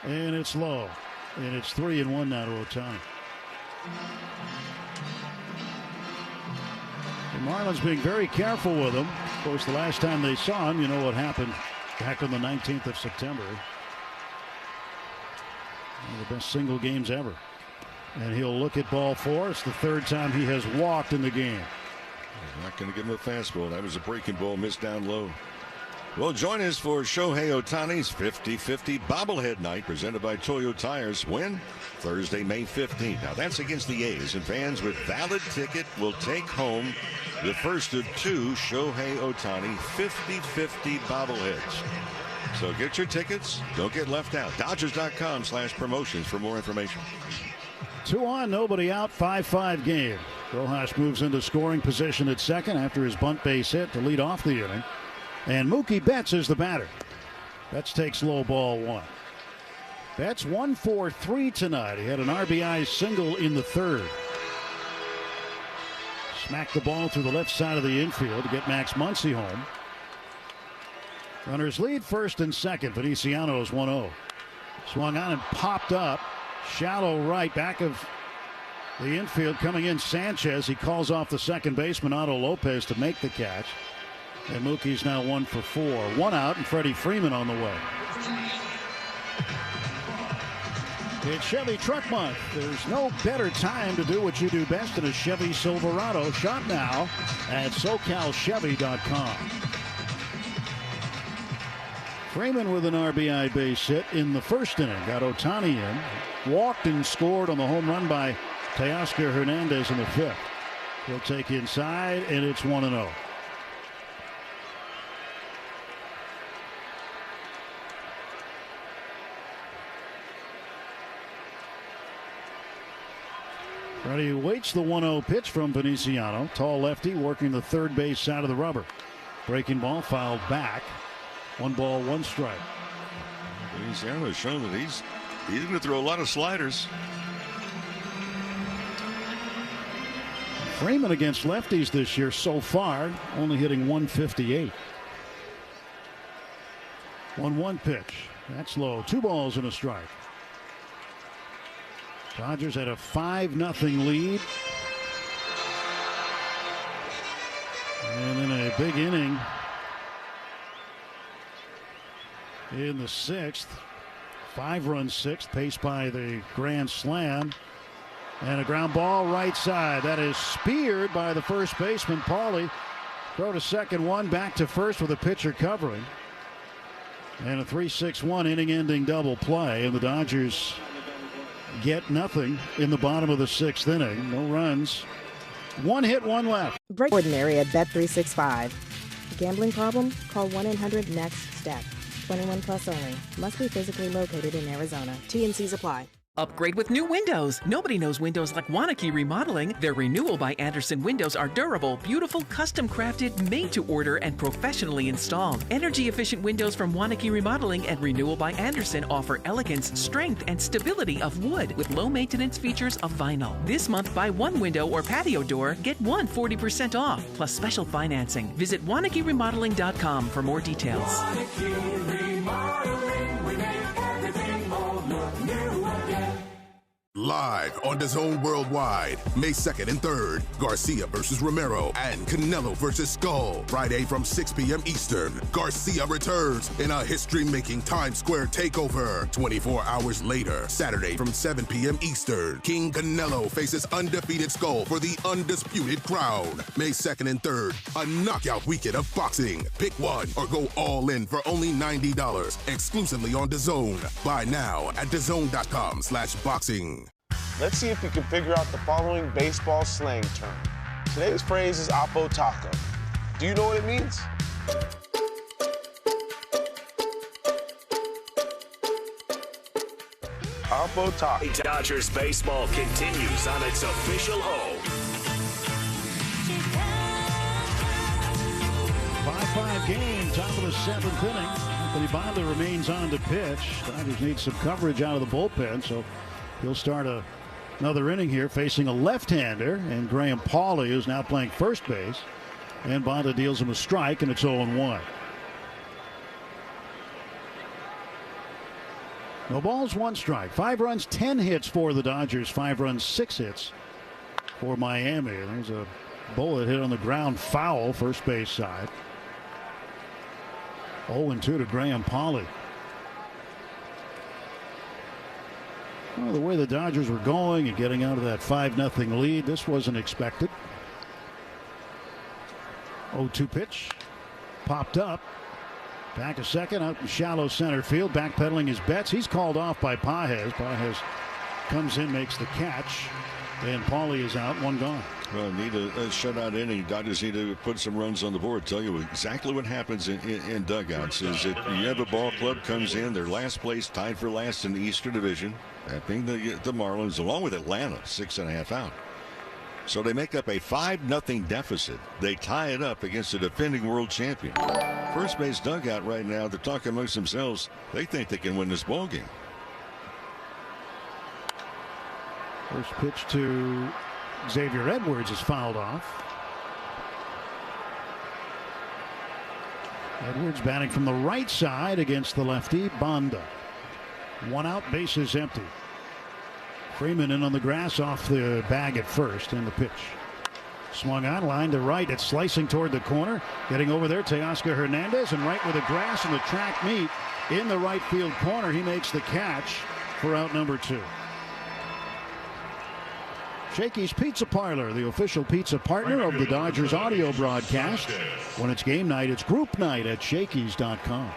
and it's low. And it's 3-1 now to Ohtani. The Marlins being very careful with him. Of course, the last time they saw him, you know what happened back on the 19th of September. One of the best single games ever. And he'll look at ball 4. It's the third time he has walked in the game. Not going to give him a fastball. That was a breaking ball, missed down low. Well, join us for Shohei Ohtani's 50-50 bobblehead night presented by Toyo Tires. When? Thursday, May 15th. Now, that's against the A's, and fans with valid ticket will take home the first of 2 Shohei Ohtani 50-50 bobbleheads. So get your tickets. Don't get left out. Dodgers.com/promotions for more information. 2 on, nobody out, 5-5 game. Rojas moves into scoring position at second after his bunt base hit to lead off the inning. And Mookie Betts is the batter. Betts takes low, ball 1. Betts 1 for 3 tonight. He had an RBI single in the third. Smacked the ball through the left side of the infield to get Max Muncy home. Runners lead first and second. Veniciano is 1-0. Swung on and popped up. Shallow right, back of the infield. Coming in Sanchez. He calls off the second baseman, Otto Lopez, to make the catch. And Mookie's now 1 for 4. 1 out, and Freddie Freeman on the way. It's Chevy Truck Month. There's no better time to do what you do best in a Chevy Silverado. Shop now at SoCalChevy.com. Freeman with an RBI base hit in the first inning. Got Ohtani in. Walked and scored on the home run by Teoscar Hernandez in the 5th. He'll take inside, and it's 1-0. Freddie waits the 1-0 pitch from Veniciano. Tall lefty working the third base side of the rubber. Breaking ball fouled back. 1 ball, 1 strike. Veniciano has shown that he's going to throw a lot of sliders. Freeman against lefties this year so far, only hitting .158. 1-1 pitch. That's low. 2 balls and a strike. Dodgers had a 5-0 lead. And then a big inning in the 6th. 5-run 6th, paced by the grand slam. And a ground ball right side. That is speared by the first baseman, Paulie. Throw to second, 1 back to first with a pitcher covering. And a 3-6-1 inning-ending double play. And the Dodgers get nothing in the bottom of the 6th inning. No runs. 1 hit, 1 left. Break ordinary at Bet365. Gambling problem? Call 1-800-NEXT-STEP. 21 plus only. Must be physically located in Arizona. T&Cs apply. Upgrade with new windows. Nobody knows windows like Wanakee Remodeling. Their Renewal by Andersen windows are durable, beautiful, custom crafted, made to order, and professionally installed. Energy efficient windows from Wanakee Remodeling and Renewal by Andersen offer elegance, strength, and stability of wood with low maintenance features of vinyl. This month, buy 1 window or patio door, get 1 40% off, plus special financing. Visit WanakeeRemodeling.com for more details. Wanakee Remodeling, we make everything old look new again. Live on DAZN Worldwide, May 2nd and 3rd. Garcia versus Romero and Canelo versus Skull. Friday from 6 p.m. Eastern. Garcia returns in a history-making Times Square takeover. 24 hours later, Saturday from 7 p.m. Eastern. King Canelo faces undefeated Skull for the undisputed crown. May 2nd and 3rd, a knockout weekend of boxing. Pick one or go all in for only $90. Exclusively on DAZN. Buy now at DAZN.com/boxing. Let's see if you can figure out the following baseball slang term. Today's phrase is Oppo Taco. Do you know what it means? Oppo Taco. Dodgers baseball continues on its official home. 5-5 game, top of the 7th inning. Anthony Banda remains on to pitch. Dodgers need some coverage out of the bullpen, so he'll start another inning here facing a left-hander, and Graham Pauley, who's now playing first base. And Banda deals him a strike, and it's 0-1. No balls, 1 strike. 5 runs, 10 hits for the Dodgers. 5 runs, 6 hits for Miami. There's a bullet hit on the ground, foul, first base side. 0-2 to Graham Pauley. Well, the way the Dodgers were going and getting out of that 5-0 lead, this wasn't expected. 0-2 pitch. Popped up. Back to second, out in shallow center field. Backpedaling his bets. He's called off by Pages. Pages comes in, makes the catch. And Pauley is out, 1 gone. Well, need a shutout inning. Dodgers need to put some runs on the board. Tell you exactly what happens in dugouts is that you have a ball club comes in, they're last place, tied for last in the Eastern Division. That being the Marlins, along with Atlanta, 6.5 out. So they make up a 5-0 deficit. They tie it up against the defending world champion. First base dugout right now, they're talking amongst themselves. They think they can win this ball game. First pitch to Xavier Edwards is fouled off. Edwards batting from the right side against the lefty Banda. 1 out, bases empty. Freeman in on the grass off the bag at first, and the pitch. Swung on, line to right. It's slicing toward the corner. Getting over there, Teoscar Hernandez, and right with the grass and the track meet in the right field corner. He makes the catch for out number 2. Shakey's Pizza Parlor, the official pizza partner of the Dodgers audio broadcast. When it's game night, it's group night at Shakey's.com.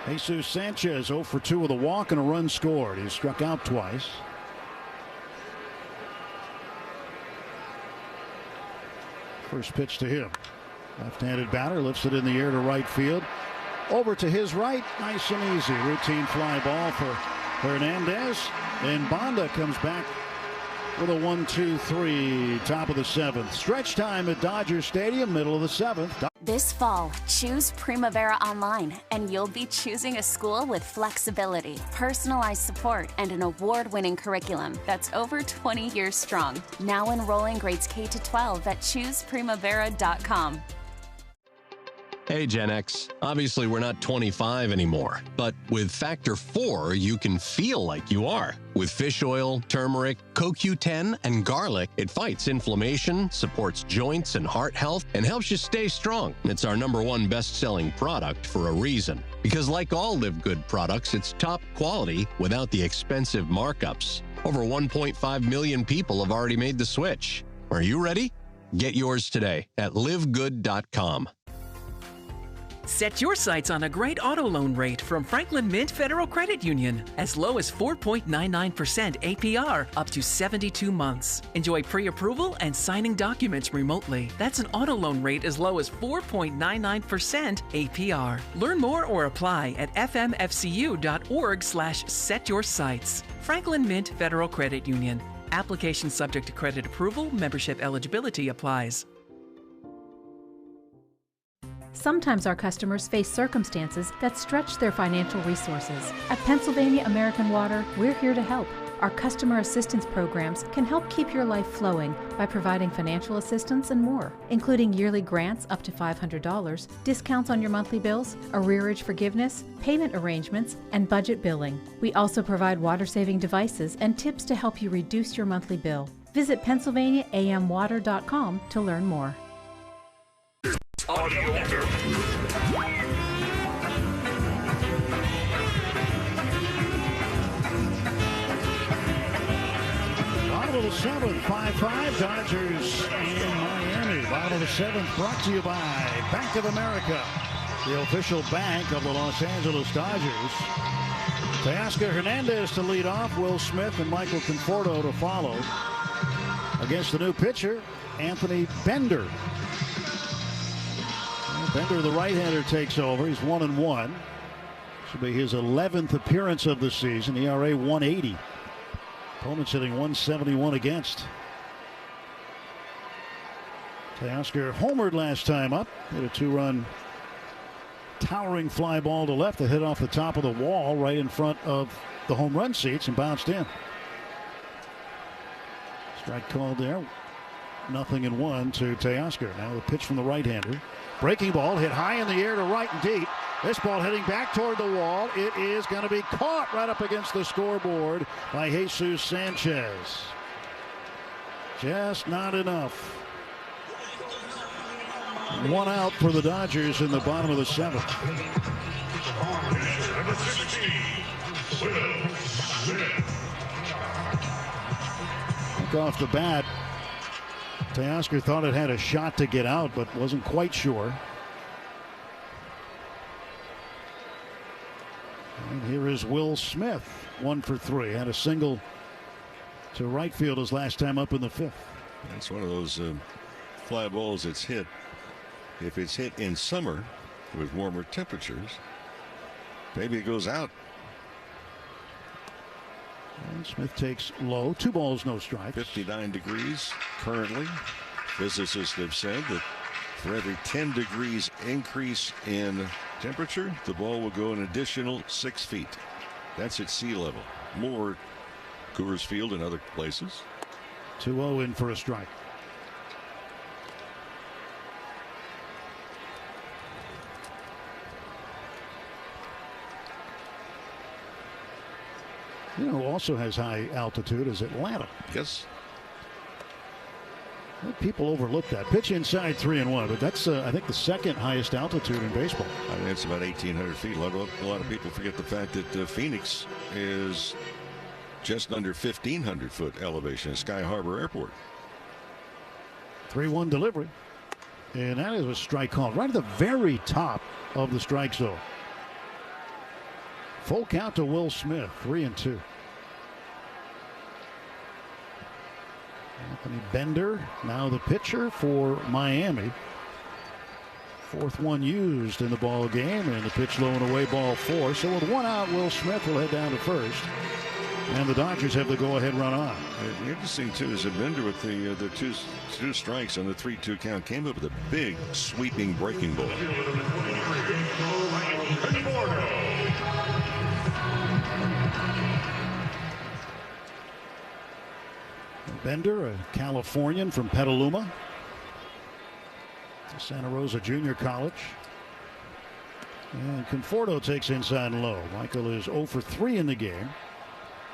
Jesus Sanchez 0 for 2 with a walk and a run scored. He's struck out twice. First pitch to him. Left-handed batter lifts it in the air to right field. Over to his right. Nice and easy. Routine fly ball for Hernandez. And Banda comes back with a 1-2-3, top of the 7th. Stretch time at Dodger Stadium, middle of the 7th. This fall, choose Primavera Online, and you'll be choosing a school with flexibility, personalized support, and an award-winning curriculum that's over 20 years strong. Now enrolling grades K-12 at chooseprimavera.com. Hey, Gen X. Obviously, we're not 25 anymore, but with Factor 4, you can feel like you are. With fish oil, turmeric, CoQ10, and garlic, it fights inflammation, supports joints and heart health, and helps you stay strong. It's our #1 best-selling product for a reason. Because like all Live Good products, it's top quality without the expensive markups. Over 1.5 million people have already made the switch. Are you ready? Get yours today at livegood.com. Set your sights on a great auto loan rate from Franklin Mint Federal Credit Union. As low as 4.99% APR up to 72 months. Enjoy pre-approval and signing documents remotely. That's an auto loan rate as low as 4.99% APR. Learn more or apply at fmfcu.org/setyoursIghts. Franklin Mint Federal Credit Union. Application subject to credit approval. Membership eligibility applies. Sometimes our customers face circumstances that stretch their financial resources. At Pennsylvania American Water, we're here to help. Our customer assistance programs can help keep your life flowing by providing financial assistance and more, including yearly grants up to $500, discounts on your monthly bills, arrearage forgiveness, payment arrangements, and budget billing. We also provide water-saving devices and tips to help you reduce your monthly bill. Visit PennsylvaniaAMWater.com to learn more. Bottom of the seventh, 5-5, Dodgers in Miami. Bottom of the seventh, brought to you by Bank of America, the official bank of the Los Angeles Dodgers. Teoscar Hernandez to lead off, Will Smith and Michael Conforto to follow. Against the new pitcher, Anthony Bender. Bender, the right-hander, takes over. He's 1-1. Should be his 11th appearance of the season. ERA 180. Opponent's hitting 171 against. Teoscar homered last time up. Hit a two-run towering fly ball to left that hit off the top of the wall right in front of the home run seats and bounced in. Strike called there. 0-1 to Teoscar. Now the pitch from the right-hander. Breaking ball hit high in the air to right and deep. This ball heading back toward the wall. It is going to be caught right up against the scoreboard by Jesus Sanchez. Just not enough. One out for the Dodgers in the bottom of the seventh. Number 16, Will Smith. Off the bat, Teoscar thought it had a shot to get out, but wasn't quite sure. And here is Will Smith, 1 for 3. Had a single to right field his last time up in the fifth. That's one of those fly balls that's hit. If it's hit in summer with warmer temperatures, maybe it goes out. And Smith takes low. 2 balls, no strikes. 59 degrees currently. Physicists have said that for every 10 degrees increase in temperature, the ball will go an additional 6 feet. That's at sea level. More Coors Field and other places. 2-0 in for a strike. You know, who also has high altitude is Atlanta. Yes. People overlook that. Pitch inside 3-1, but that's I think the second highest altitude in baseball. I mean, it's about 1,800 feet. A lot of people forget the fact that Phoenix is just under 1,500 foot elevation at Sky Harbor Airport. 3-1 delivery, and that is a strike called right at the very top of the strike zone. Full count to Will Smith, 3-2. Anthony Bender, now the pitcher for Miami. Fourth one used in the ball game, and the pitch low and away, ball 4. So with 1 out, Will Smith will head down to first, and the Dodgers have the go-ahead run on. Interesting too is that Bender with the two strikes on the 3-2 count came up with a big sweeping breaking ball. Bender, a Californian from Petaluma, Santa Rosa Junior College. And Conforto takes inside and low. Michael is 0 for 3 in the game.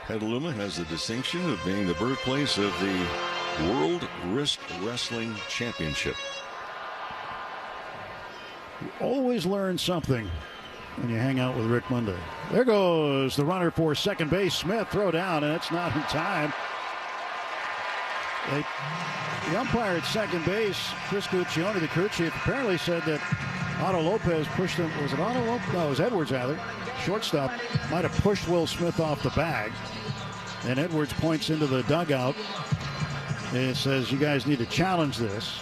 Petaluma has the distinction of being the birthplace of the World Wrist Wrestling Championship. You always learn something when you hang out with Rick Monday. There goes the runner for second base. Smith, throw down, and it's not in time. The umpire at second base, Chris Guccione, the crew chief, apparently said that Otto Lopez pushed him. Was it Otto Lopez? No, it was Edwards, rather. Shortstop might have pushed Will Smith off the bag. And Edwards points into the dugout and says, you guys need to challenge this.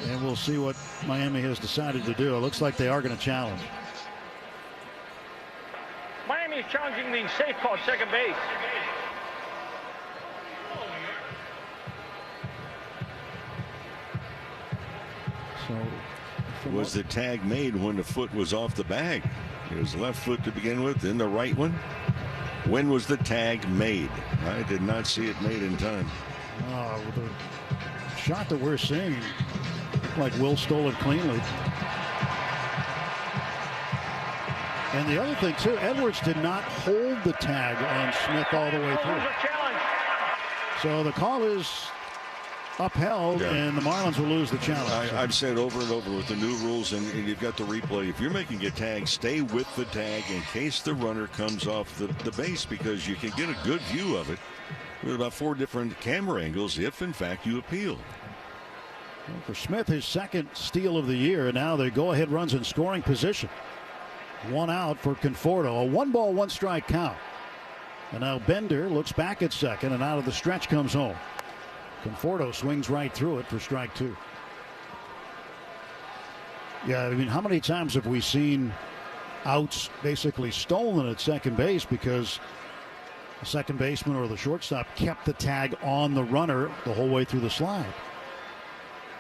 And we'll see what Miami has decided to do. It looks like they are going to challenge. Miami is challenging the safe call at second base. So, was the tag made when the foot was off the bag? It was left foot to begin with, then the right one. When was the tag made? I did not see it made in time. The shot that we're seeing, like Will stole it cleanly. And the other thing, too, Edwards did not hold the tag on Smith all the way through. So the call is upheld, and the Marlins will lose the challenge. I've said over and over with the new rules, and you've got the replay. If you're making a tag, stay with the tag in case the runner comes off the base, because you can get a good view of it with about 4 different camera angles if, in fact, you appeal. Well, for Smith, his second steal of the year, and now the go-ahead runs in scoring position. 1 out for Conforto, a 1-ball, 1-strike count. And now Bender looks back at second, and out of the stretch comes home. Conforto swings right through it for strike 2. Yeah, I mean, how many times have we seen outs basically stolen at second base because the second baseman or the shortstop kept the tag on the runner the whole way through the slide?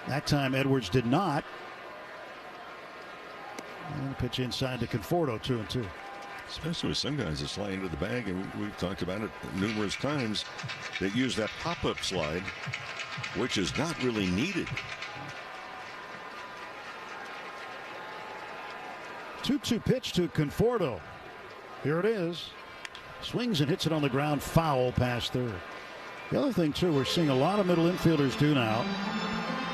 That time Edwards did not. And pitch inside to Conforto, 2-2. Especially with some guys that slide into the bag, and we've talked about it numerous times, that use that pop-up slide, which is not really needed. 2-2 pitch to Conforto. Here it is. Swings and hits it on the ground, foul past third. The other thing, too, we're seeing a lot of middle infielders do now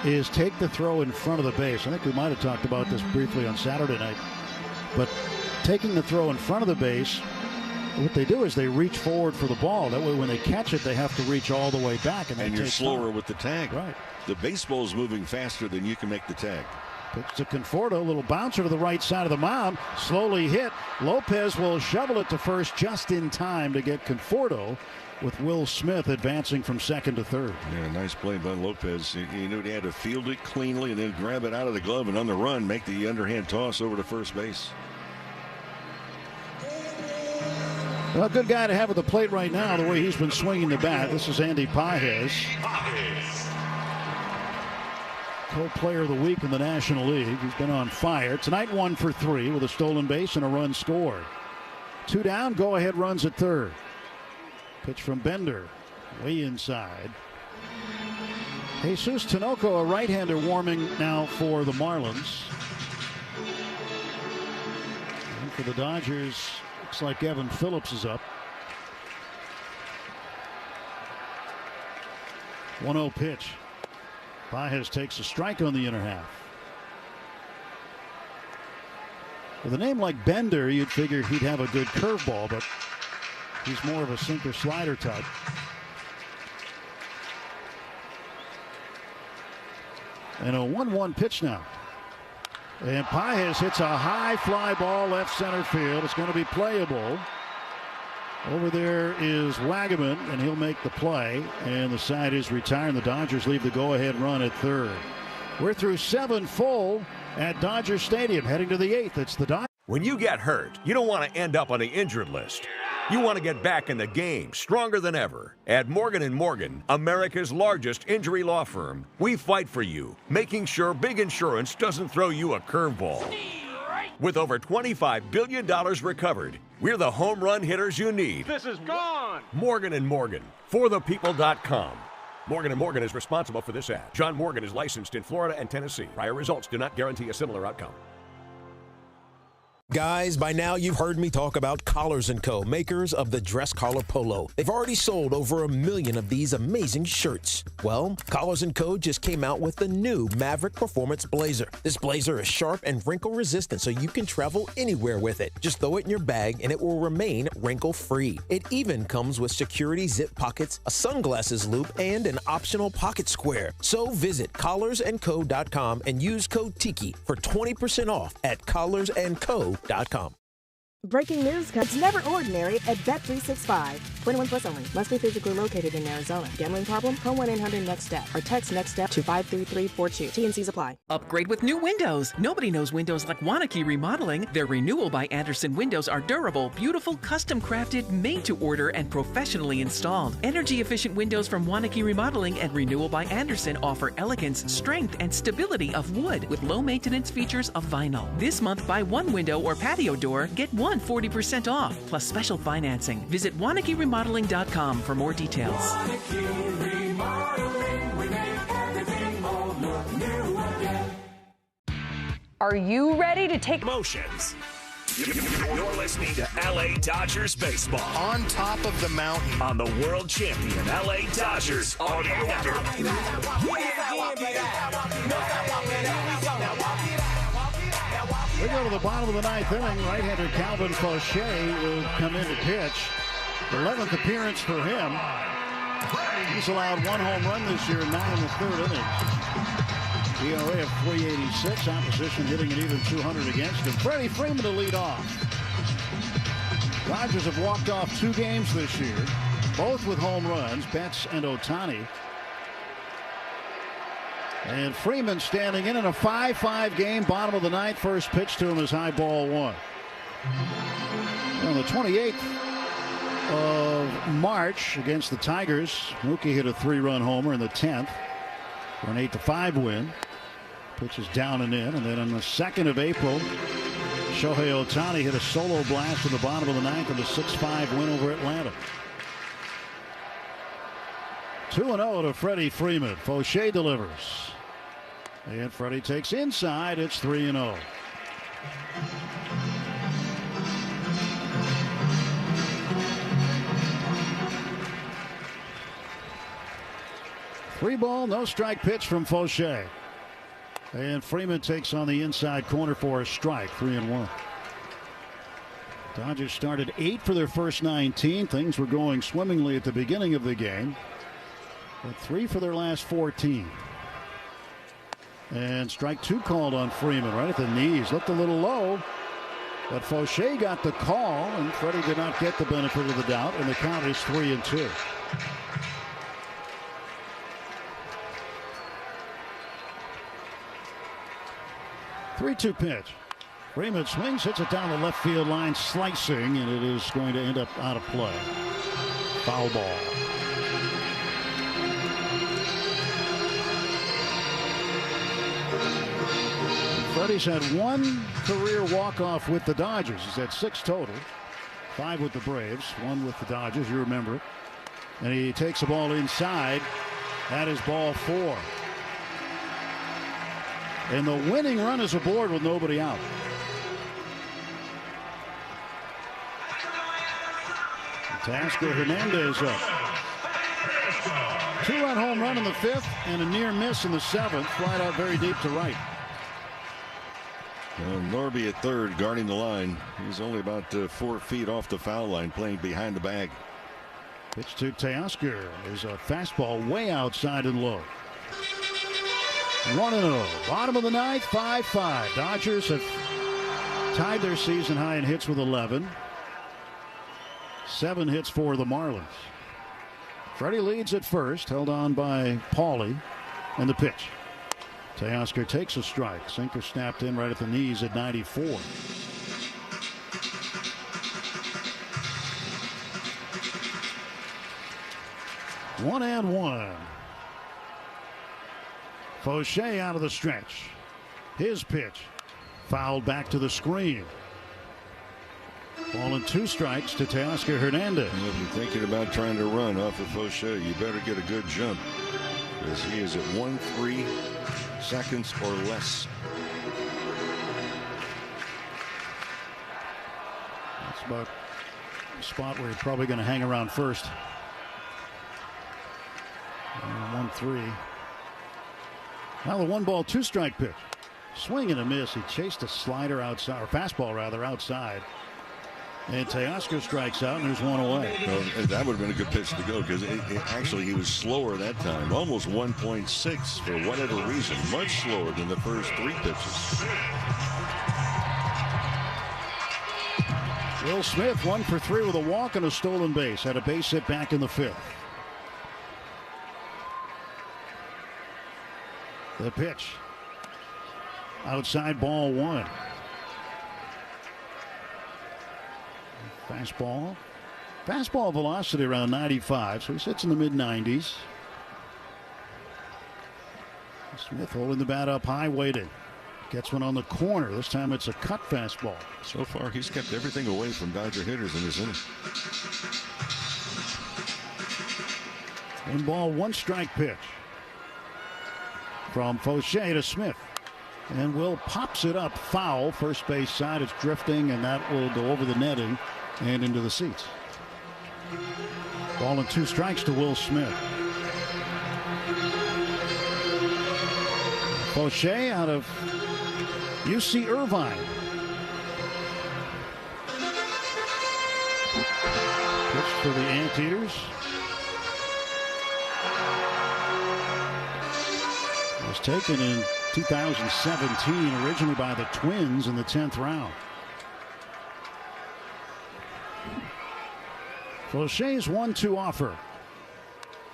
is take the throw in front of the base. I think we might have talked about this briefly on Saturday night. But taking the throw in front of the base, what they do is they reach forward for the ball. That way when they catch it, they have to reach all the way back. And you're slower time with the tag. Right. The baseball is moving faster than you can make the tag. Pitch to Conforto, a little bouncer to the right side of the mound. Slowly hit. Lopez will shovel it to first just in time to get Conforto, with Will Smith advancing from second to third. Yeah, nice play by Lopez. He knew he had to field it cleanly and then grab it out of the glove and on the run make the underhand toss over to first base. Well, a good guy to have at the plate right now, the way he's been swinging the bat. This is Andy Pages, co-player of the week in the National League. He's been on fire. Tonight 1 for 3 with a stolen base and a run scored. 2 down, go-ahead runs at third. Pitch from Bender, way inside. Jesus Tinoco, a right-hander, warming now for the Marlins. And for the Dodgers, looks like Evan Phillips is up. 1-0 pitch. Pages takes a strike on the inner half. With a name like Bender, you'd figure he'd have a good curveball, but he's more of a sinker slider type. And a 1-1 pitch now. And Pages hits a high fly ball left center field. It's going to be playable. Over there is Wagaman, and he'll make the play. And the side is retired. The Dodgers leave the go-ahead run at third. We're through 7 full at Dodger Stadium. Heading to the 8th. It's the Dodgers. When you get hurt, you don't want to end up on the injured list. You want to get back in the game stronger than ever. At Morgan & Morgan, America's largest injury law firm, we fight for you, making sure big insurance doesn't throw you a curveball. With over $25 billion recovered, we're the home run hitters you need. This is gone. Morgan & Morgan, forthepeople.com. Morgan & Morgan is responsible for this ad. John Morgan is licensed in Florida and Tennessee. Prior results do not guarantee a similar outcome. Guys, by now you've heard me talk about Collars & Co., makers of the dress collar polo. They've already sold over 1 million of these amazing shirts. Well, Collars & Co. just came out with the new Maverick Performance Blazer. This blazer is sharp and wrinkle resistant, so you can travel anywhere with it. Just throw it in your bag and it will remain wrinkle-free. It even comes with security zip pockets, a sunglasses loop, and an optional pocket square. So visit collarsandco.com and use code TIKI for 20% off at collarsandco.com. Breaking news, it's never ordinary at Bet365. 21 plus only. Must be physically located in Arizona. Gambling problem? Call 1-800-NEXT-STEP or text NEXT-STEP to 53342. T&Cs apply. Upgrade with new windows. Nobody knows windows like Wanakee Remodeling. Their Renewal by Andersen windows are durable, beautiful, custom-crafted, made-to-order, and professionally installed. Energy-efficient windows from Wanakee Remodeling and Renewal by Andersen offer elegance, strength, and stability of wood with low-maintenance features of vinyl. This month, buy one window or patio door, get one 40% off, plus special financing. Visit WanakeeRemodeling.com for more details. Wanakee Remodeling, we make everything old look new again. Are you ready to take motions? You're listening to LA Dodgers baseball. On top of the mountain. On the world champion LA Dodgers Audio Network. We go to the bottom of the ninth inning. Right-hander Calvin Fauché will come in to pitch. 11th appearance for him. He's allowed one home run this year, 9 in the third inning. ERA of 3.86. Opposition hitting an even 200 against him. Freddie Freeman to lead off. Dodgers have walked off 2 games this year, both with home runs, Betts and Ohtani. And Freeman standing in a 5-5 game, bottom of the ninth. First pitch to him is high ball 1. On the 28th of March against the Tigers, Mookie hit a 3-run homer in the 10th for an 8-5 win. Pitch is down and in. And then on the 2nd of April, Shohei Ohtani hit a solo blast in the bottom of the ninth in a 6-5 win over Atlanta. 2-0 to Freddie Freeman. Fauché delivers. And Freddie takes inside. It's 3-0. Three ball, no strike pitch from Fauché. And Freeman takes on the inside corner for a strike. 3-1. Dodgers started 8 for their first 19. Things were going swimmingly at the beginning of the game. But 3 for their last 14. And strike 2 called on Freeman right at the knees. Looked a little low. But Fauché got the call, and Freddie did not get the benefit of the doubt, and the count is 3-2. Three-two pitch. Freeman swings, hits it down the left field line, slicing, and it is going to end up out of play. Foul ball. Freddie's had 1 career walk-off with the Dodgers. He's had 6 total. 5 with the Braves, 1 with the Dodgers, you remember it. And he takes the ball inside. That is ball 4. And the winning run is aboard with nobody out. Teoscar Hernandez up. 2-run home run in the 5th and a near miss in the 7th. Flied out very deep to right. Norby at third, guarding the line. He's only about 4 feet off the foul line, playing behind the bag. Pitch to Teoscar is a fastball way outside and low. 1-0. Bottom of the ninth, 5-5. Dodgers have tied their season high in hits with 11. 7 hits for the Marlins. Freddie leads at first, held on by Paulie. And the pitch. Teoscar takes a strike. Sinker snapped in right at the knees at 94. One and one. Fauché out of the stretch. His pitch. Fouled back to the screen. Ball and 2 strikes to Teoscar Hernandez. If you're thinking about trying to run off of Fauché, you better get a good jump, because he is at 1-3 seconds or less. That's about the spot where you're probably going to hang around first. 1-3. Now the 1-ball 2-strike pitch. Swing and a miss. He chased a slider outside, or fastball rather, outside. And Teoscar strikes out, and there's 1 away. Well, that would have been a good pitch to go, because actually he was slower that time. Almost 1.6 for whatever reason. Much slower than the first 3 pitches. Will Smith 1 for 3 with a walk and a stolen base. Had a base hit back in the 5th. The pitch. Outside, ball 1. Fastball. Fastball velocity around 95, so he sits in the mid-90s. Smith holding the bat up high, waiting. Gets one on the corner. This time it's a cut fastball. So far, he's kept everything away from Dodger hitters in this inning. 1 ball, 1 strike pitch. From Fauché to Smith. And Will pops it up foul. First base side, it's drifting, and that will go over the netting and into the seats. Ball and 2 strikes to Will Smith. Fauché out of UC Irvine. Pitch for the Anteaters. Was taken in 2017, originally by the Twins in the 10th round. Fauché's 1-2 offer.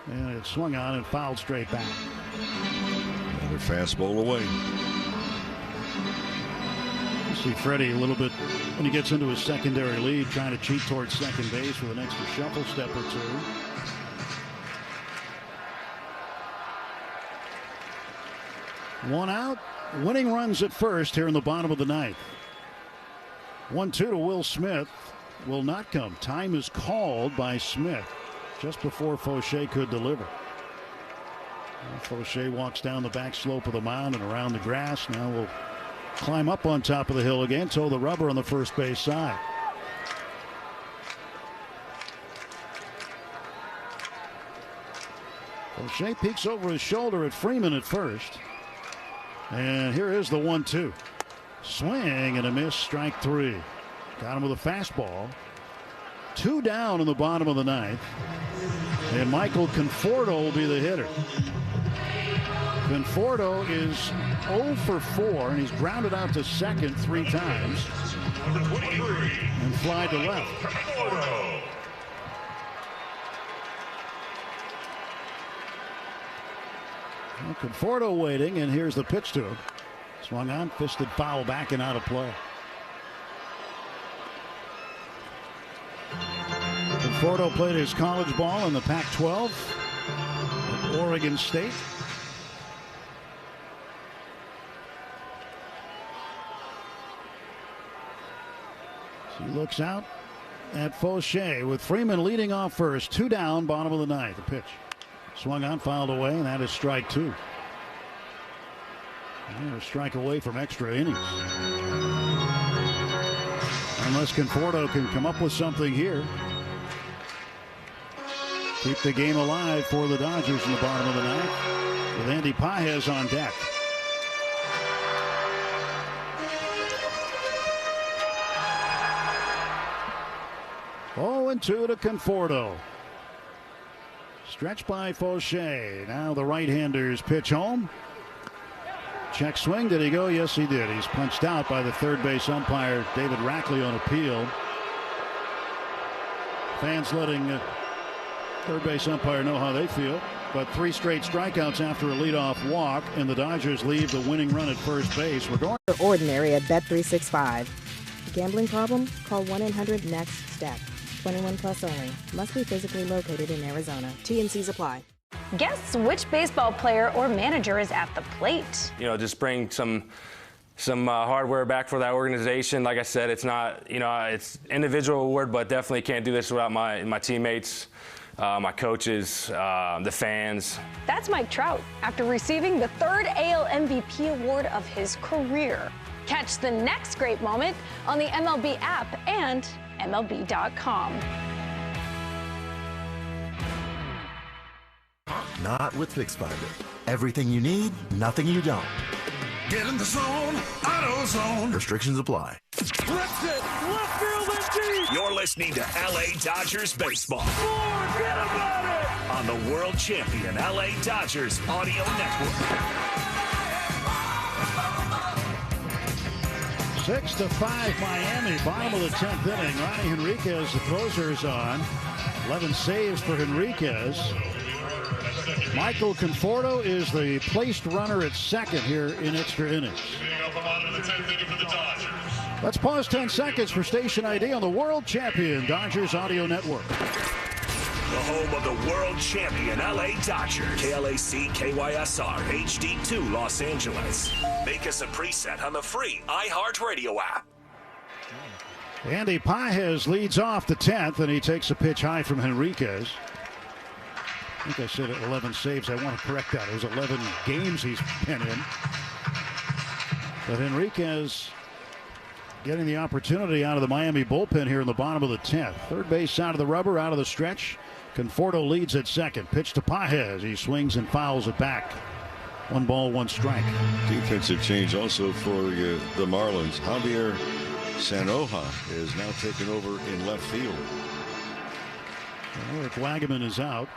And it swung on and fouled straight back. Another fastball away. You see Freddie a little bit when he gets into his secondary lead, trying to cheat towards second base with an extra shuffle step or 2. One out, winning runs at first here in the bottom of the 9th. 1-2 to Will Smith. Will not come. Time is called by Smith just before Fauché could deliver. Fauché walks down the back slope of the mound and around the grass. Now will climb up on top of the hill again, toe the rubber on the first base side. Fauché peeks over his shoulder at Freeman at first. And here is the 1-2. Swing and a miss, strike 3. Got him with a fastball. 2 down in the bottom of the 9th. And Michael Conforto will be the hitter. Conforto is 0 for 4, and he's grounded out to second 3 times. And fly to left. Well, Conforto waiting, and here's the pitch to him. Swung on, fisted foul back and out of play. Conforto played his college ball in the Pac-12 at Oregon State. He looks out at Fauché with Freeman leading off first. 2 down, bottom of the 9th. The pitch. Swung on, fouled away, and that is strike 2. And a strike away from extra innings. Unless Conforto can come up with something here. Keep the game alive for the Dodgers in the bottom of the 9th. With Andy Pages on deck. Oh, and 2 to Conforto. Stretched by Fauché. Now the right-handers pitch home. Check swing. Did he go? Yes, he did. He's punched out by the third base umpire, David Rackley, on appeal. Fans letting third base umpire know how they feel. But 3 straight strikeouts after a leadoff walk, and the Dodgers leave the winning run at first base. We're going to Ordinary at Bet365. Gambling problem? Call 1-800-NEXT-STEP. 21 plus only. Must be physically located in Arizona. T&Cs apply. Guess which baseball player or manager is at the plate? You know, just bring some hardware back for that organization. Like I said, it's not, you know, it's individual award, but definitely can't do this without my teammates, my coaches, the fans. That's Mike Trout after receiving the 3rd AL MVP award of his career. Catch the next great moment on the MLB app and MLB.com. Not with FixFinder. Everything you need, nothing you don't. Get in the zone, AutoZone. Restrictions apply. Left it, left field and deep. You're listening to LA Dodgers Baseball. Forget about it. On the world champion LA Dodgers Audio Network. 6-5 Miami, bottom of the 10th inning. Ronnie Henriquez, the closer, is on. 11 saves for Henriquez. Michael Conforto is the placed runner at second here in extra innings. Let's pause 10 seconds for station ID on the world champion Dodgers audio network. The home of the world champion LA Dodgers. KLAC KYSR HD2 Los Angeles. Make us a preset on the free iHeartRadio app. Andy Pages leads off the 10th, and he takes a pitch high from Henriquez. I think I said 11 saves. I want to correct that. It was 11 games he's been in. But Henriquez getting the opportunity out of the Miami bullpen here in the bottom of the 10th. Third base side of the rubber, out of the stretch. Conforto leads at second. Pitch to Pages. He swings and fouls it back. 1 ball, 1 strike. Defensive change also for the Marlins. Javier Sanoja is now taken over in left field. Eric Wagaman is out.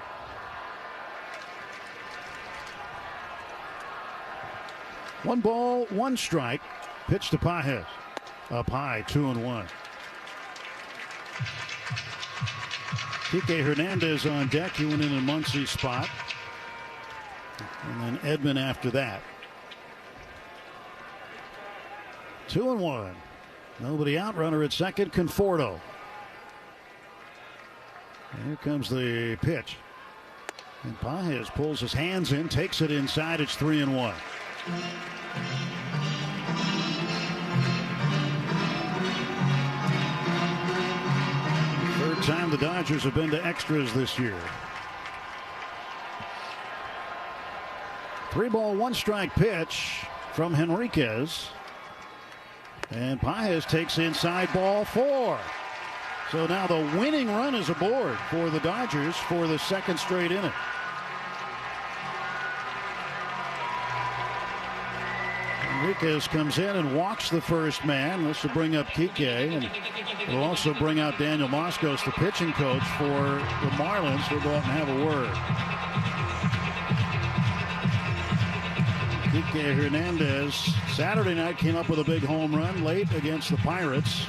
One ball, 1 strike. Pitch to Pages. Up high, 2-1. Kike Hernandez on deck. He went in Muncie's spot. And then Edman after that. 2-1. Nobody out. Runner at second. Conforto. And here comes the pitch. And Pages pulls his hands in, takes it inside. It's 3-1. Third time the Dodgers have been to extras this year. 3 ball, 1 strike pitch from Henriquez. And Pages takes inside, ball 4. So now the winning run is aboard for the Dodgers for the second straight inning. Henriquez comes in and walks the first man. This will bring up Kike, and it'll also bring out Daniel Moskos, the pitching coach for the Marlins. We'll go out and have a word. Kike Hernandez Saturday night came up with a big home run late against the Pirates.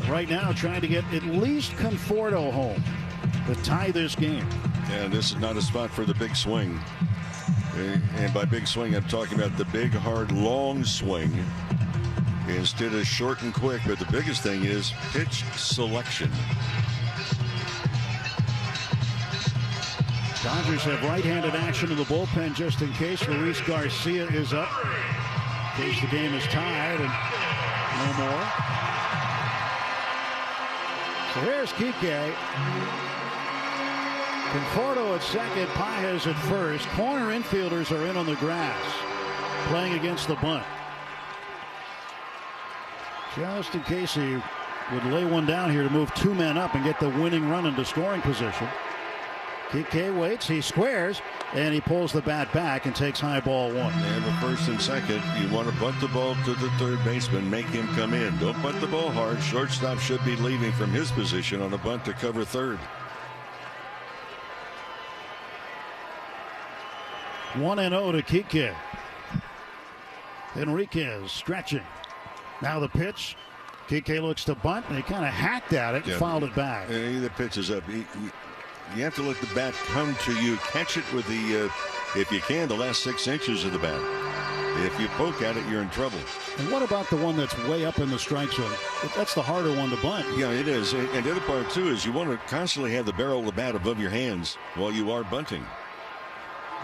Right now trying to get at least Conforto home to tie this game. And this is not a spot for the big swing. And by big swing, I'm talking about the big, hard, long swing instead of short and quick. But the biggest thing is pitch selection. Dodgers have right-handed action in the bullpen just in case Luis Garcia is up. In case the game is tied and no more. So here's Kike. Conforto at second, Pages at first. Corner infielders are in on the grass, playing against the bunt. Just in case he would lay one down here to move 2 men up and get the winning run into scoring position. Kike waits, he squares, and he pulls the bat back and takes high ball 1. They have a first and second. You want to bunt the ball to the third baseman, make him come in. Don't bunt the ball hard. Shortstop should be leaving from his position on a bunt to cover third. 1-0 to Kike. Henriquez stretching. Now the pitch. Kike looks to bunt, and he kind of hacked at it and fouled it back. The pitch is up. You have to let the bat come to you. Catch it with the, if you can, the last 6 inches of the bat. If you poke at it, you're in trouble. And what about the one that's way up in the strike zone? That's the harder one to bunt. Yeah, it is. And the other part, too, is you want to constantly have the barrel of the bat above your hands while you are bunting.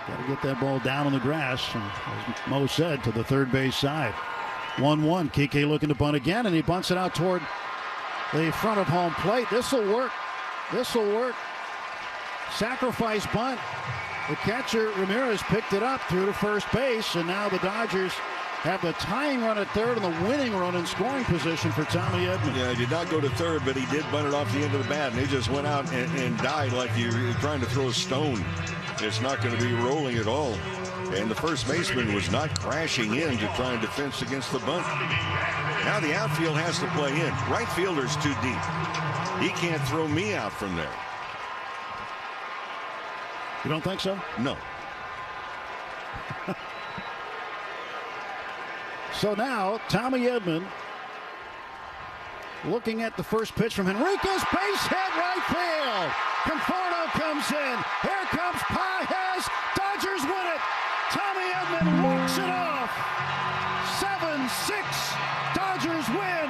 Got to get that ball down on the grass, and as Mo said, to the third base side. 1-1. Kike looking to bunt again, and he bunts it out toward the front of home plate. This will work. This will work. Sacrifice bunt. The catcher, Ramirez, picked it up through to first base, and now the Dodgers have the tying run at third and the winning run in scoring position for Tommy Edman. Yeah, he did not go to third, but he did bunt it off the end of the bat, and he just went out and died like you're trying to throw a stone. It's not going to be rolling at all. And the first baseman was not crashing in to try and defense against the bunt. Now the outfield has to play in. Right fielder's too deep. He can't throw me out from there. You don't think so? No. So now, Tommy Edman looking at the first pitch from Henriquez. Base hit right field. Conforto comes in. Here comes Pages. Dodgers win it. Tommy Edman walks it off. 7-6. Dodgers win.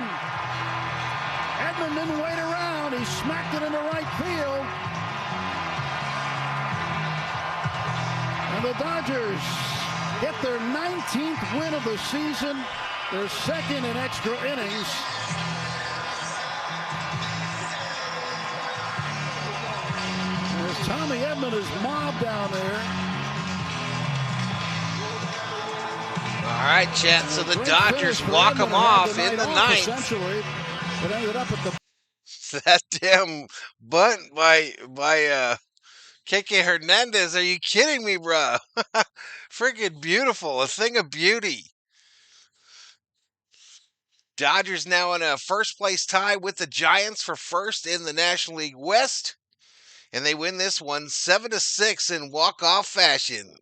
Edman didn't wait around. He smacked it into right field. And the Dodgers get their 19th win of the season, their second in extra innings. As Tommy Edman is mobbed down there. All right, Chet, so the Dodgers walk him off in the ninth. It ended up at the that damn bunt by Keke Hernandez. Are you kidding me, bro? Freaking beautiful. A thing of beauty. Dodgers now in a first place tie with the Giants for first in the National League West. And they win this one 7-6 in walk-off fashion.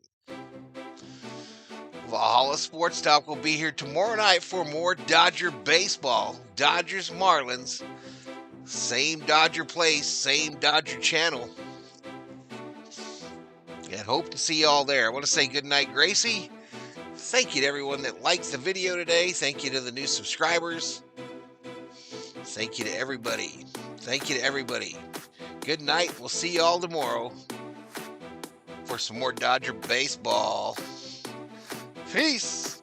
Valhalla Sports Talk will be here tomorrow night for more Dodger baseball. Dodgers Marlins. Same Dodger place, same Dodger channel. And hope to see you all there. I want to say good night, Gracie. Thank you to everyone that liked the video today. Thank you to the new subscribers. Thank you to everybody. Thank you to everybody. Good night. We'll see you all tomorrow for some more Dodger baseball. Peace.